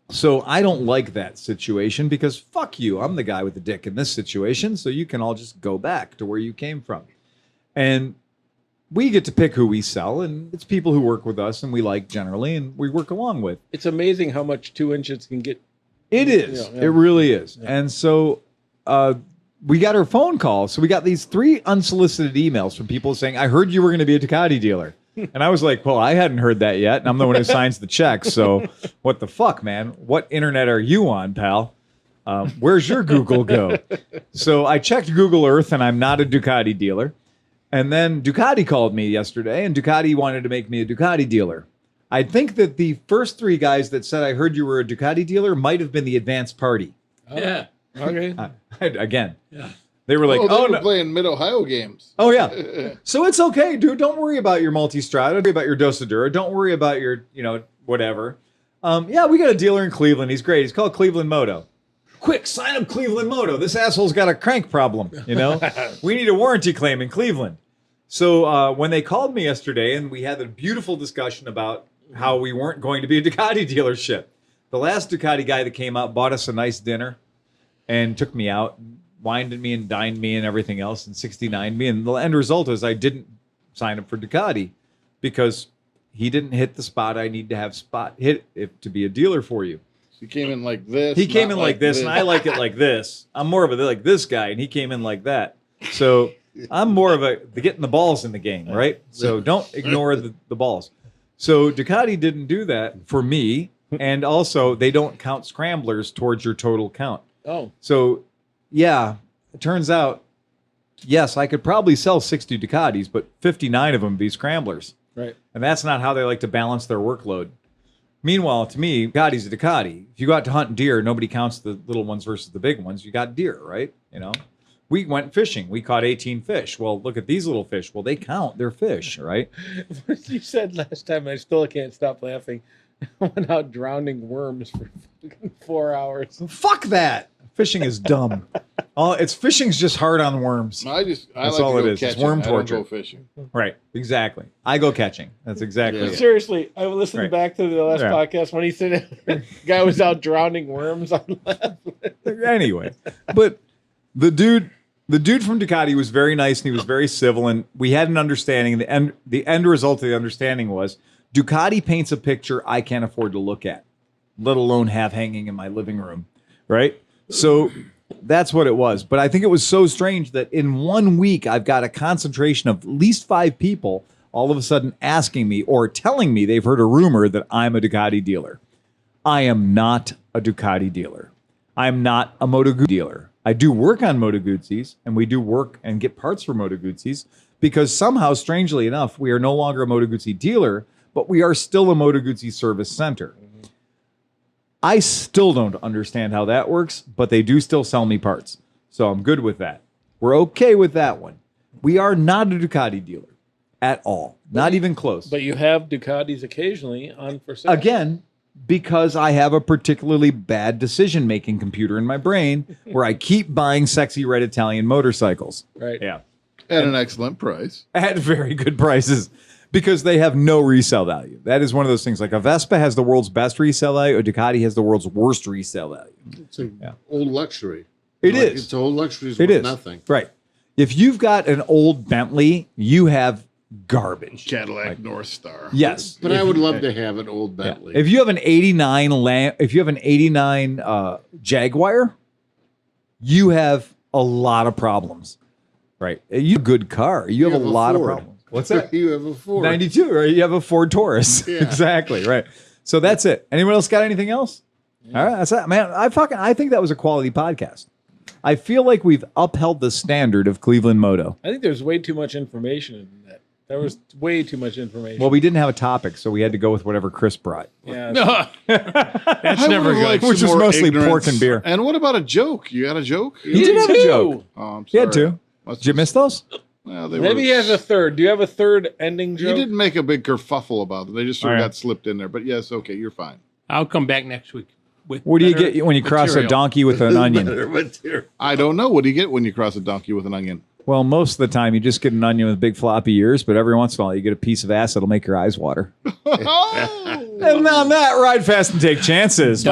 [SPEAKER 1] So I don't like that situation because fuck you. I'm the guy with the dick in this situation. So you can all just go back to where you came from. And we get to pick who we sell. And it's people who work with us and we like generally and we work along with.
[SPEAKER 4] It's amazing how much 2 inches can get.
[SPEAKER 1] It is.
[SPEAKER 4] Yeah.
[SPEAKER 1] It really is. Yeah. And so we got our phone call. So we got these 3 unsolicited emails from people saying, I heard you were going to be a Ducati dealer. And I was like, well, I hadn't heard that yet. And I'm the one who signs the check. So what the fuck, man? What internet are you on, pal? Where's your Google go? So I checked Google Earth and I'm not a Ducati dealer. And then Ducati called me yesterday and Ducati wanted to make me a Ducati dealer. I think that the first 3 guys that said, I heard you were a Ducati dealer might have been the advanced party.
[SPEAKER 4] Oh, yeah. Okay.
[SPEAKER 1] Again.
[SPEAKER 4] Yeah.
[SPEAKER 1] They were like,
[SPEAKER 3] they were
[SPEAKER 1] no.
[SPEAKER 3] playing Mid-Ohio games.
[SPEAKER 1] Oh, yeah. So it's okay, dude. Don't worry about your Multistrada. Don't worry about your Dosadura. Don't worry about your, whatever. Yeah, we got a dealer in Cleveland. He's great. He's called ClevelandMoto. Quick, sign up ClevelandMoto. This asshole's got a crank problem, We need a warranty claim in Cleveland. So when they called me yesterday and we had a beautiful discussion about how we weren't going to be a Ducati dealership. The last Ducati guy that came out bought us a nice dinner and took me out, wined me and dined me and everything else and 69'd me. And the end result is I didn't sign up for Ducati because he didn't hit the spot I need to have hit to be a dealer for you.
[SPEAKER 3] He came in like this.
[SPEAKER 1] He came in like this, and I like it like this. I'm more of a like this guy, and he came in like that. So I'm more of the getting the balls in the game, right? So don't ignore the balls. So Ducati didn't do that for me, and also they don't count scramblers towards your total count.
[SPEAKER 4] Oh.
[SPEAKER 1] So, yeah, it turns out, yes, I could probably sell 60 Ducatis, but 59 of them be scramblers.
[SPEAKER 4] Right.
[SPEAKER 1] And that's not how they like to balance their workload. Meanwhile, to me, Ducati's a Ducati. If you go out to hunt deer, nobody counts the little ones versus the big ones. You got deer, right? We went fishing. We caught 18 fish. Well, look at these little fish. Well, they count. They're fish, right?
[SPEAKER 4] What you said last time, I still can't stop laughing. I went out drowning worms for 4 hours.
[SPEAKER 1] Fuck that. Fishing is dumb. Fishing's just hard on worms.
[SPEAKER 3] I
[SPEAKER 1] That's
[SPEAKER 3] like
[SPEAKER 1] all
[SPEAKER 3] to
[SPEAKER 1] it
[SPEAKER 3] go
[SPEAKER 1] is. It's
[SPEAKER 3] catching.
[SPEAKER 1] worm
[SPEAKER 3] I don't
[SPEAKER 1] torture.
[SPEAKER 3] go fishing.
[SPEAKER 1] Right. Exactly. I go catching. That's exactly it.
[SPEAKER 4] Seriously, I listened
[SPEAKER 1] Right.
[SPEAKER 4] back to the last podcast when he said the guy was out drowning worms. I laughed.
[SPEAKER 1] Anyway, but the dude from Ducati was very nice and he was very civil and we had an understanding. The end result of the understanding was Ducati paints a picture I can't afford to look at, let alone have hanging in my living room. Right. So that's what it was. But I think it was so strange that in 1 week, I've got a concentration of at least 5 people all of a sudden asking me or telling me they've heard a rumor that I'm a Ducati dealer. I am not a Ducati dealer. I'm not a Moto Guzzi dealer. I do work on Moto Guzzis and we do work and get parts for Moto Guzzis because somehow, strangely enough, we are no longer a Moto Guzzi dealer, but we are still a Moto Guzzi service center. I still don't understand how that works, but they do still sell me parts. So I'm good with that. We're okay with that one. We are not a Ducati dealer at all. Not even close.
[SPEAKER 4] But you have Ducatis occasionally on for sale.
[SPEAKER 1] Again, because I have a particularly bad decision-making computer in my brain where I keep buying sexy red Italian motorcycles.
[SPEAKER 4] Right.
[SPEAKER 1] Yeah.
[SPEAKER 3] At an excellent price.
[SPEAKER 1] At very good prices. Because they have no resale value. That is one of those things. Like a Vespa has the world's best resale value, a Ducati has the world's worst resale value.
[SPEAKER 5] It's an old luxury.
[SPEAKER 1] It is.
[SPEAKER 5] It's old luxury.
[SPEAKER 1] It is.
[SPEAKER 5] Nothing.
[SPEAKER 1] Right. If you've got an old Bentley, you have garbage.
[SPEAKER 3] Cadillac North Star.
[SPEAKER 1] Yes.
[SPEAKER 5] But I would love to have an old
[SPEAKER 1] Yeah.
[SPEAKER 5] Bentley.
[SPEAKER 1] If you have an 89 Jaguar, you have a lot of problems. Right. You have a good car. You have a lot of
[SPEAKER 5] Ford.
[SPEAKER 1] problems. What's that?
[SPEAKER 5] You have a Ford.
[SPEAKER 1] 92, right? You have a Ford Taurus.
[SPEAKER 5] Yeah.
[SPEAKER 1] Exactly, right. So that's it. Anyone else got anything else? All right, that's that. Man, I think that was a quality podcast. I feel like we've upheld the standard of Cleveland Moto.
[SPEAKER 4] I think there's way too much information in that. There was way too much information.
[SPEAKER 1] Well, we didn't have a topic, so we had to go with whatever Chris brought.
[SPEAKER 4] Yeah.
[SPEAKER 2] That's never good.
[SPEAKER 3] Like
[SPEAKER 1] Which
[SPEAKER 3] some
[SPEAKER 1] is
[SPEAKER 3] more
[SPEAKER 1] mostly
[SPEAKER 3] ignorance.
[SPEAKER 1] pork and beer.
[SPEAKER 3] And what about a joke? You got a joke?
[SPEAKER 1] He did have a joke.
[SPEAKER 3] Oh, I'm
[SPEAKER 1] He had
[SPEAKER 3] sorry.
[SPEAKER 1] two. Did you miss those?
[SPEAKER 3] Well, they
[SPEAKER 4] Maybe
[SPEAKER 3] were,
[SPEAKER 4] he has a third. Do you have a third ending
[SPEAKER 3] You
[SPEAKER 4] joke?
[SPEAKER 3] didn't make a big kerfuffle about it. They just sort of
[SPEAKER 1] All right.
[SPEAKER 3] got slipped in there. But yes, okay, you're fine.
[SPEAKER 2] I'll come back next week. with
[SPEAKER 1] What do you
[SPEAKER 2] better
[SPEAKER 1] get when you cross a
[SPEAKER 2] material.
[SPEAKER 1] donkey with an onion?
[SPEAKER 3] I don't know. What do you get when you cross a donkey with an onion?
[SPEAKER 1] Well, most of the time you just get an onion with big floppy ears, but every once in a while you get a piece of ass that'll make your eyes water. And on that, ride fast and take chances.